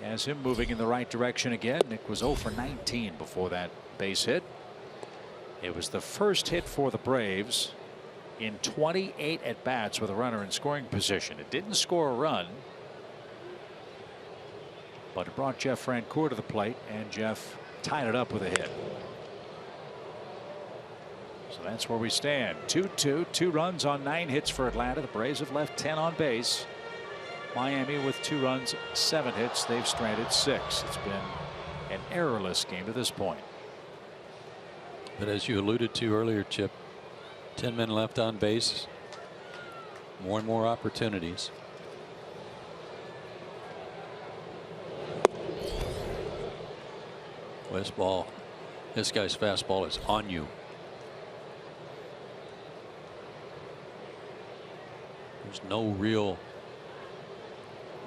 Has him moving in the right direction again. Nick was 0 for 19 before that base hit. It was the first hit for the Braves in 28 at bats with a runner in scoring position. It didn't score a run, but it brought Jeff Francoeur to the plate, and Jeff tied it up with a hit. So that's where we stand. 2-2, 2 runs on 9 hits for Atlanta. The Braves have left 10 on base. Miami with 2 runs, 7 hits. They've stranded 6. It's been an errorless game to this point. But as you alluded to earlier, Chip, 10 men left on base. More and more opportunities. West ball. This guy's fastball is on you. There's no real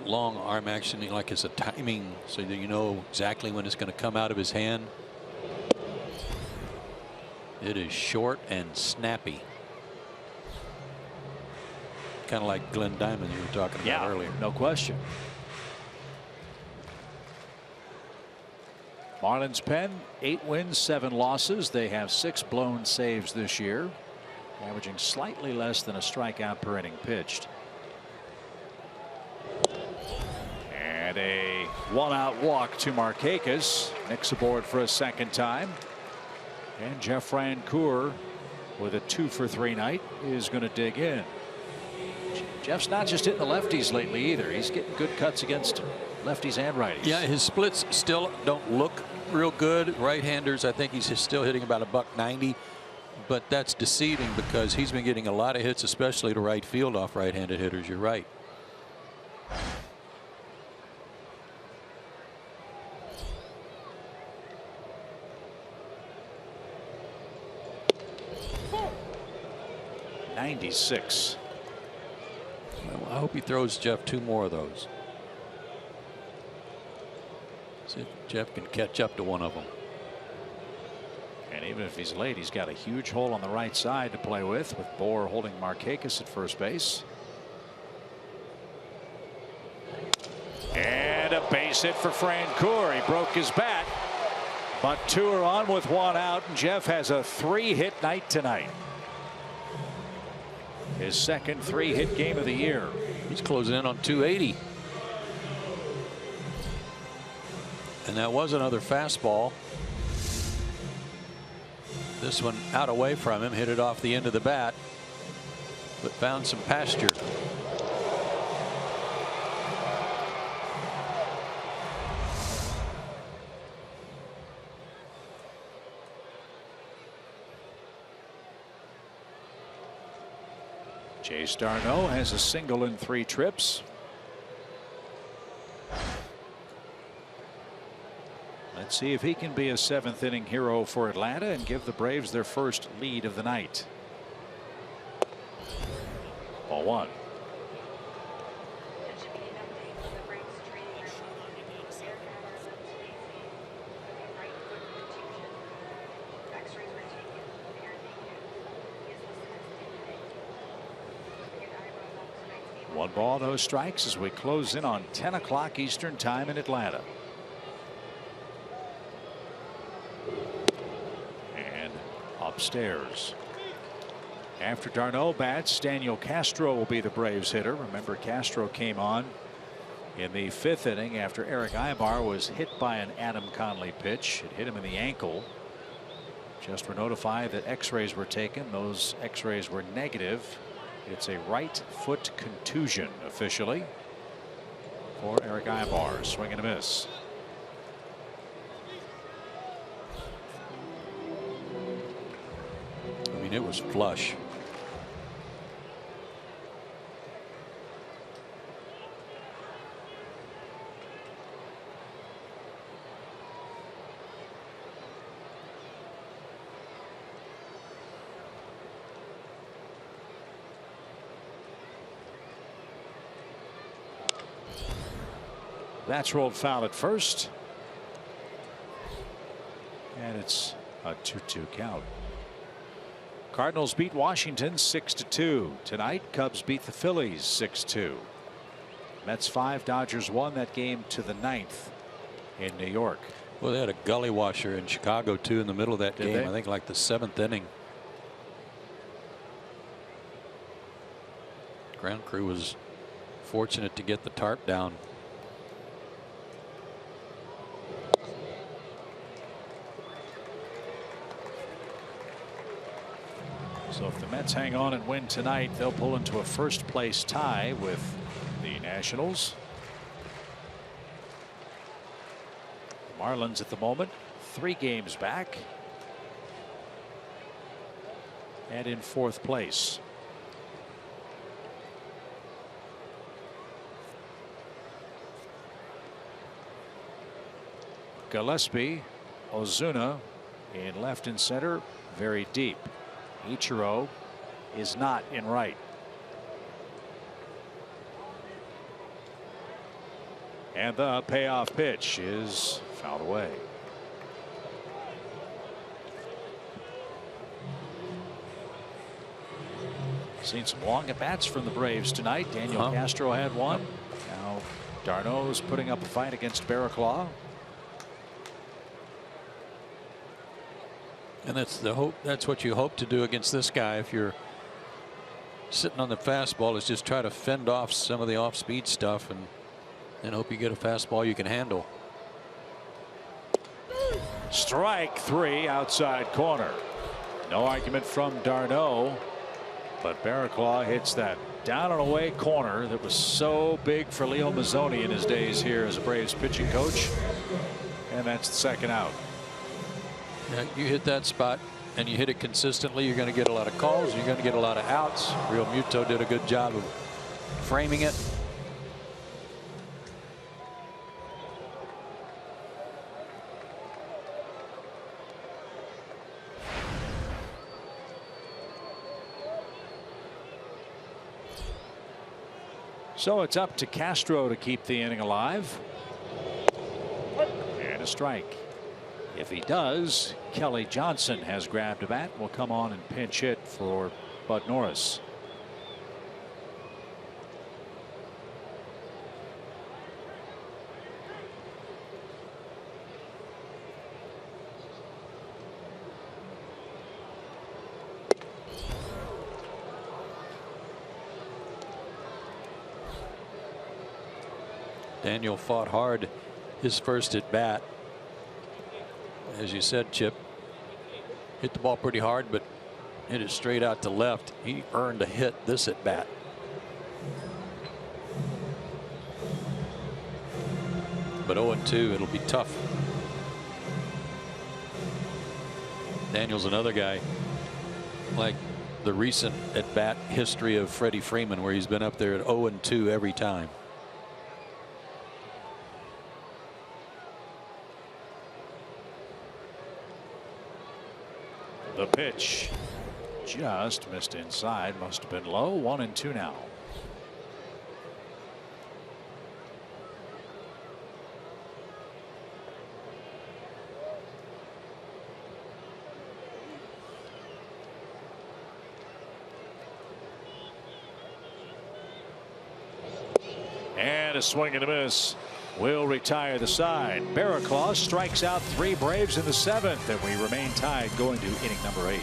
long arm action, like it's a timing, so that you know exactly when it's going to come out of his hand. It is short and snappy. Kind of like Glenn Diamond you were talking about earlier. No question. Marlins pen, 8 wins, 7 losses. They have 6 blown saves this year, averaging slightly less than a strikeout per inning pitched. And a 1-out walk to Markakis. Nick's aboard for a second time. And Jeff Francoeur, with a 2-for-3 night, is going to dig in. Jeff's not just hitting the lefties lately either. He's getting good cuts against lefties and righties. Yeah, his splits still don't look real good. Right-handers, I think he's still hitting about $190. But that's deceiving because he's been getting a lot of hits, especially to right field off right-handed hitters. You're right. '96. Well, I hope he throws Jeff 2 more of those. See if Jeff can catch up to one of them. And even if he's late, he's got a huge hole on the right side to play with Bohr holding Markakis at first base. And a base hit for Francoeur. He broke his bat, but 2 are on with 1 out, and Jeff has a 3-hit night tonight. His second 3-hit game of the year. He's closing in on 280. And that was another fastball. This one out away from him, hit it off the end of the bat, but found some pasture. Chase d'Arnaud has a single in 3 trips. Let's see if he can be a 7th inning hero for Atlanta and give the Braves their first lead of the night. Ball 1. One ball, no strikes as we close in on 10 o'clock Eastern time in Atlanta. And upstairs. After d'Arnaud bats, Daniel Castro will be the Braves hitter. Remember, Castro came on in the 5th inning after Eric Aybar was hit by an Adam Conley pitch. It hit him in the ankle. Just were notified that x-rays were taken. Those x-rays were negative. It's a right foot contusion officially for Eric Aybar. Swing and a miss. I mean, it was flush. That's rolled foul at first. And it's a 2-2 count. Cardinals beat Washington 6-2. Tonight, Cubs beat the Phillies 6-2. Mets 5, Dodgers 1. That game to the 9th in New York. Well, they had a gully washer in Chicago too in the middle of that Did game. they? I think like the 7th inning. Ground crew was fortunate to get the tarp down. So if the Mets hang on and win tonight, they'll pull into a first place tie with the Nationals. Marlins at the moment 3 games back and in 4th place. Gillespie, Ozuna in left and center, very deep. Ichiro is not in right. And the payoff pitch is fouled away. Seen some long at bats from the Braves tonight. Daniel Castro had one. Now d'Arnaud's putting up a fight against Barraclough. And that's the hope. That's what you hope to do against this guy. If you're sitting on the fastball, is just try to fend off some of the off-speed stuff and hope you get a fastball you can handle. Strike 3 outside corner. No argument from d'Arnaud, but Barraclough hits that down and away corner that was so big for Leo Mazzoni in his days here as a Braves pitching coach. And that's the 2nd out. Yeah, you hit that spot and you hit it consistently, you're going to get a lot of calls. You're going to get a lot of outs. Real Muto did a good job of framing it. So it's up to Castro to keep the inning alive. And a strike. If he does, Kelly Johnson has grabbed a bat, will come on and pinch hit for Bud Norris. Daniel fought hard his first at bat. As you said, Chip, hit the ball pretty hard, but hit it straight out to left. He earned a hit this at bat. But 0-2, it'll be tough. Daniel's another guy like the recent at bat history of Freddie Freeman, where he's been up there at 0-2 every time. The pitch just missed inside. Must have been low. 1-2 now. And a swing and a miss will retire the side. Barraclough strikes out 3 Braves in the 7th, and we remain tied going to inning number 8.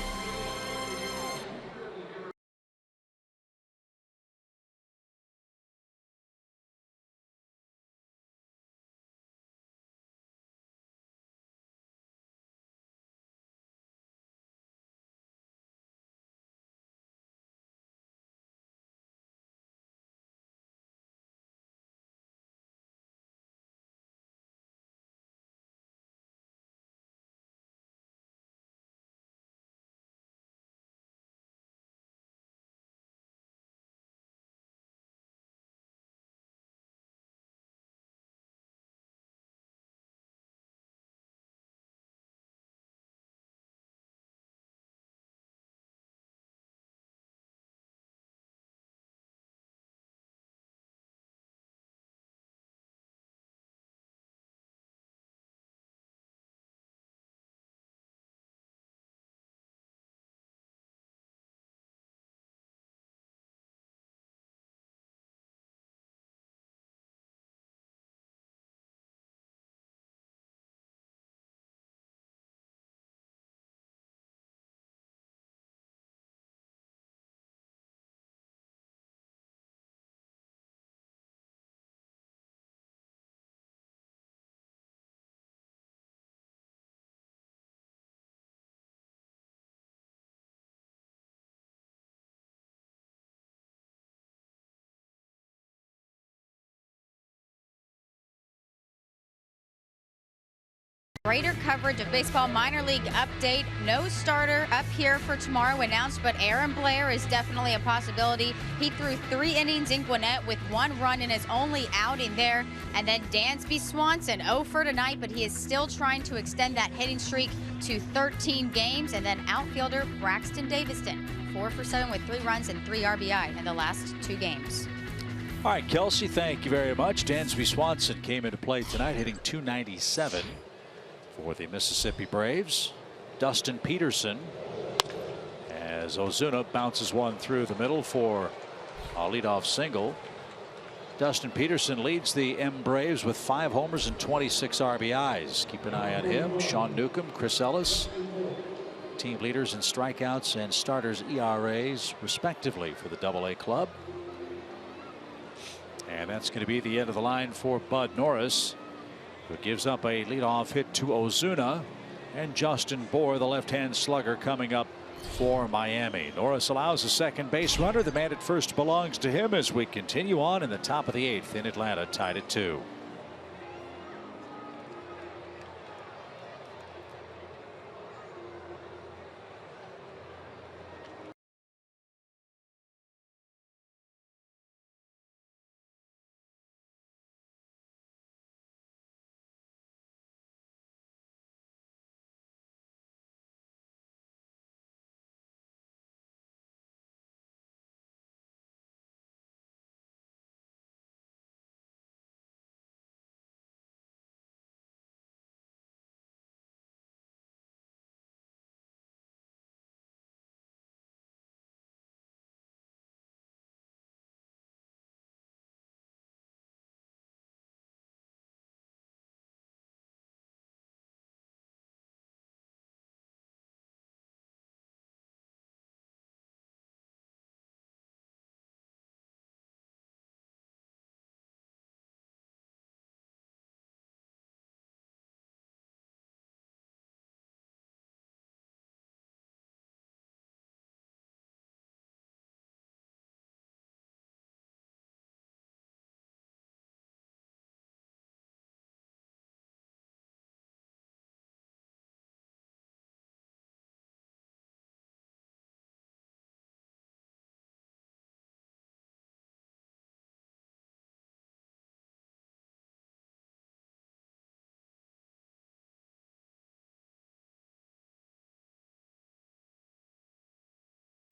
Greater coverage of baseball minor league update. No starter up here for tomorrow announced, but Aaron Blair is definitely a possibility. He threw 3 innings in Gwinnett with 1 run in his only outing there. And then Dansby Swanson 0 for tonight, but he is still trying to extend that hitting streak to 13 games. And then outfielder Braxton Daviston 4 for 7 with 3 runs and 3 RBI in the last 2 games. All right, Kelsey, thank you very much. Dansby Swanson came into play tonight, hitting .297 for the Mississippi Braves. Dustin Peterson, as Ozuna bounces one through the middle for a leadoff single. Dustin Peterson leads the Braves with 5 homers and 26 RBIs. Keep an eye on him. Sean Newcomb, Chris Ellis, team leaders in strikeouts and starters ERAs respectively for the AA club. And that's going to be the end of the line for Bud Norris, who gives up a leadoff hit to Ozuna, and Justin Bour, the left-hand slugger, coming up for Miami. Norris allows a second base runner. The man at first belongs to him as we continue on in the top of the 8th in Atlanta, tied at 2.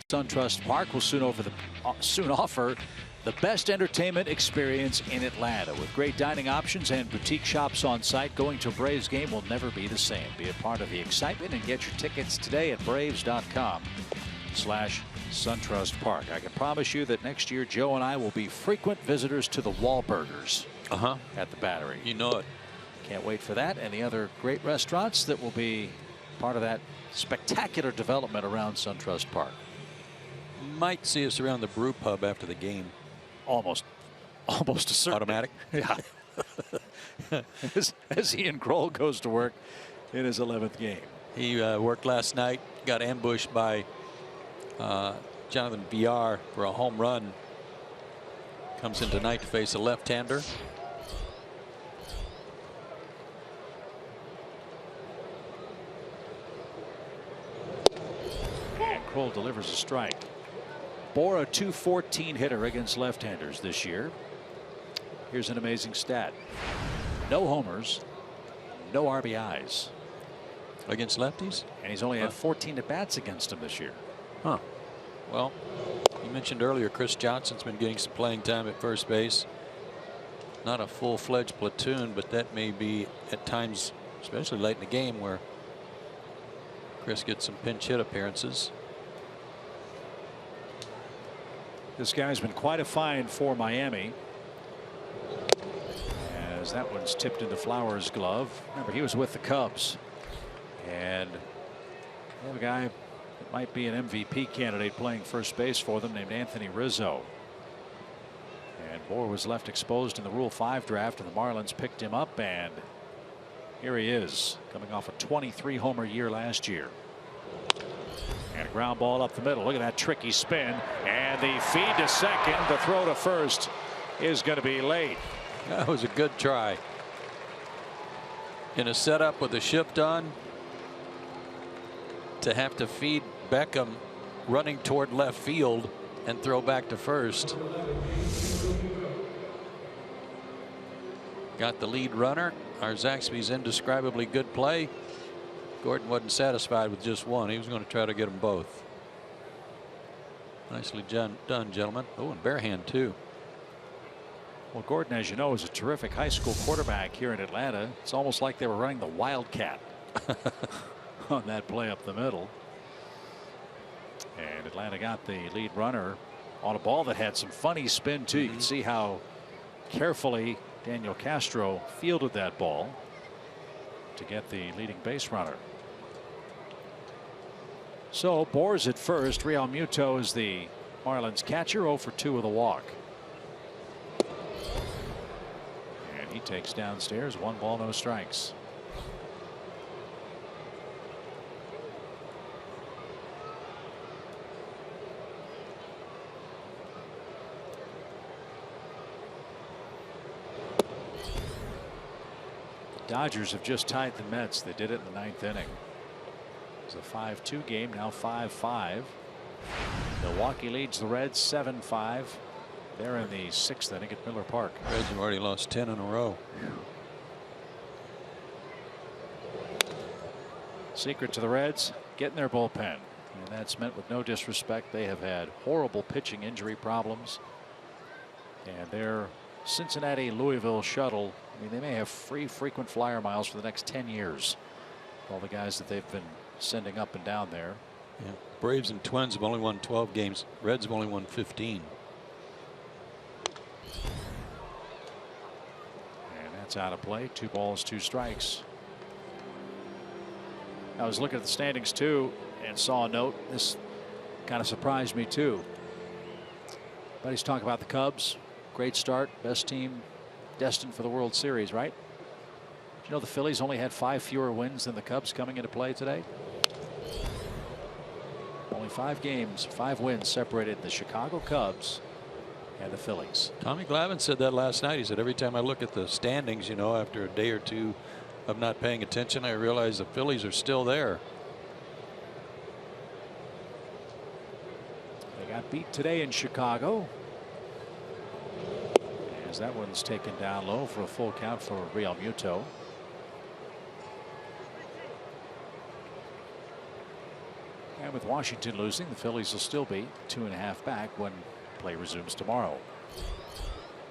SunTrust Park will soon offer the best entertainment experience in Atlanta. With great dining options and boutique shops on site, going to a Braves game will never be the same. Be a part of the excitement and get your tickets today at braves.com/SunTrust Park. I can promise you that next year Joe and I will be frequent visitors to the Wahlburgers at the Battery. You know it. Can't wait for that and the other great restaurants that will be part of that spectacular development around SunTrust Park. Might see us around the brew pub after the game. Almost a certain. Automatic. Yeah. as Ian Kroll goes to work in his 11th game. He worked last night, got ambushed by Jonathan VR for a home run. Comes in tonight to face a left-hander. And Kroll delivers a strike. Bohr, a .214 hitter against left-handers this year. Here's an amazing stat. No homers, no RBIs. Against lefties? And he's only had 14 at-bats against them this year. Huh. Well, you mentioned earlier Chris Johnson's been getting some playing time at first base. Not a full-fledged platoon, but that may be at times, especially late in the game, where Chris gets some pinch hit appearances. This guy's been quite a find for Miami, as that one's tipped into Flowers' glove. Remember, he was with the Cubs, and they have a guy that might be an MVP candidate playing first base for them named Anthony Rizzo. And Bohr was left exposed in the Rule 5 draft, and the Marlins picked him up, and here he is, coming off a 23 homer year last year. And a ground ball up the middle. Look at that tricky spin. And the feed to second. The throw to first is going to be late. That was a good try. In a setup with a shift on, to have to feed Beckham running toward left field and throw back to first. Got the lead runner. Zaxby's indescribably good play. Gordon wasn't satisfied with just one. He was going to try to get them both. Nicely done, gentlemen. Oh, and bare hand too. Well, Gordon, as you know, is a terrific high school quarterback here in Atlanta. It's almost like they were running the Wildcat on that play up the middle. And Atlanta got the lead runner on a ball that had some funny spin too. You can see how carefully Daniel Castro fielded that ball to get the leading base runner. So Bohr's at first. Real Muto is the Marlins catcher, 0 for 2 with a walk. And he takes downstairs, 1 ball, no strikes. Dodgers have just tied the Mets. They did it in the 9th inning. It's a 5-2 game, now 5-5. Milwaukee leads the Reds 7-5. They're in the 6th inning at Miller Park. Reds have already lost 10 in a row. Secret to the Reds, getting their bullpen. And that's meant with no disrespect. They have had horrible pitching injury problems. And their Cincinnati Louisville shuttle, I mean, they may have free frequent flyer miles for the next 10 years. All the guys that they've been sending up and down there. Yeah. Braves and Twins have only won 12 games. Reds have only won 15. And that's out of play. 2 balls, 2 strikes. I was looking at the standings too and saw a note. This kind of surprised me too. But he's talking about the Cubs. Great start. Best team destined for the World Series, right? Did you know the Phillies only had 5 fewer wins than the Cubs coming into play today? Only 5 games, 5 wins separated the Chicago Cubs and the Phillies. Tommy Glavine said that last night. He said, every time I look at the standings, you know, after a day or two of not paying attention, I realize the Phillies are still there. They got beat today in Chicago. As that one's taken down low for a full count for Real Muto. And And with Washington losing, the Phillies will still be 2.5 back when play resumes tomorrow.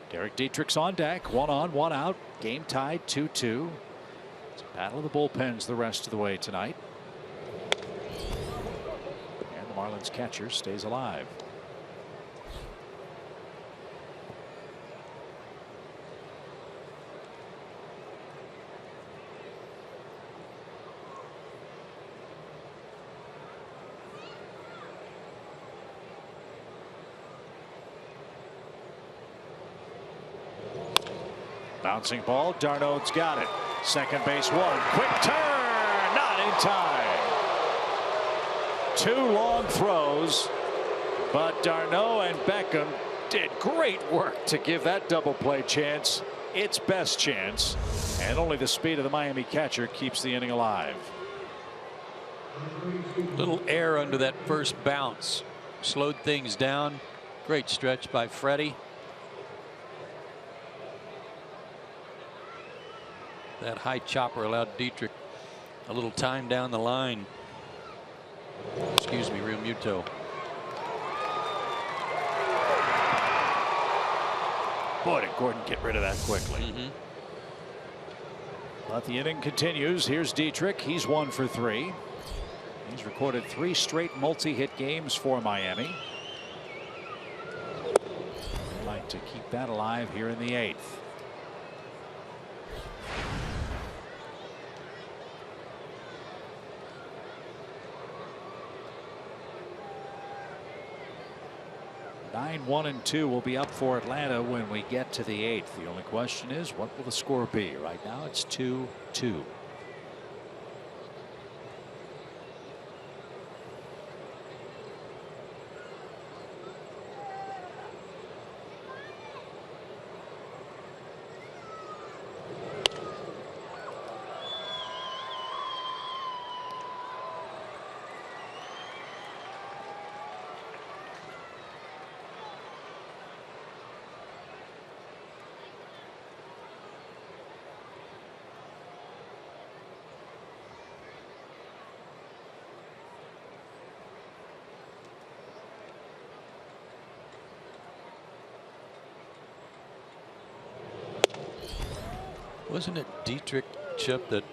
Derek Dietrich's on deck. 1 on, 1 out. Game tied 2-2. It's a battle of the bullpens the rest of the way tonight. And the Marlins catcher stays alive. Bouncing ball. Darno's got it. Second base one. Quick turn. Not in time. 2 long throws. But Darno and Beckham did great work to give that double play chance its best chance. And only the speed of the Miami catcher keeps the inning alive. Little air under that first bounce. Slowed things down. Great stretch by Freddie. That high chopper allowed Dietrich a little time down the line. Excuse me, Real Muto. Boy, did Gordon get rid of that quickly. But the inning continues. Here's Dietrich. He's 1 for 3. He's recorded 3 straight multi-hit games for Miami. They'd like to keep that alive here in the 8th. Nine, 1 and 2 will be up for Atlanta when we get to the 8th. The only question is, what will the score be? Right now it's 2-2. Wasn't it Dietrich, Chip, that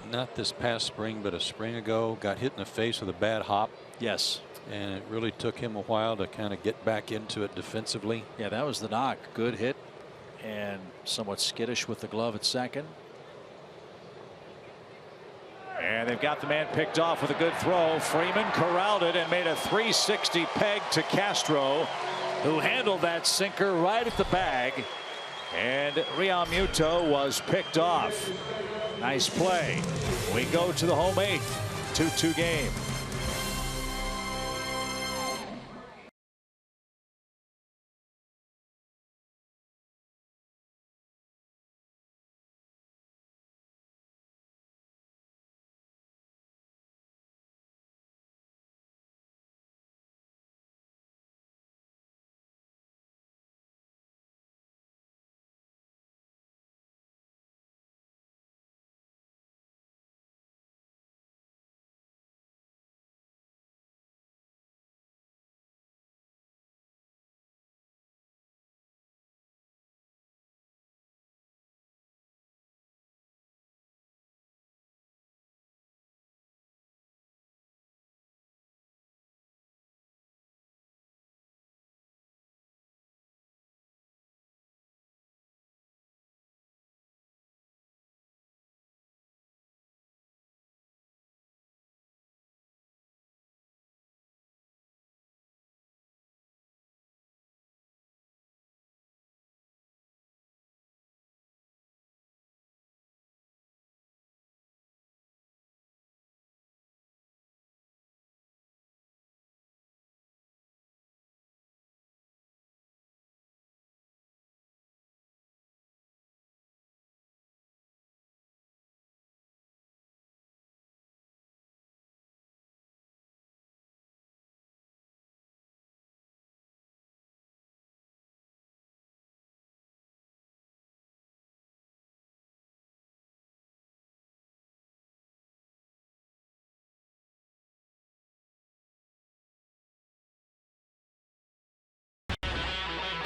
not this past spring but a spring ago got hit in the face with a bad hop? Yes. And it really took him a while to kind of get back into it defensively. Yeah, that was the knock. Good hit and somewhat skittish with the glove at second. And they've got the man picked off with a good throw. Freeman corralled it and made a 360 peg to Castro, who handled that sinker right at the bag. And Real Muto was picked off. Nice play. We go to the home 8th. 2-2 game.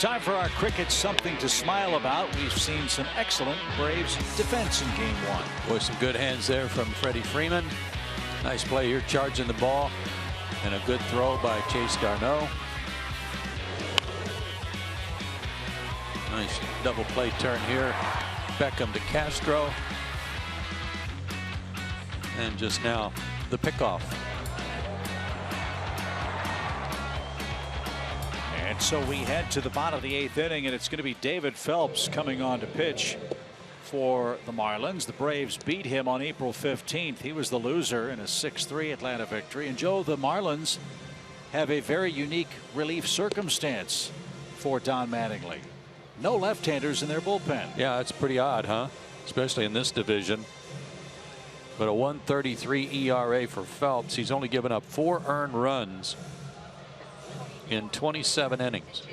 Time for our cricket something to smile about. We've seen some excellent Braves defense in game one. Boy, some good hands there from Freddie Freeman. Nice play here, charging the ball, and a good throw by Chase Garneau. Nice double play turn here. Beckham to Castro. And just now the pickoff. And so we head to the bottom of the 8th inning, and it's going to be David Phelps coming on to pitch for the Marlins. The Braves beat him on April 15th. He was the loser in a 6-3 Atlanta victory. And Joe, the Marlins have a very unique relief circumstance for Don Mattingly. No left-handers in their bullpen. Yeah, that's pretty odd, huh? Especially in this division. But a 1.33 ERA for Phelps. He's only given up 4 earned runs in 27 innings.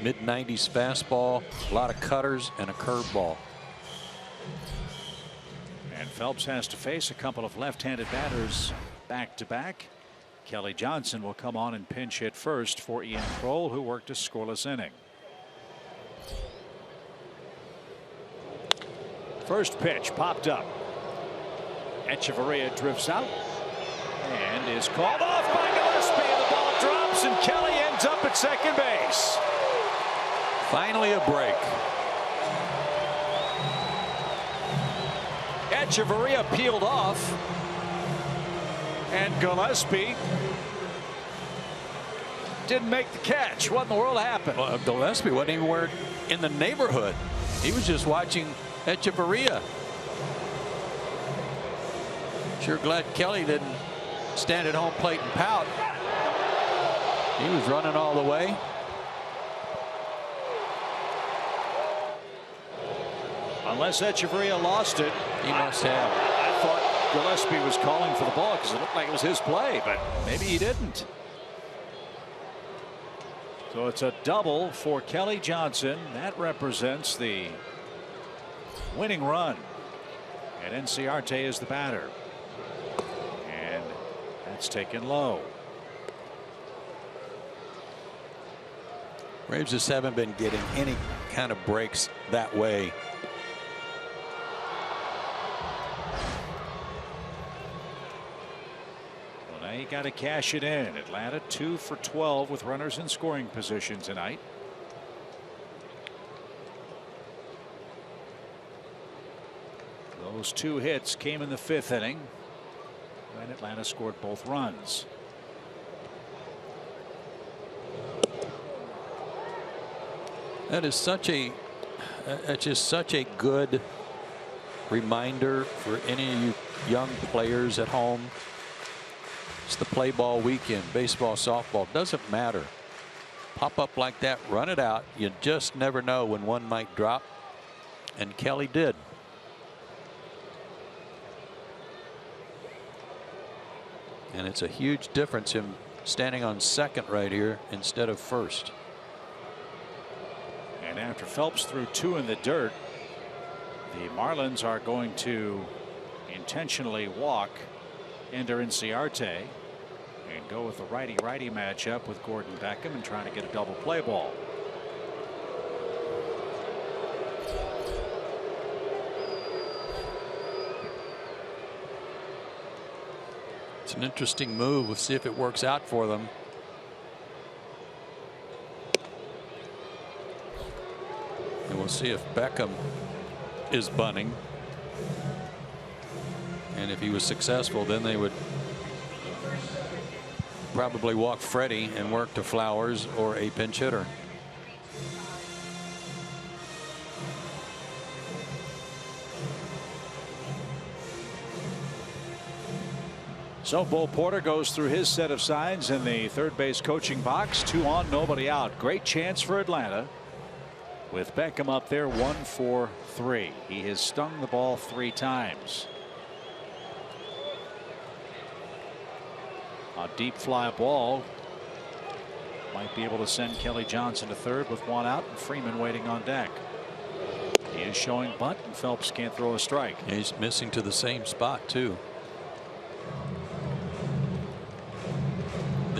Mid-90s fastball, a lot of cutters, and a curveball. And Phelps has to face a couple of left-handed batters back-to-back. Kelly Johnson will come on and pinch hit first for Ian Kroll, who worked a scoreless inning. First pitch popped up. Echeverria drifts out and is called off by Gillespie, and the ball drops, and Kelly ends up at second base. Finally a break. Echeverria peeled off, and Gillespie didn't make the catch. What in the world happened? Well, Gillespie wasn't even in the neighborhood. He was just watching Echeverria. Sure glad Kelly didn't stand at home plate and pout. He was running all the way. Unless Echeverria lost it. He must have. I thought Gillespie was calling for the ball because it looked like it was his play, but maybe he didn't. So it's a double for Kelly Johnson. That represents the winning run. And Enciarte is the batter. And that's taken low. Braves just haven't been getting any kind of breaks that way. Well, now you got to cash it in. Atlanta 2 for 12 with runners in scoring position tonight. Those 2 hits came in the 5th inning when Atlanta scored both runs. That is just such a good reminder for any of you young players at home. It's the play ball weekend. Baseball, softball, doesn't matter. Pop up like that, run it out. You just never know when one might drop, and Kelly did. And it's a huge difference him standing on second right here instead of first. And after Phelps threw 2 in the dirt, the Marlins are going to intentionally walk Ender Inciarte and go with the righty-righty matchup with Gordon Beckham and trying to get a double play ball. It's an interesting move. We'll see if it works out for them. And we'll see if Beckham is bunting. And if he was successful, then they would probably walk Freddie and work to Flowers or a pinch hitter. So Bo Porter goes through his set of signs in the third base coaching box. 2 on, nobody out. Great chance for Atlanta with Beckham up there 1 for 3. He has stung the ball 3 times. A deep fly ball might be able to send Kelly Johnson to third with 1 out and Freeman waiting on deck. He is showing bunt, and Phelps can't throw a strike. He's missing to the same spot too.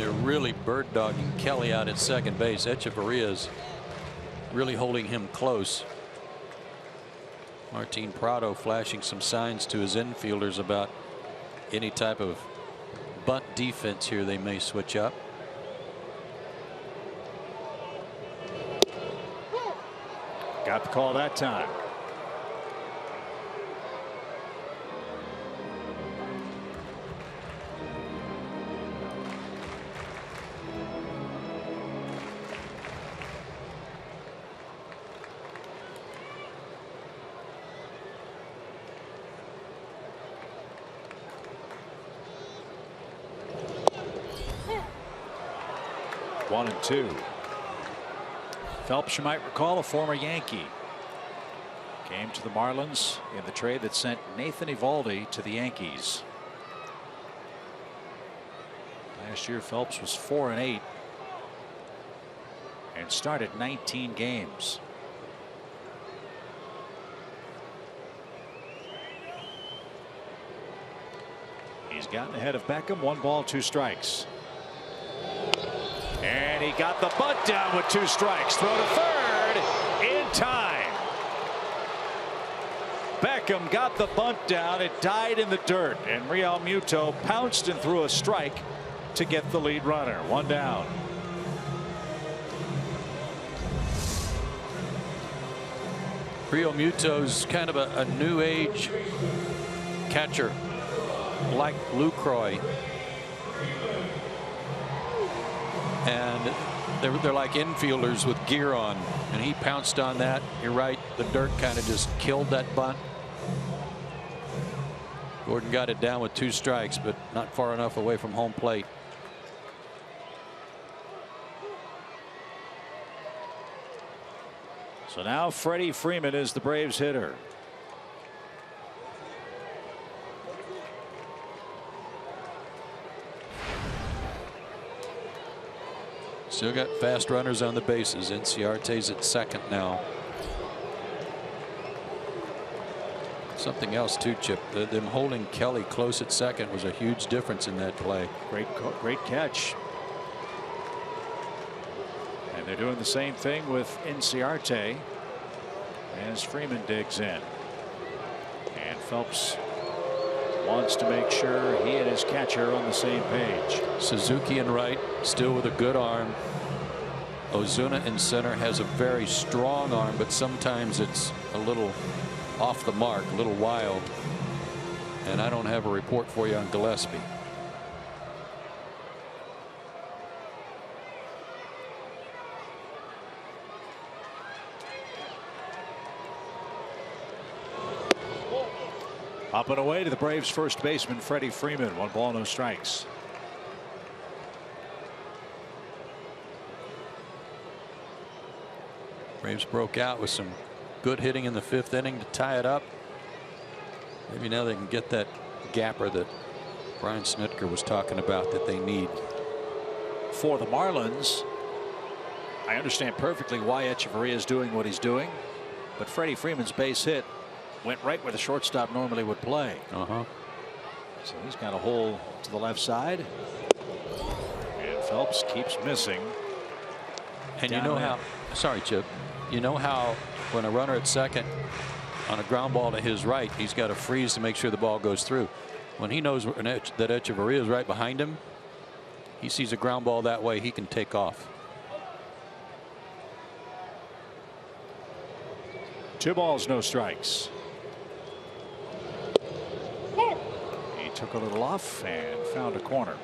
they're really bird dogging Kelly out at second base. Echeverria's really holding him close. Martin Prado flashing some signs to his infielders about any type of bunt defense here they may switch up. Got the call that time. One and two. Phelps, you might recall, a former Yankee, came to the Marlins in the trade that sent Nathan Eovaldi to the Yankees. Last year Phelps was 4-8 and started 19 games. He's gotten ahead of Beckham. 1 ball, 2 strikes. And he got the bunt down with 2 strikes. Throw to third in time. Beckham got the bunt down. It died in the dirt, and Real Muto pounced and threw a strike to get the lead runner. 1 down. Real Muto's kind of a new age catcher, like Lucroy. And they're like infielders with gear on, and he pounced on that. You're right, the dirt kind of just killed that bunt. Gordon got it down with 2 strikes, but not far enough away from home plate. So now Freddie Freeman is the Braves hitter. Still got fast runners on the bases. Inciarte's at second now. Something else too, Chip. Them holding Kelly close at second was a huge difference in that play. Great catch. And they're doing the same thing with Inciarte as Freeman digs in. And Phelps wants to make sure he and his catcher are on the same page. Suzuki in right, still with a good arm. Ozuna in center has a very strong arm, but sometimes it's a little off the mark, a little wild. And I don't have a report for you on Gillespie. Up and away to the Braves first baseman Freddie Freeman. 1 ball, no strikes. Braves broke out with some good hitting in the 5th inning to tie it up. Maybe now they can get that gapper that Brian Snitker was talking about that they need. For the Marlins, I understand perfectly why Echeverria is doing what he's doing, but Freddie Freeman's base hit went right where the shortstop normally would play. So he's got a hole to the left side, and Phelps keeps missing. And you know how, sorry Chip, you know how when a runner at second on a ground ball to his right, he's got to freeze to make sure the ball goes through. When he knows that Echeverria is right behind him, he sees a ground ball that way, he can take off. 2 balls, no strikes. He took a little off and found a corner.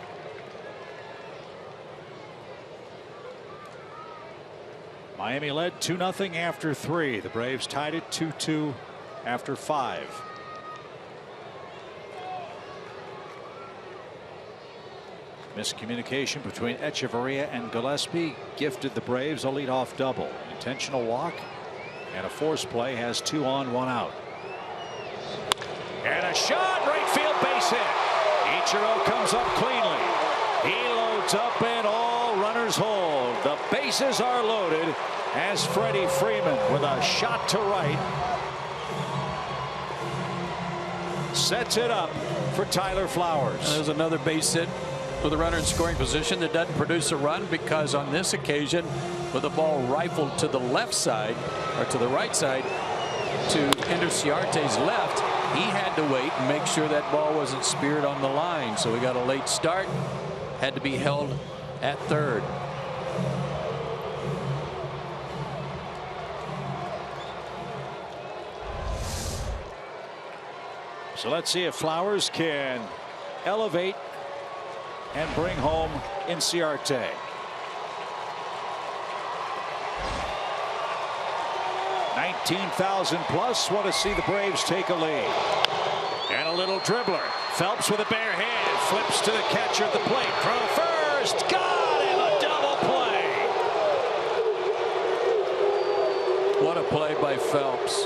Miami led 2-0 after 3. The Braves tied it 2-2 after 5. Miscommunication between Echeverria and Gillespie gifted the Braves a leadoff double. Intentional walk and a force play has 2 on, 1 out. And a shot, right field base hit. Ichiro comes up cleanly. He loads up and all runners hold. The bases are loaded as Freddie Freeman with a shot to right sets it up for Tyler Flowers. And there's another base hit with a runner in scoring position that doesn't produce a run, because on this occasion, with the ball rifled to the left side, or to the right side, to Ender Ciarte's left, he had to wait and make sure that ball wasn't speared on the line. So we got a late start, had to be held at third. So let's see if Flowers can elevate and bring home Inciarte. $19,000 plus want to see the Braves take a lead. And a little dribbler. Phelps with a bare hand. Flips to the catcher at the plate. Throw to first. Got him! A double play. What a play by Phelps.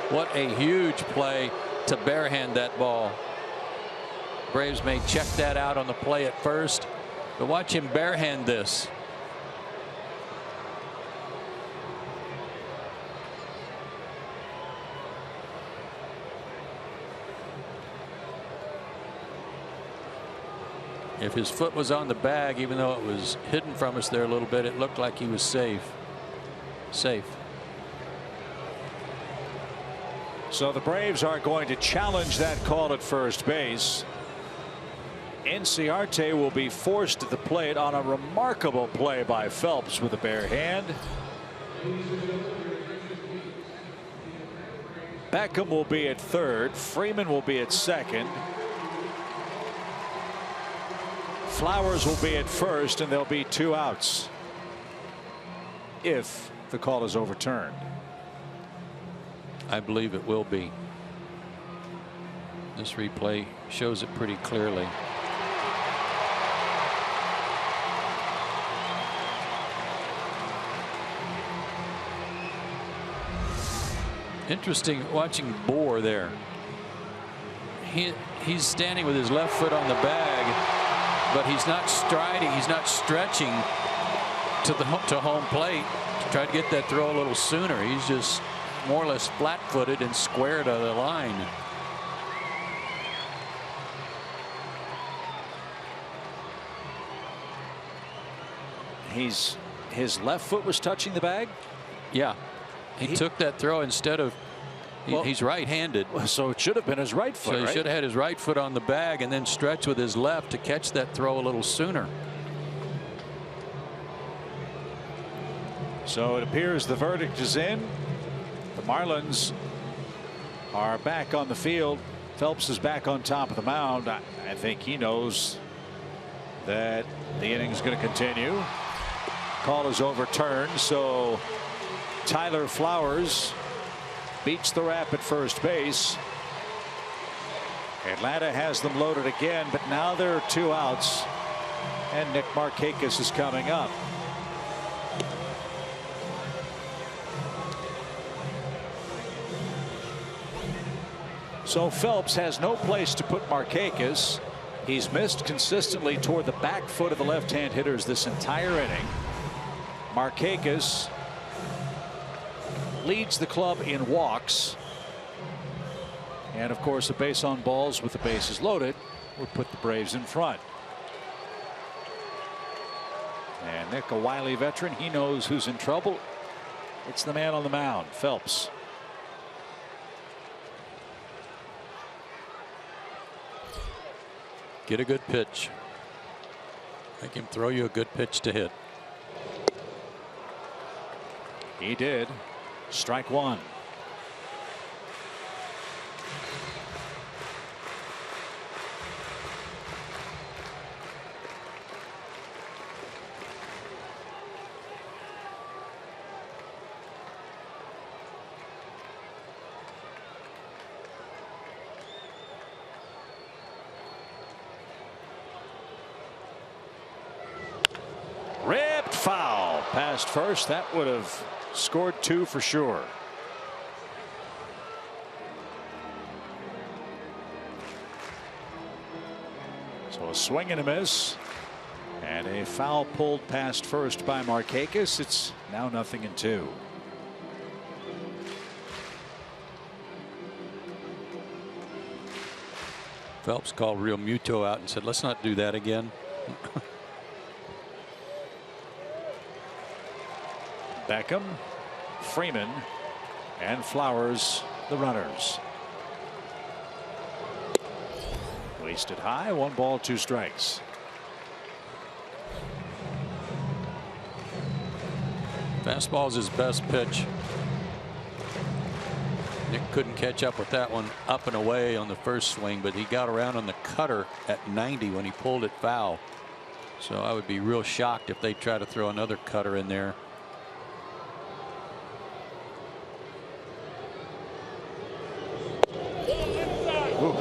What a huge play to barehand that ball. Braves may check that out on the play at first, but watch him barehand this. If his foot was on the bag, even though it was hidden from us there a little bit, it looked like he was safe. So the Braves are going to challenge that call at first base. Inciarte will be forced at the plate on a remarkable play by Phelps with a bare hand. Beckham will be at third. Freeman will be at second. Flowers will be at first, and there'll be 2 outs if the call is overturned. I believe it will be. This replay shows it pretty clearly. Interesting watching Bohr there. He's standing with his left foot on the bag, but he's not striding, he's not stretching to home plate to try to get that throw a little sooner. He's just more or less flat-footed and square to the line. His left foot was touching the bag? Yeah. He took that throw instead of, he's right-handed. So it should have been his right foot. So he should have had his right foot on the bag and then stretch with his left to catch that throw a little sooner. So it appears the verdict is in. The Marlins are back on the field. Phelps is back on top of the mound. I think he knows that the inning is going to continue. Call is overturned, so Tyler Flowers beats the Rap at first base. Atlanta has them loaded again, but now there are 2 outs, and Nick Markakis is coming up. So Phelps has no place to put Markakis. He's missed consistently toward the back foot of the left-hand hitters this entire inning. Markakis leads the club in walks. And of course, a base on balls with the bases loaded would put the Braves in front. And Nick, a wily veteran, he knows who's in trouble. It's the man on the mound, Phelps. Get a good pitch. Make him throw you a good pitch to hit. He did. Strike 1. Ripped foul past first. That would have scored 2 for sure. So a swing and a miss, and a foul pulled past first by Markakis. It's now 0-2. Phelps called Real Muto out and said, let's not do that again. Beckham, Freeman, and Flowers, the runners. Wasted high, 1 ball, 2 strikes. Fastball's his best pitch. Nick couldn't catch up with that one up and away on the first swing, but he got around on the cutter at 90 when he pulled it foul. So I would be real shocked if they try to throw another cutter in there. Ooh.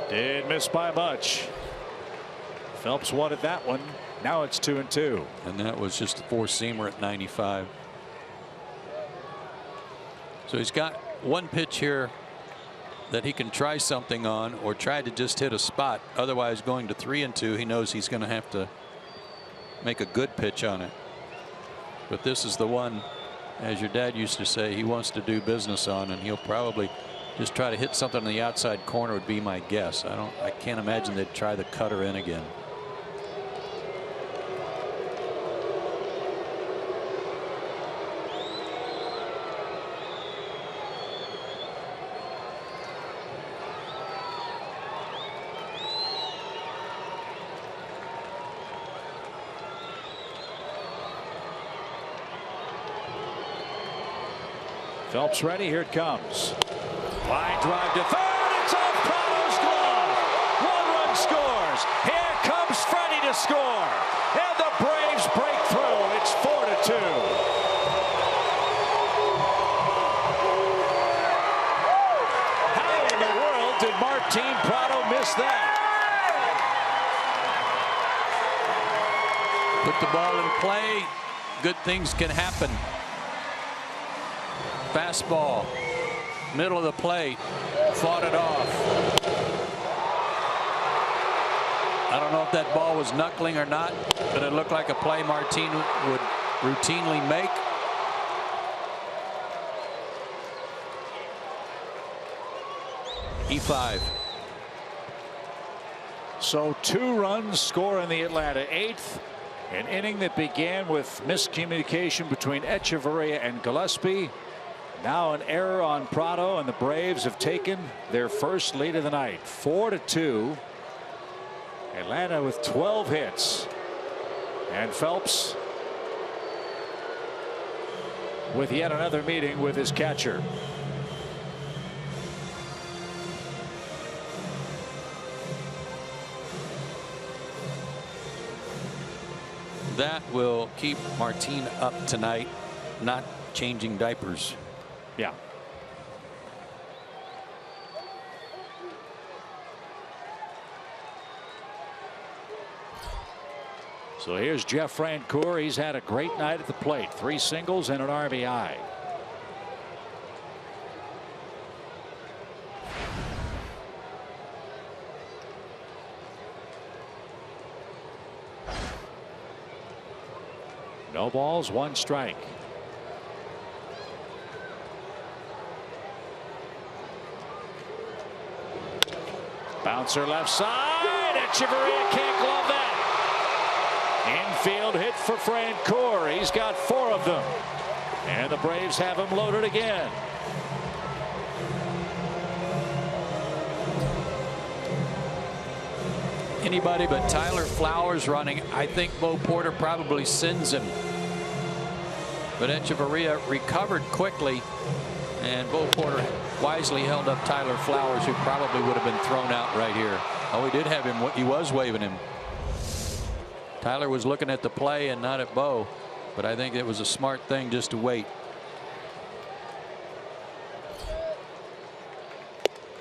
Did miss by much. Phelps wanted that one. Now it's 2-2. And that was just a 4-seamer at 95. So he's got one pitch here that he can try something on or try to just hit a spot. Otherwise, going to 3-2, he knows he's going to have to make a good pitch on it. But this is the one, as your dad used to say, he wants to do business on, and he'll probably just try to hit something in the outside corner would be my guess. I can't imagine they'd try the cutter in again. Phelps ready. Here it comes. Line drive to third. It's off Prado's glove. 1 run scores. Here comes Freddie to score. And the Braves break through. It's 4-2. How in the world did Martin Prado miss that? Put the ball in play. Good things can happen. Fastball, middle of the plate, fought it off. I don't know if that ball was knuckling or not, but it looked like a play Martin would routinely make. E5. So 2 runs score in the Atlanta 8th. An inning that began with miscommunication between Echeverria and Gillespie. Now an error on Prado, and the Braves have taken their first lead of the night. 4-2. Atlanta with 12 hits. And Phelps with yet another meeting with his catcher. That will keep Martin up tonight, not changing diapers. Yeah. So here's Jeff Francoeur. He's had a great night at the plate. 3 singles and an RBI. No balls, 1 strike. Bouncer left side. Echeverria can't glove that. Infield hit for Francoeur. He's got 4 of them. And the Braves have him loaded again. Anybody but Tyler Flowers running. I think Bo Porter probably sends him. But Echeverria recovered quickly, and Bo Porter wisely held up Tyler Flowers, who probably would have been thrown out right here. Oh, he did have him. He was waving him. Tyler was looking at the play and not at Bo, but I think it was a smart thing just to wait.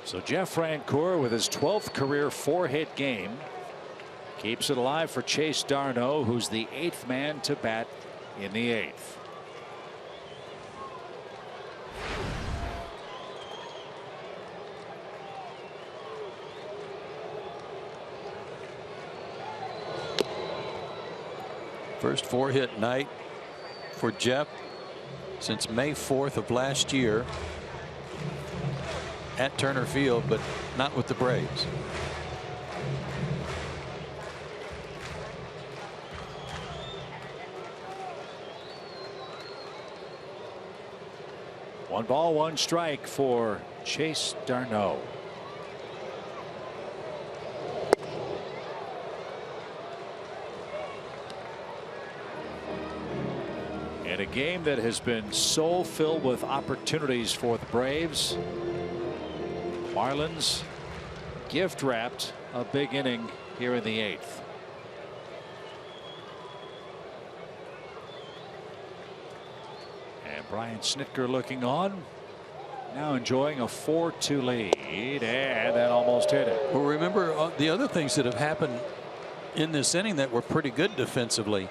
So Jeff Francoeur with his 12th career 4-hit game keeps it alive for Chase Darno, who's the 8th man to bat in the 8th. First 4-hit night for Jeff since May 4th of last year. at Turner Field, but not with the Braves. One ball, one strike for Chase Darno. In a game that has been so filled with opportunities for the Braves, Marlins gift wrapped a big inning here in the 8th. And Brian Snitker looking on, now enjoying a 4-2 lead, and that almost hit it. Well, remember the other things that have happened in this inning that were pretty good defensively.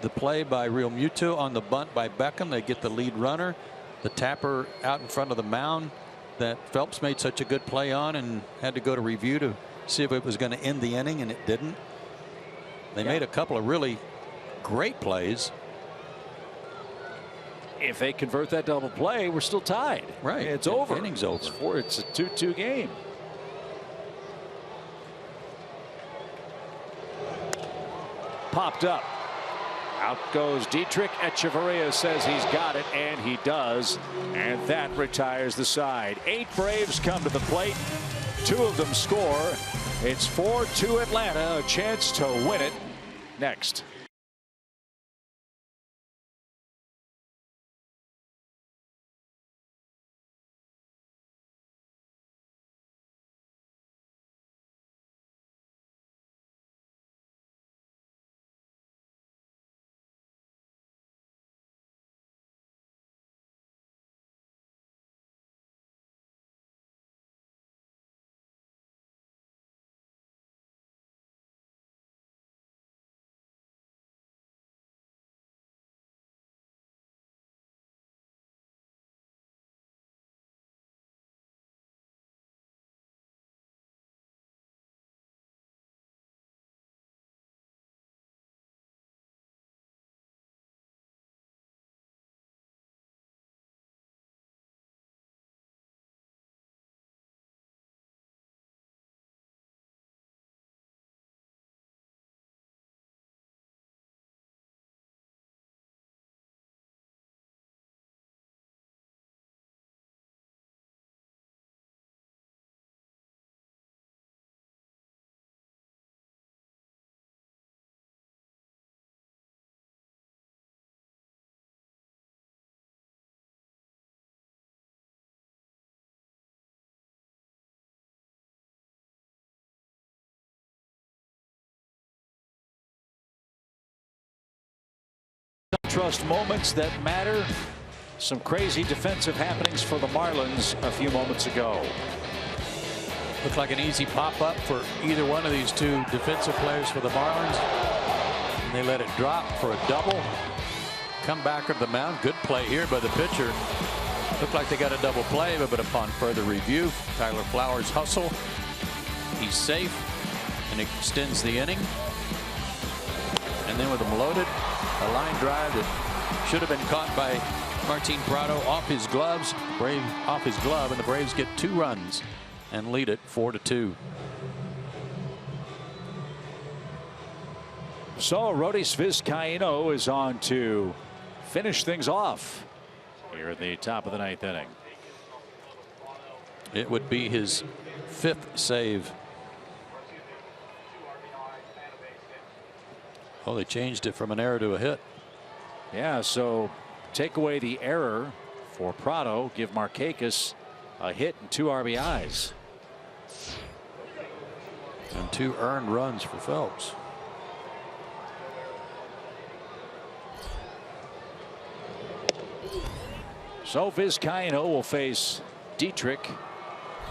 The play by Real Muto on the bunt by Beckham. They get the lead runner. The tapper out in front of the mound that Phelps made such a good play on and had to go to review to see if it was going to end the inning, and it didn't. They made a couple of really great plays. If they convert that double play, we're still tied. Right. It's over. The inning's over. It's a 2-2 game. Popped up. Out goes Dietrich. Echeverria says he's got it, and he does. And that retires the side. 8 Braves come to the plate. 2 of them score. It's 4-2 Atlanta. A chance to win it next. Trust moments that matter. Some crazy defensive happenings for the Marlins a few moments ago. Looked like an easy pop-up for either one of these 2 defensive players for the Marlins. And they let it drop for a double. Come back to the mound. Good play here by the pitcher. Looked like they got a double play, but upon further review, Tyler Flowers' hustle. He's safe and extends the inning. And then with them loaded, a line drive that should have been caught by Martin Prado off his gloves. Off his glove, and the Braves get 2 runs and lead it 4-2. So Arodys Vizcaíno is on to finish things off here at the top of the 9th inning. It would be his 5th save. Oh, they changed it from an error to a hit. Yeah, so take away the error for Prado, give Markakis a hit and 2 RBIs. And 2 earned runs for Phelps. So Vizcaíno will face Dietrich,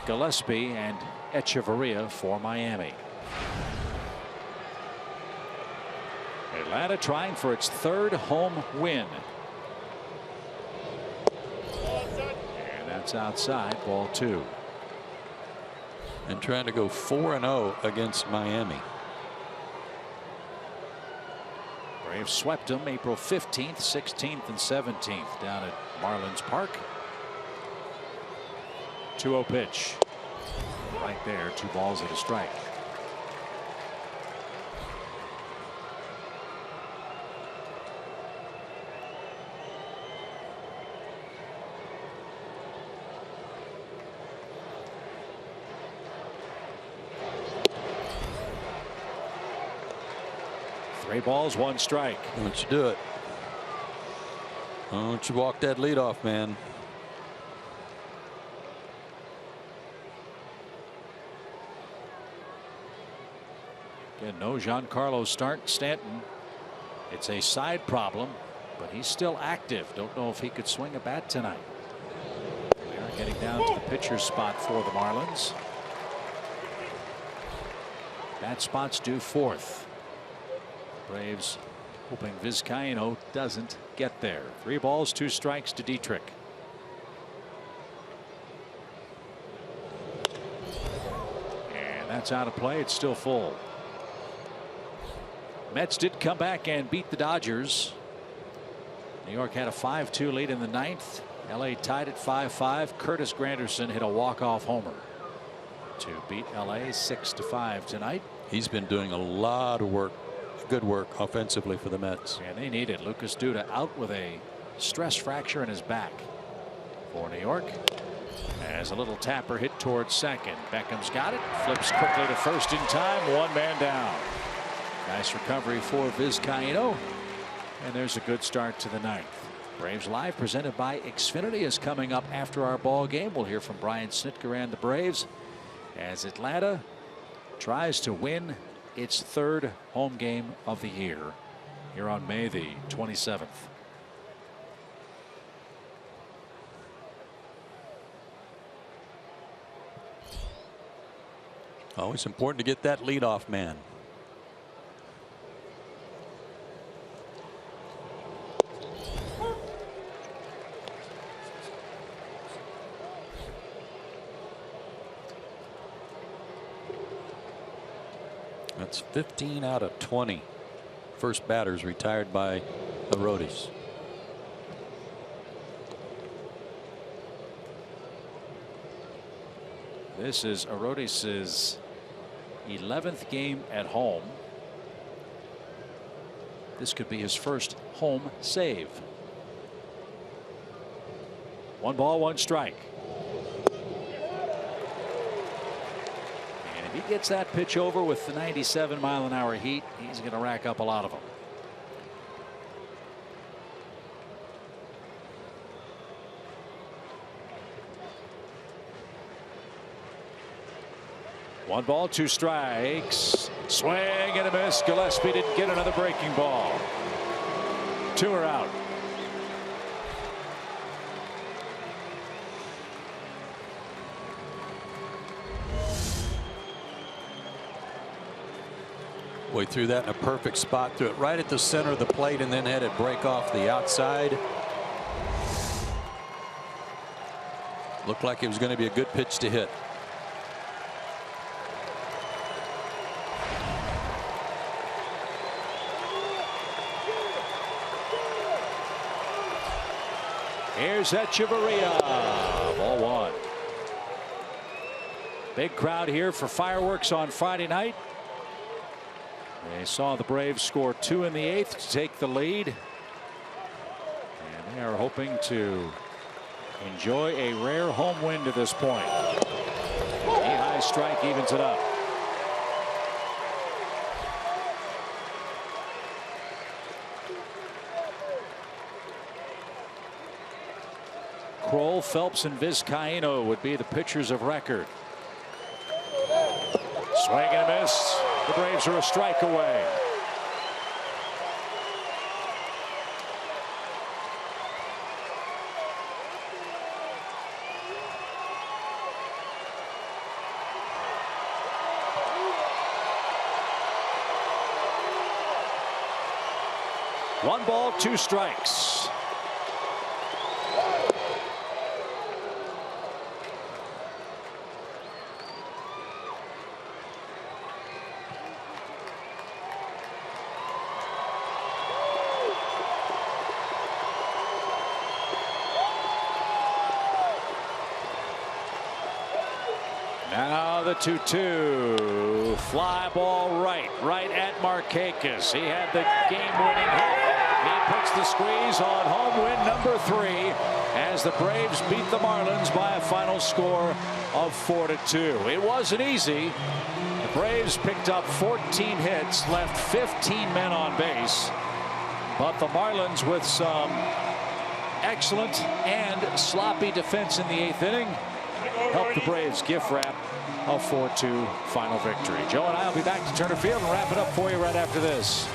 Gillespie, and Echeverria for Miami. Atlanta trying for its 3rd home win. And that's outside, ball 2. And trying to go 4-0 against Miami. Braves swept them April 15th, 16th, and 17th down at Marlins Park. 2-0 pitch. Right there, 2 balls and a strike. Three balls, 1 strike. Why don't you do it? Why don't you walk that leadoff man? Again, no Giancarlo Stanton. It's a side problem, but he's still active. Don't know if he could swing a bat tonight. We are getting down to the pitcher's spot for the Marlins. That spot's due 4th. Braves hoping Vizcaino doesn't get there. 3 balls, 2 strikes to Dietrich. And that's out of play. It's still full. Mets did come back and beat the Dodgers. New York had a 5-2 lead in the 9th. LA tied at 5-5. Curtis Granderson hit a walk-off homer to beat LA 6-5 tonight. He's been doing a lot of work, good work offensively for the Mets. And they needed Lucas Duda out with a stress fracture in his back for New York. As a little tapper hit towards second. Beckham's got it. Flips quickly to first in time. 1 man down. Nice recovery for Vizcaino. And there's a good start to the 9th. Braves Live presented by Xfinity is coming up after our ball game. We'll hear from Brian Snitker and the Braves as Atlanta tries to win its 3rd home game of the year here on May the 27th. Always important to get that leadoff man. That's 15 out of 20 first batters retired by the Rockies. This is Arodis's 11th game at home. This could be his first home save. 1 ball, 1 strike. And if he gets that pitch over with the 97-mile-an-hour heat, he's going to rack up a lot of them. One ball, 2 strikes. Swing and a miss. Gillespie didn't get another breaking ball. 2 are out. Boy, threw that in a perfect spot. Threw it right at the center of the plate and then had it break off the outside. Looked like it was going to be a good pitch to hit. Here's Echeverria. Ball 1. Big crowd here for fireworks on Friday night. They saw the Braves score 2 in the 8th to take the lead. And they are hoping to enjoy a rare home win to this point. Knee-high strike evens it up. Kroll, Phelps, and Vizcaino would be the pitchers of record. Swing and a miss. The Braves are a strike away. One ball, 2 strikes. 2-2. Fly ball right at Markakis. He had the game-winning hit. He puts the squeeze on home win number 3 as the Braves beat the Marlins by a final score of 4-2. It wasn't easy. The Braves picked up 14 hits, left 15 men on base, but the Marlins, with some excellent and sloppy defense in the 8th inning, helped the Braves gift wrap a 4-2 final victory. Joe and I will be back to Turner Field and wrap it up for you right after this.